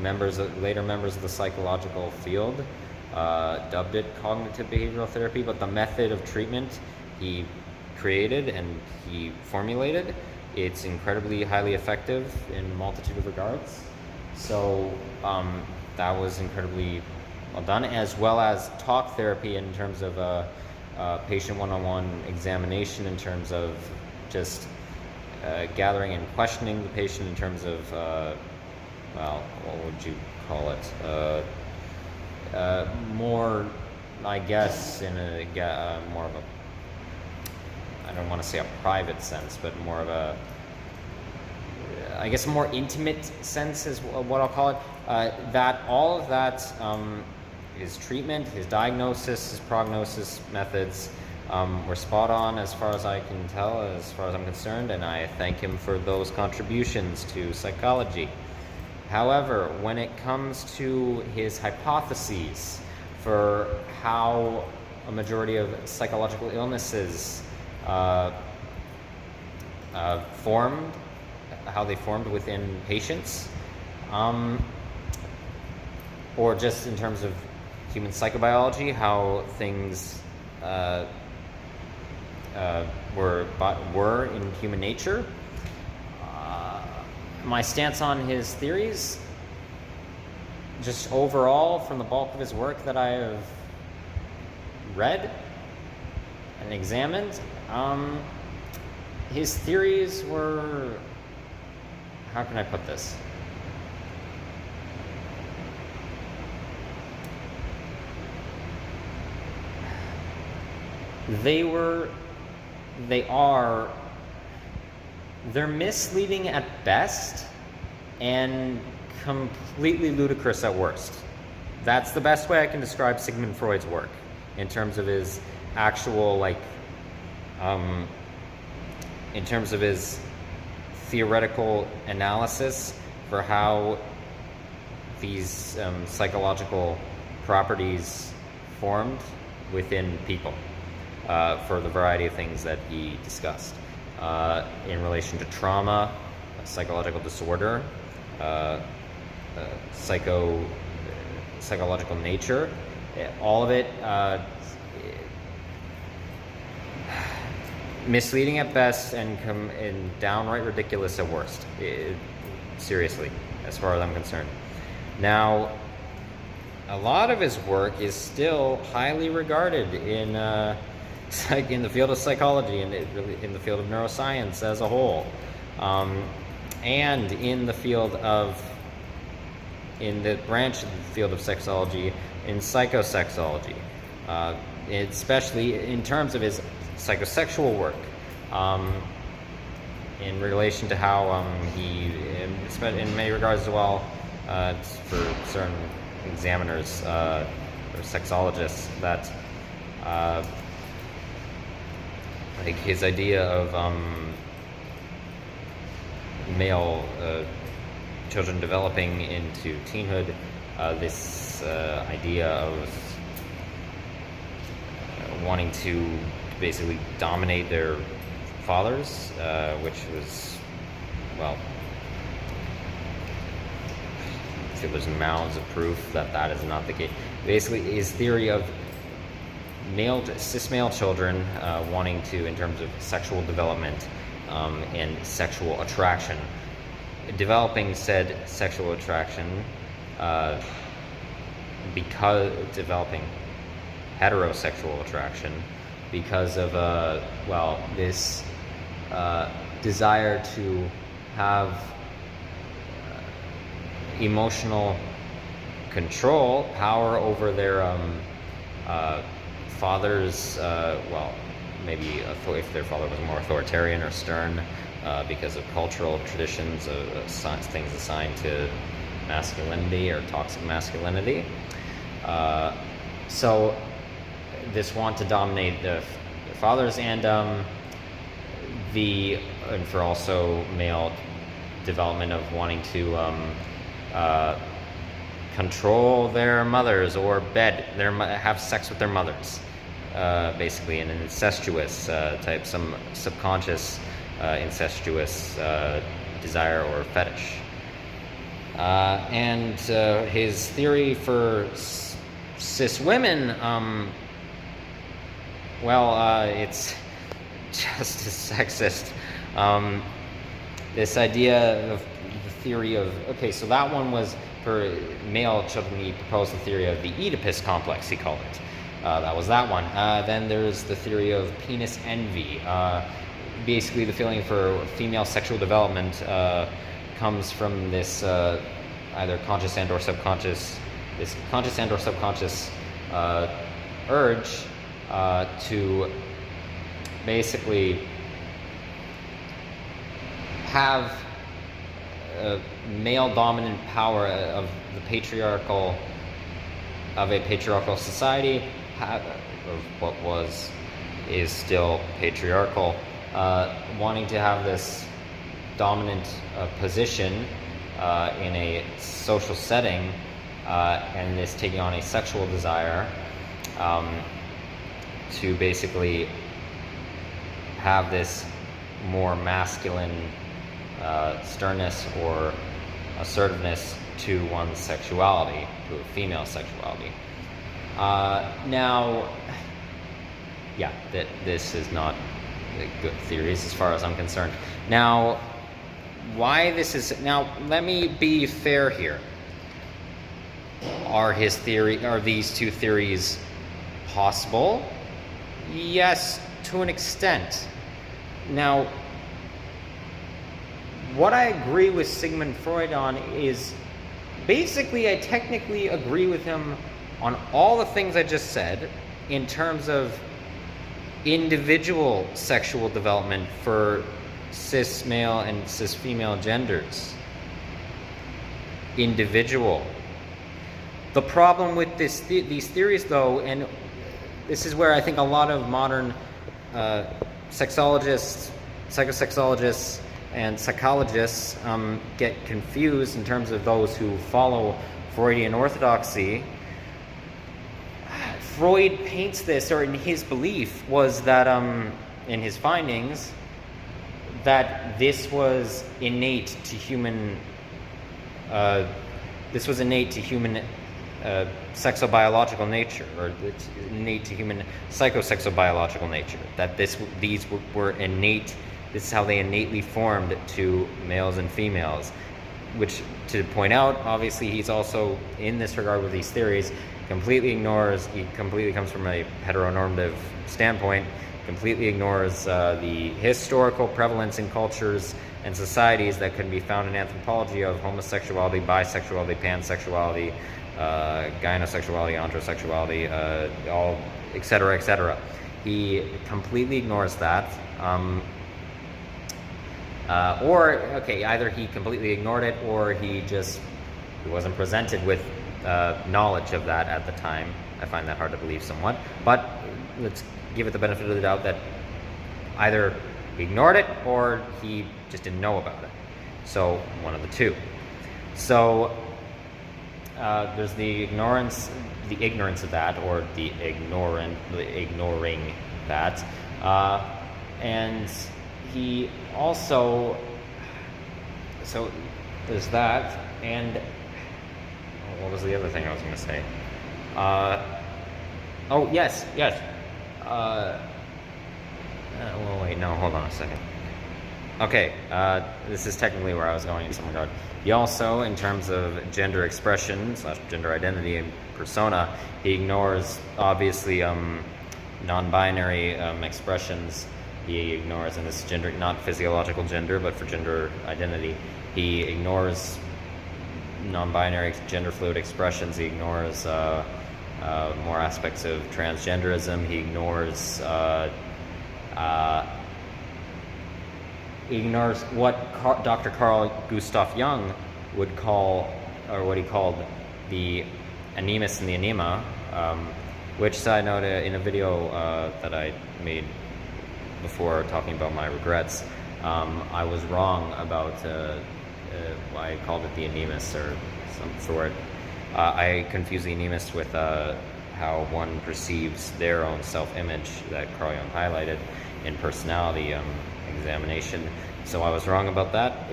members of the psychological field dubbed it cognitive behavioral therapy. But the method of treatment he created and he formulated, it's incredibly highly effective in a multitude of regards. So that was incredibly well done, as well as talk therapy in terms of patient one-on-one examination, in terms of just gathering and questioning the patient in terms of what would you call it? More, I guess, in a more of a, I don't want to say a private sense, but more of a, I guess, a more intimate sense is what I'll call it. That all of that, his treatment, his diagnosis, his prognosis methods were spot on as far as I can tell, as far as I'm concerned, and I thank him for those contributions to psychology. However, when it comes to his hypotheses for how a majority of psychological illnesses formed, how they formed within patients, or just in terms of human psychobiology, how things were in human nature. My stance on his theories, just overall from the bulk of his work that I have read and examined, his theories were, how can I put this? They're misleading at best and completely ludicrous at worst. That's the best way I can describe Sigmund Freud's work in terms of his actual, in terms of his theoretical analysis for how these psychological properties formed within people for the variety of things that he discussed in relation to trauma, psychological disorder, psychological nature, all of it misleading at best and downright ridiculous at worst. Seriously, as far as I'm concerned. Now, a lot of his work is still highly regarded in in the field of psychology, and in the field of neuroscience as a whole, and in the branch of the field of sexology, in psychosexology, especially in terms of his psychosexual work, in relation to how he, in many regards as well, for certain examiners or sexologists, that like his idea of male children developing into teenhood, this idea of wanting to basically dominate their fathers, which was, well, there's mounds of proof that that is not the case. Basically, his theory of cis male children wanting to, in terms of sexual development and sexual attraction, developing said sexual attraction, because developing heterosexual attraction because of this desire to have emotional control, power over their fathers, maybe if their father was more authoritarian or stern, because of cultural traditions of things assigned to masculinity or toxic masculinity. So this want to dominate the fathers, and for also male development of wanting to control their mothers or have sex with their mothers, basically in an incestuous type, some subconscious incestuous desire or fetish. And his theory for cis women, it's just as sexist. This idea of the theory of, so that one was for male children. He proposed the theory of the Oedipus complex, he called it. That was that one. Then there's the theory of penis envy. Basically, the feeling for female sexual development comes from this either conscious and or subconscious, urge to basically have male dominant power of a patriarchal society, of what is still patriarchal, wanting to have this dominant position in a social setting, and this taking on a sexual desire to basically have this more masculine sternness or assertiveness to one's sexuality, to a female sexuality. This is not good theories as far as I'm concerned. Now, let me be fair here. Are these two theories possible? Yes, to an extent. Now, what I agree with Sigmund Freud on is, basically, I technically agree with him on all the things I just said in terms of individual sexual development for cis male and cis female genders. Individual. The problem with these theories, though, and this is where I think a lot of modern sexologists, psychosexologists, and psychologists get confused in terms of those who follow Freudian orthodoxy. Freud paints this, or in his belief was that, in his findings, that this was innate to human sexobiological nature, or innate to human psychosexobiological nature. That these were innate. This is how they innately formed to males and females. Which, to point out, obviously, he's also, in this regard with these theories, he completely comes from a heteronormative standpoint, completely ignores the historical prevalence in cultures and societies that can be found in anthropology of homosexuality, bisexuality, pansexuality, gynosexuality, androsexuality, all, etc., etc. He completely ignores that. Either he completely ignored it, or he wasn't presented with knowledge of that at the time. I find that hard to believe somewhat, but let's give it the benefit of the doubt that either he ignored it or he just didn't know about it. So one of the two. So there's the ignorance of that, or the ignoring that, and he also. So there's that, and what was the other thing I was going to say? Yes. Wait, no, hold on a second. Okay, this is technically where I was going in some regard. He also, in terms of gender expression / gender identity and persona, he ignores, obviously, non-binary expressions. He ignores, and this is gender, not physiological gender, but for gender identity, he ignores non-binary, gender fluid expressions. He ignores more aspects of transgenderism. He ignores what Dr. Carl Gustav Jung would call, or what he called, the animus and the anima, which, side note, in a video that I made before talking about my regrets, I was wrong about I called it the animus, or some sort. I confuse the animus with how one perceives their own self-image that Carl Jung highlighted in personality examination. So I was wrong about that.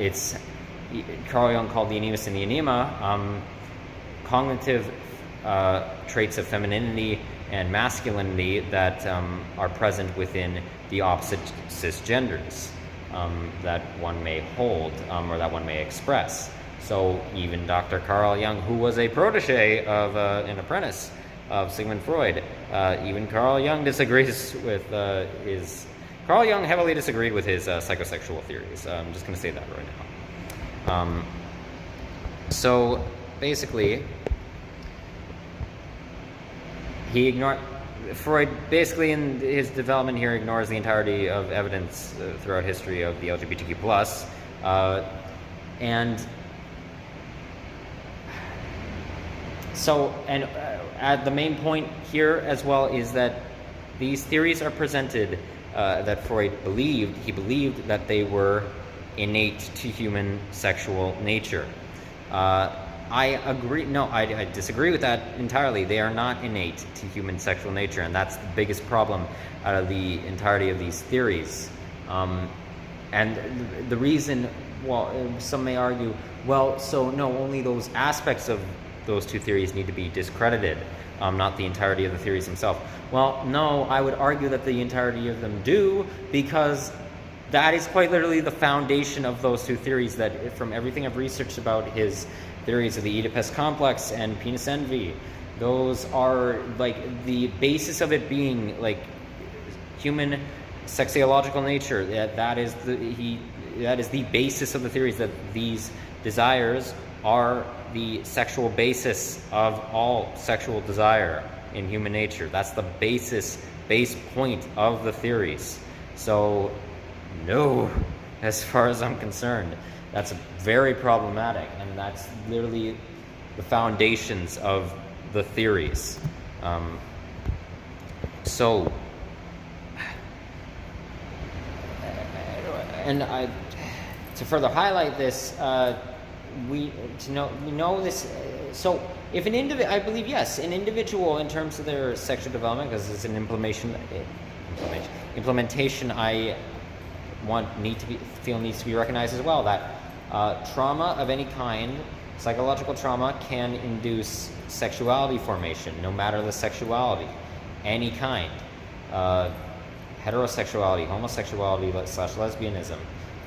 Carl Jung called the animus and the anima cognitive traits of femininity and masculinity that are present within the opposite cisgenders that one may hold, or that one may express. So even Dr. Carl Jung, who was a protege of an apprentice of Sigmund Freud, even Carl Jung disagrees with Carl Jung heavily disagreed with his psychosexual theories. I'm just going to say that right now. So basically, he ignored. Freud, basically, in his development here, ignores the entirety of evidence throughout history of the LGBTQ+, and so, and the main point here as well is that these theories are presented that Freud believed. He believed that they were innate to human sexual nature. I agree. No, I disagree with that entirely. They are not innate to human sexual nature, and that's the biggest problem out of the entirety of these theories. And the reason, well, some may argue, well, so no, only those aspects of those two theories need to be discredited, not the entirety of the theories themselves. Well, no, I would argue that the entirety of them do, because that is quite literally the foundation of those two theories. That from everything I've researched about his theories of the Oedipus complex and penis envy, those are like the basis of it being like human sexological nature. That is the basis of the theories, that these desires are the sexual basis of all sexual desire in human nature. That's the base point of the theories. So no, as far as I'm concerned, that's very problematic, and that's literally the foundations of the theories. To further highlight this, we know this. So if an individual, I believe, yes, an individual in terms of their sexual development, because it's an implementation I feel needs to be recognized as well, that trauma of any kind, psychological trauma, can induce sexuality formation, no matter the sexuality, any kind, heterosexuality, homosexuality / lesbianism,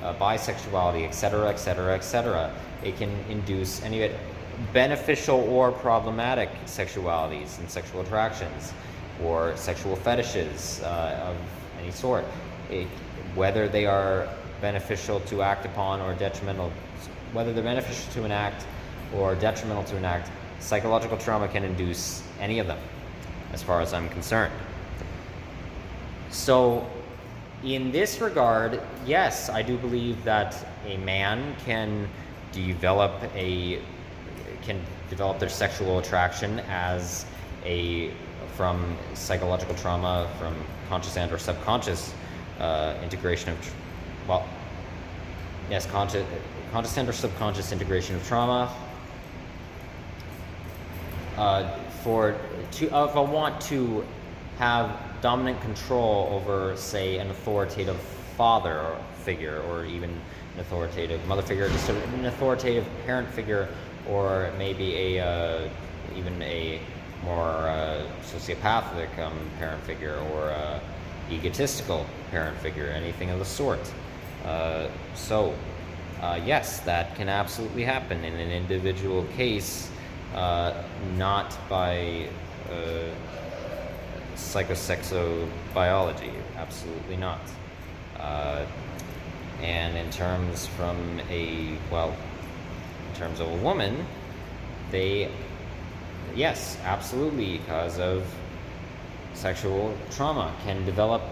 bisexuality, etc., etc., etc. It can induce any of it. beneficial or problematic sexualities and sexual attractions, or sexual fetishes of any sort, whether they are beneficial to act upon or detrimental, whether they're beneficial to an act or detrimental to an act, psychological trauma can induce any of them, as far as I'm concerned. So, in this regard, yes, I do believe that a man can develop their sexual attraction from psychological trauma, from conscious and or subconscious integration of, conscious and or subconscious integration of trauma. If I want to have dominant control over, say, an authoritative father figure, or even an authoritative mother figure, just an authoritative parent figure, or maybe even a more sociopathic parent figure, or egotistical parent figure, anything of the sort. Yes, that can absolutely happen in an individual case, not by psychosexobiology, absolutely not. And in terms of a woman, yes, absolutely, because of sexual trauma, can develop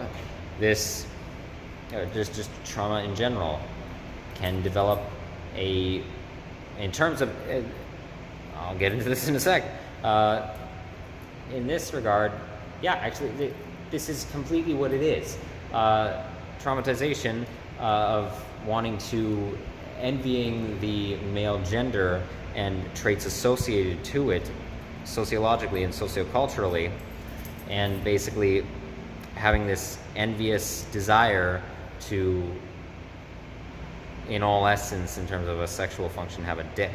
this, or just trauma in general, can develop in terms of, I'll get into this in a sec. In this regard, actually, this is completely what it is. Traumatization of envying the male gender and traits associated to it, sociologically and socioculturally, and basically having this envious desire to, in all essence, in terms of a sexual function, have a dick,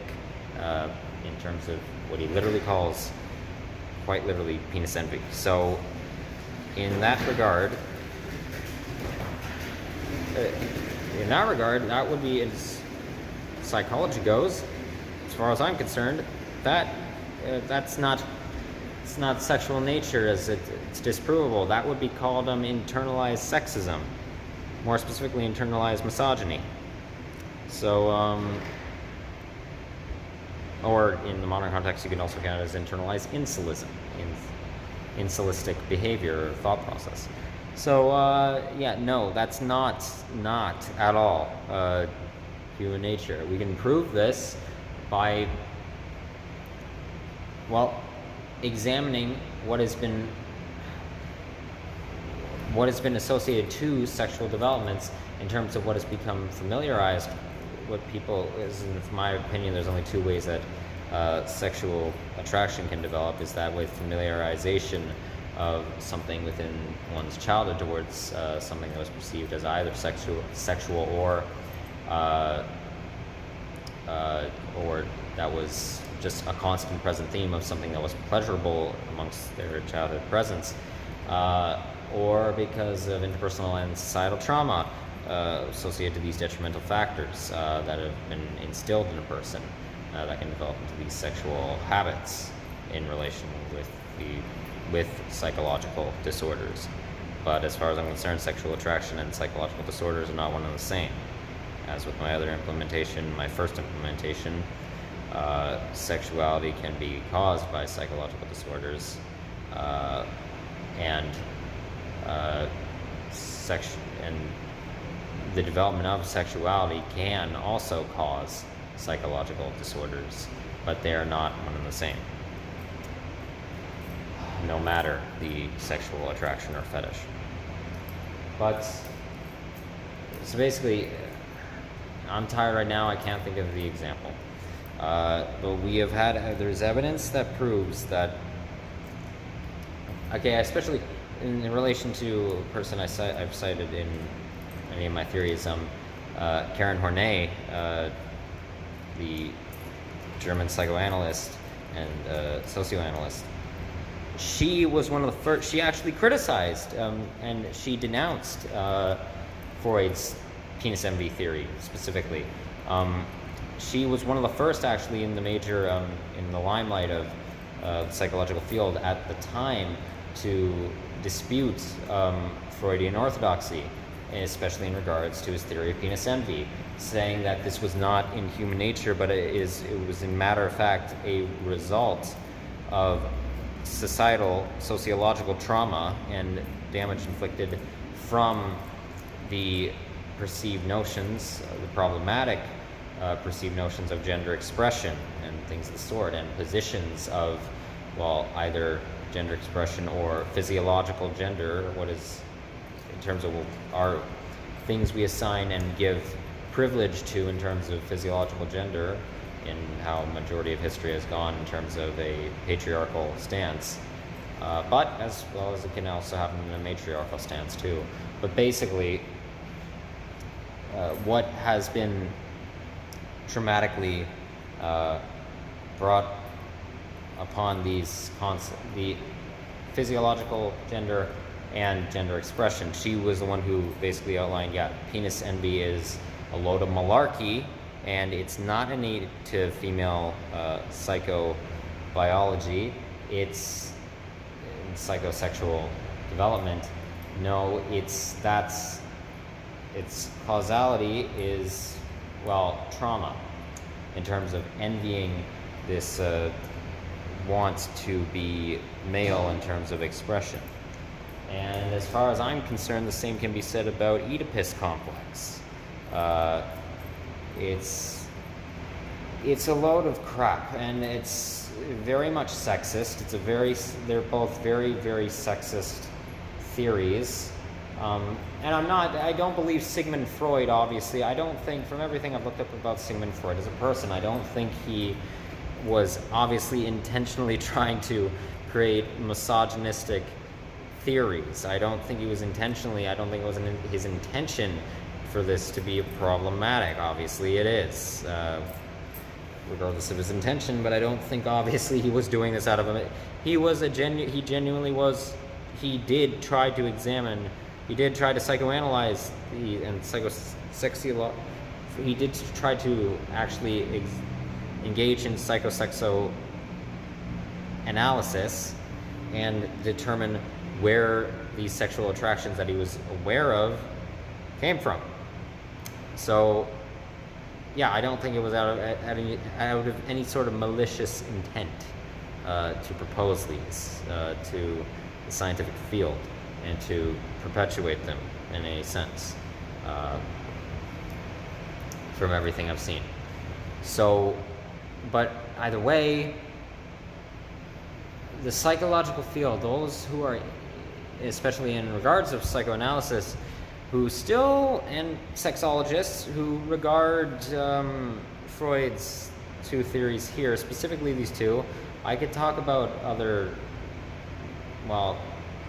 in terms of what he literally calls, quite literally, penis envy. So, in that regard, that would be, as psychology goes, as far as I'm concerned, that's not, it's not sexual nature, as it's disprovable. That would be called internalized sexism, more specifically internalized misogyny. So, or in the modern context, you can also count it as internalized insulism, insulistic behavior or thought process. So, no, that's not at all human nature. We can prove this by, examining what has been associated to sexual developments in terms of what has become familiarized. What people, in my opinion, there's only two ways that sexual attraction can develop, is that with familiarization of something within one's childhood towards something that was perceived as either sexual or that was just a constant present theme of something that was pleasurable amongst their childhood presence, or because of interpersonal and societal trauma associated to these detrimental factors that have been instilled in a person that can develop into these sexual habits in relation with psychological disorders. But as far as I'm concerned, sexual attraction and psychological disorders are not one and the same. As with my first implementation, sexuality can be caused by psychological disorders, and the development of sexuality can also cause psychological disorders, but they are not one and the same, no matter the sexual attraction or fetish. But, so basically, I'm tired right now, I can't think of the example. But there's evidence that proves that, especially in relation to a person I've cited in many of my theories, Karen Horney, the German psychoanalyst and socioanalyst. She was one of the first. She actually criticized and she denounced Freud's penis envy theory specifically, she was one of the first, actually, in the major, in the limelight of the psychological field at the time to dispute Freudian orthodoxy, especially in regards to his theory of penis envy, saying that this was not in human nature, but it was in matter of fact a result of sociological trauma and damage inflicted from the perceived notions, the problematic perceived notions of gender expression and things of the sort, and positions of, well, either gender expression or physiological gender, what is, in terms of our things we assign and give privilege to in terms of physiological gender, in how majority of history has gone in terms of a patriarchal stance, but as well as it can also happen in a matriarchal stance too. But basically, what has been traumatically brought upon these the physiological gender and gender expression. She was the one who basically outlined, penis envy is a load of malarkey, and it's not innate to female psychobiology. It's in psychosexual development. No, its causality is, well, trauma, in terms of envying this want to be male in terms of expression. And as far as I'm concerned, the same can be said about Oedipus complex. It's a load of crap, and it's very much sexist. They're both very, very sexist theories. And I don't believe Sigmund Freud, obviously. I don't think, from everything I've looked up about Sigmund Freud as a person, I don't think he was obviously intentionally trying to create misogynistic theories. I don't think it was his intention for this to be problematic. Obviously it is, regardless of his intention, but I don't think obviously he was doing this out of a... He did try to psychoanalyze he did try to actually engage in psychosexo analysis and determine where these sexual attractions that he was aware of came from. So, yeah, I don't think it was out of any sort of malicious intent to propose these to the scientific field and to perpetuate them in any sense, from everything I've seen. So, but either way, the psychological field, those who are, especially in regards of psychoanalysis, who still, and sexologists who regard Freud's two theories here, specifically these two. I could talk about other, well,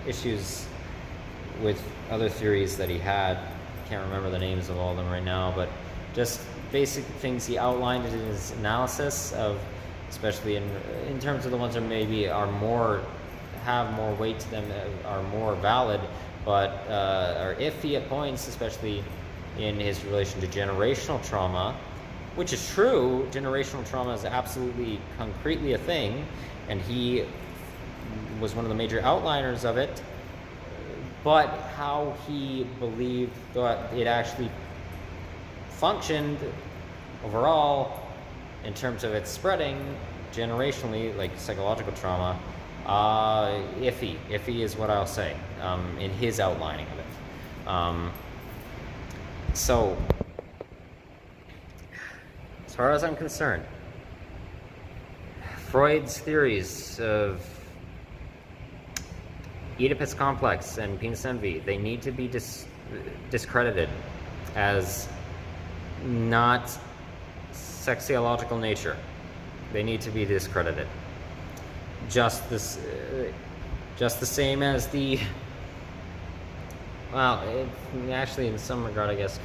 issues with other theories that he had. Can't remember the names of all of them right now, but just basic things he outlined in his analysis of, especially in terms of the ones that maybe have more weight to them, are more valid, but are iffy at points, especially in his relation to generational trauma, which is true. Generational trauma is absolutely concretely a thing, and he was one of the major outliners of it. But how he believed that it actually functioned overall in terms of its spreading generationally, like psychological trauma, iffy is what I'll say, in his outlining of it. So, as far as I'm concerned, Freud's theories of Oedipus complex and penis envy, they need to be discredited as not sexological nature. They need to be discredited. Just the same as the, well, actually in some regard, I guess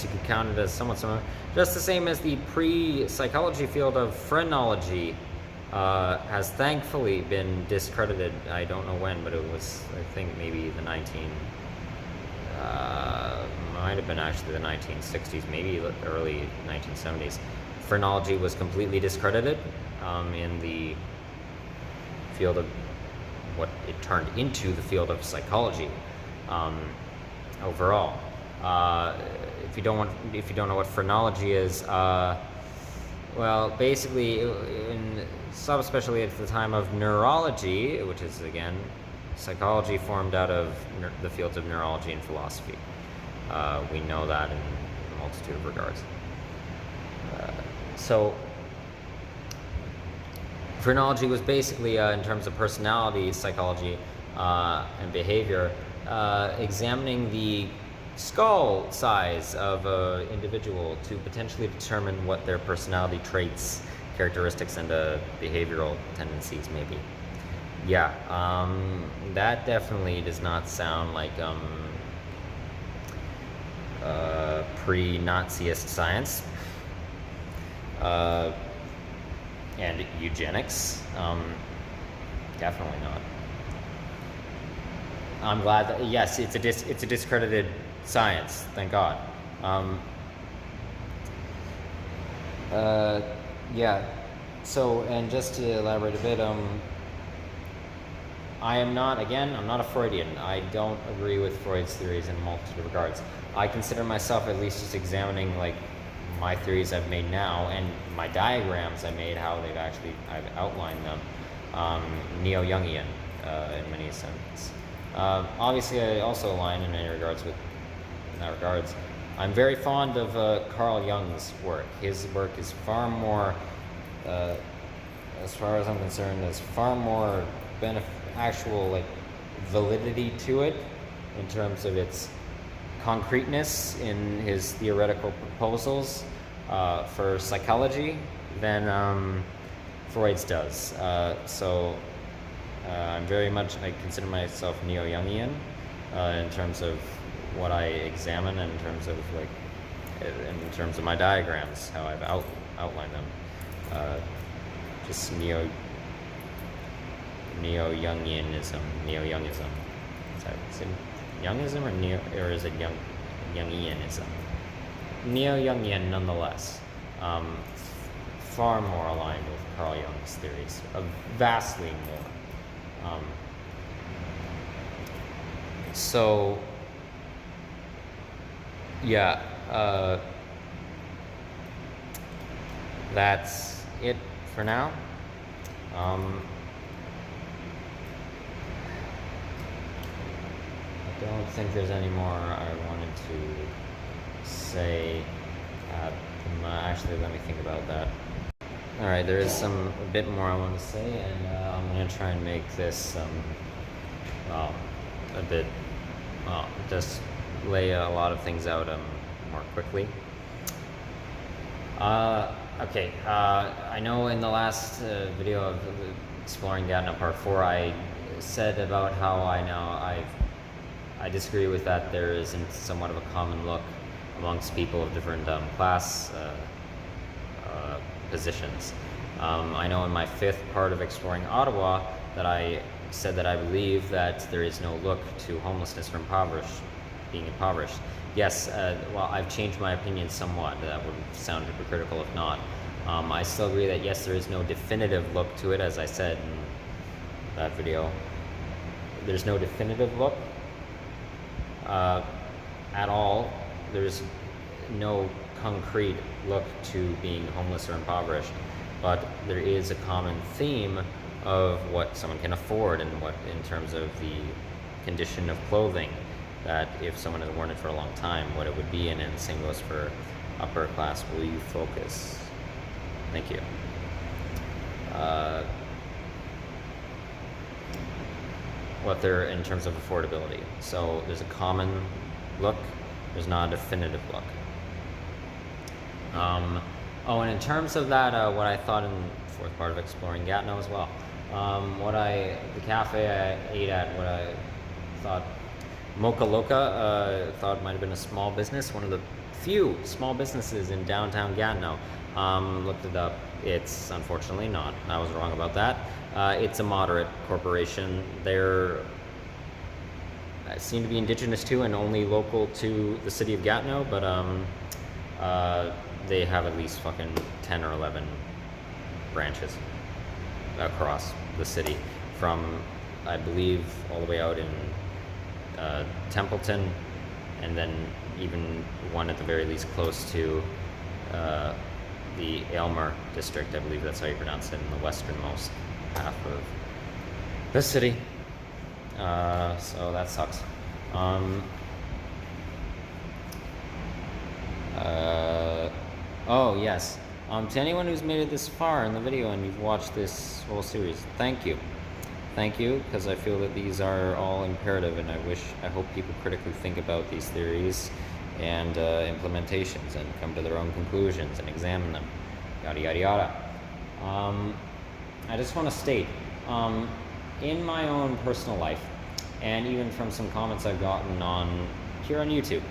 you could count it as somewhat similar. Just the same as the pre-psychology field of phrenology has thankfully been discredited. I don't know when, but it was, I think, maybe the might have been actually the 1960s, maybe the early 1970s. Phrenology was completely discredited in the field of what it turned into, the field of psychology overall. If you don't know what phrenology is, well, basically, especially at the time of neurology, which is again psychology formed out of the fields of neurology and philosophy. We know that in a multitude of regards. So phrenology was basically, in terms of personality psychology and behavior, examining the skull size of an individual to potentially determine what their personality traits, characteristics, and behavioral tendencies may be. Yeah, that definitely does not sound like pre-Naziist science and eugenics. Definitely not. I'm glad that, yes, it's a discredited science, thank God. Yeah, so, and just to elaborate a bit, I'm not a Freudian. I don't agree with Freud's theories in a multitude of regards. I consider myself at least just examining like my theories I've made now and my diagrams I made, how I've outlined them, neo-Jungian in many senses. Obviously, I also align in many regards in that regards. I'm very fond of Carl Jung's work. His work is far more, as far as I'm concerned, there's far more actual like validity to it in terms of its concreteness in his theoretical proposals for psychology than Freud's does. So I'm very much, I consider myself neo-Jungian in terms of what I examine, in terms of my diagrams, how I've outlined them. Just neo-Jungianism. Is it Jungism or is it Jungianism? Neo-Jungian nonetheless. Far more aligned with Carl Jung's theories, vastly more. So, yeah, that's it for now. I don't think there's any more I wanted to say. Actually, let me think about that. All right, there is a bit more I want to say, and I'm going to try and make this just lay a lot of things out more quickly. Okay, I know in the last video of Exploring Gatineau Part 4, I said about how I disagree with that there isn't somewhat of a common look amongst people of different class positions. I know in my 5th part of Exploring Ottawa that I said that I believe that there is no look to homelessness or being impoverished. Yes, well, I've changed my opinion somewhat. That would sound hypocritical if not. I still agree that yes, there is no definitive look to it, as I said in that video. There's no definitive look at all. There's no concrete look to being homeless or impoverished, but there is a common theme of what someone can afford and what, in terms of the condition of clothing, that if someone has worn it for a long time, what it would be, and the same goes for upper class. Will you focus? Thank you. What they're in terms of affordability. So there's a common look, there's not a definitive look. Oh, and in terms of that, what I thought in the 4th part of Exploring Gatineau as well, the cafe I ate at, what I thought Mocha Loca, thought might have been a small business, one of the few small businesses in downtown Gatineau. Looked it up, it's unfortunately not. I was wrong about that. It's a moderate corporation. Their seem to be indigenous to and only local to the city of Gatineau, but they have at least fucking 10 or 11 branches across the city, from I believe all the way out in Templeton, and then even one at the very least close to the Aylmer district. I believe that's how you pronounce it, in the westernmost half of the city. So that sucks. Oh yes. To anyone who's made it this far in the video and you've watched this whole series, thank you. Thank you, because I feel that these are all imperative, and I hope people critically think about these theories and implementations and come to their own conclusions and examine them, yada yada yada. I just want to state, in my own personal life, and even from some comments I've gotten here on YouTube,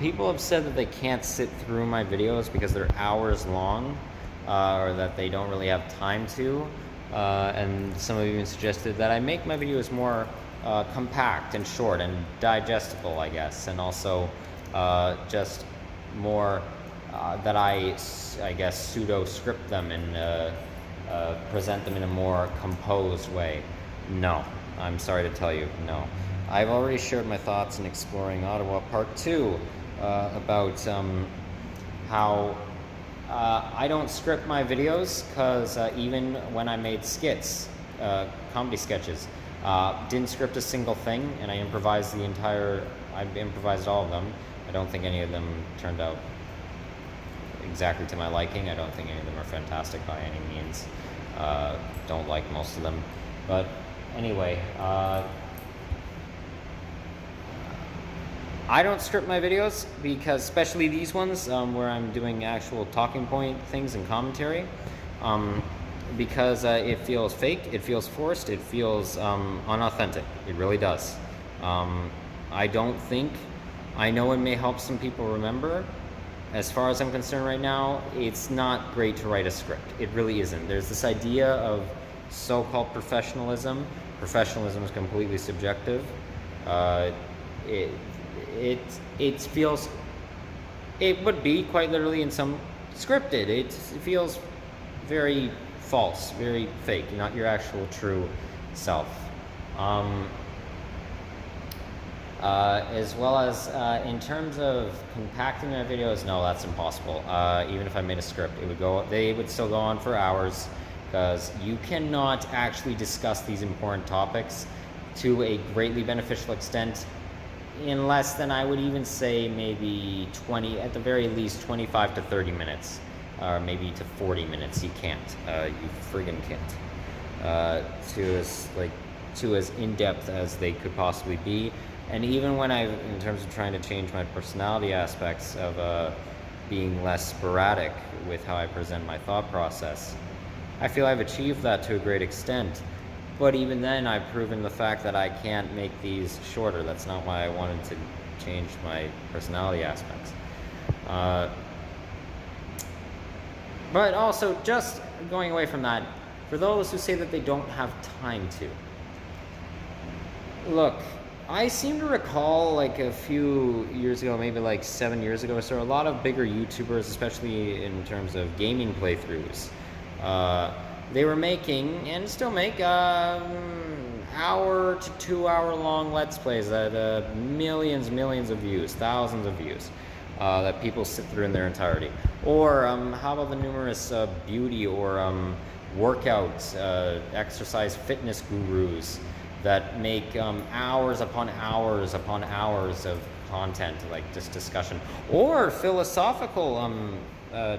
people have said that they can't sit through my videos because they're hours long, or that they don't really have time to. And some have even suggested that I make my videos more compact and short and digestible, I guess, and also just more that I guess pseudo script them and present them in a more composed way. No, I'm sorry to tell you, no. I've already shared my thoughts in Exploring Ottawa Part 2 about how I don't script my videos, because even when I made skits, comedy sketches, didn't script a single thing, and I improvised all of them. I don't think any of them turned out exactly to my liking. I don't think any of them are fantastic by any means. Don't like most of them. But anyway, I don't script my videos, because especially these ones where I'm doing actual talking point things and commentary, because it feels fake, it feels forced, it feels unauthentic. It really does. I don't think, I know it may help some people remember. As far as I'm concerned right now, it's not great to write a script. It really isn't. There's this idea of so-called professionalism. Professionalism is completely subjective. It feels, it would be quite literally in some scripted. It feels very false, very fake, not your actual true self. As well as in terms of compacting my videos, no, that's impossible. Even if I made a script, they would still go on for hours, because you cannot actually discuss these important topics to a greatly beneficial extent in less than, I would even say, maybe 20, at the very least 25 to 30 minutes, or maybe to 40 minutes. You can't. You friggin' can't. To as in-depth as they could possibly be. And even when in terms of trying to change my personality aspects of being less sporadic with how I present my thought process, I feel I've achieved that to a great extent. But even then, I've proven the fact that I can't make these shorter. That's not why I wanted to change my personality aspects. But also, just going away from that, for those who say that they don't have time to, look, I seem to recall like a few years ago, maybe like 7 years ago or so, a lot of bigger YouTubers, especially in terms of gaming playthroughs, they were making, and still make, hour to 2 hour long Let's Plays that millions of views, thousands of views, that people sit through in their entirety. Or how about the numerous beauty or workout, exercise, fitness gurus that make hours upon hours upon hours of content, like just discussion, or philosophical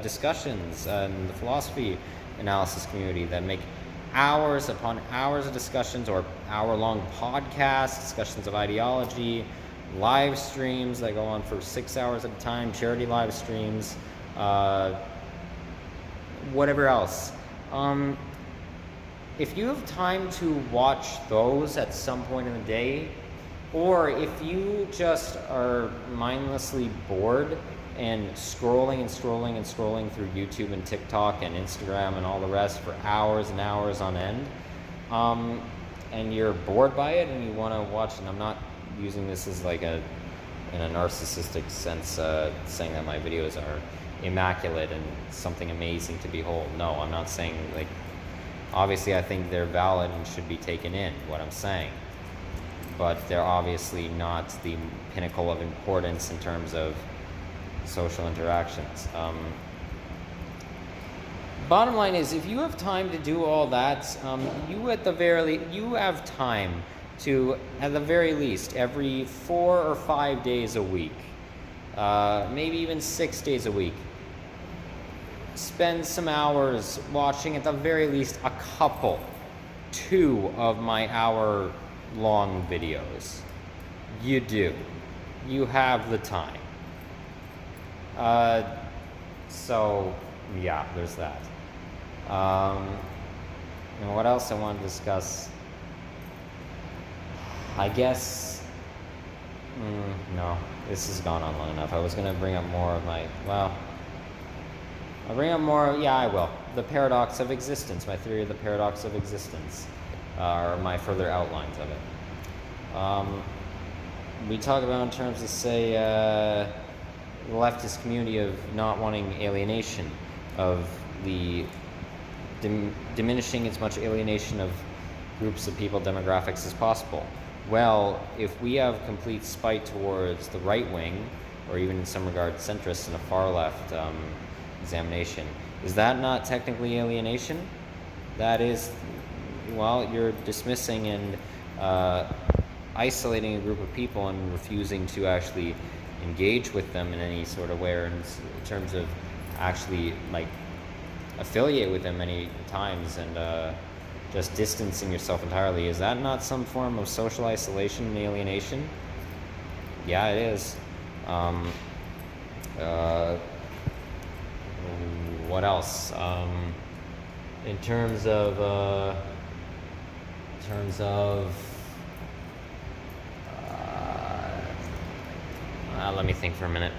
discussions in the philosophy analysis community that make hours upon hours of discussions, or hour-long podcasts, discussions of ideology, live streams that go on for 6 hours at a time, charity live streams, whatever else. If you have time to watch those at some point in the day, or if you just are mindlessly bored and scrolling through YouTube and TikTok and Instagram and all the rest for hours and hours on end, and you're bored by it and you want to watch, and I'm not using this as like in a narcissistic sense, saying that my videos are immaculate and something amazing to behold. No, I'm not saying, like, obviously I think they're valid and should be taken in, what I'm saying. But they're obviously not the pinnacle of importance in terms of social interactions. Bottom line is, if you have time to do all that, you have time to, at the very least, every 4 or 5 days a week, maybe even 6 days a week, spend some hours watching at the very least a couple, 2 of my hour-long videos. You do. You have the time. So, yeah, there's that. And what else I want to discuss? I guess, no, this has gone on long enough. I was going to bring up more of I'll bring up more, yeah, I will. The paradox of existence, my theory of the paradox of existence, or my further outlines of it. We talk about in terms of, say, the leftist community of not wanting alienation, of the diminishing as much alienation of groups of people, demographics as possible. Well, if we have complete spite towards the right wing, or even in some regard centrist and a far left examination, is that not technically alienation? That is, well, you're dismissing and isolating a group of people and refusing to actually engage with them in any sort of way, or in terms of actually, like, affiliate with them many times, and just distancing yourself entirely. Is that not some form of social isolation and alienation? Yeah, it is. What else? In terms of let me think for a minute.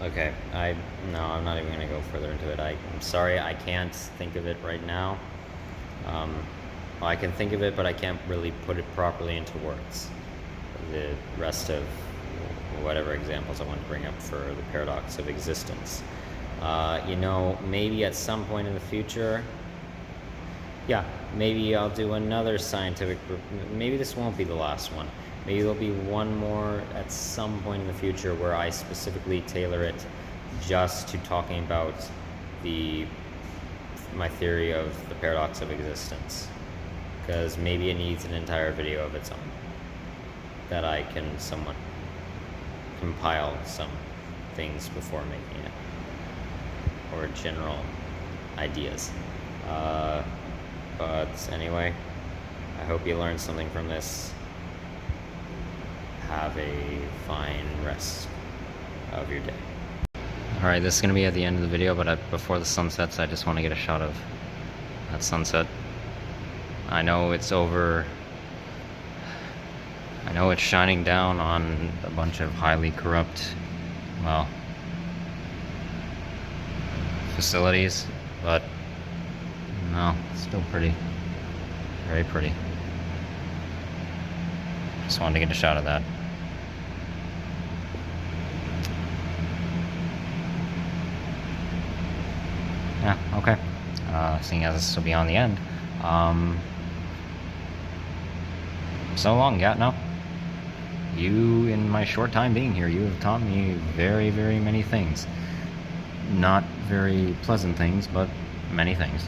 Okay, I'm not even going to go further into it. I'm sorry, I can't think of it right now. Well, I can think of it, but I can't really put it properly into words. The rest of whatever examples I want to bring up for the paradox of existence. Maybe at some point in the future, yeah, maybe I'll do another scientific group. Maybe this won't be the last one. Maybe there'll be one more at some point in the future where I specifically tailor it just to talking about my theory of the paradox of existence. Because maybe it needs an entire video of its own that I can somewhat compile some things before making it, or general ideas. But anyway, I hope you learned something from this. Have a fine rest of your day. Alright, this is going to be at the end of the video, but before the sun sets, I just want to get a shot of that sunset. I know it's over. I know it's shining down on a bunch of highly corrupt, well, facilities, but no, it's still pretty. Very pretty. Just wanted to get a shot of that. Yeah, okay. Seeing as this will be on the end. So long, Gatineau. You, in my short time being here, you have taught me very, very many things. Not very pleasant things, but many things.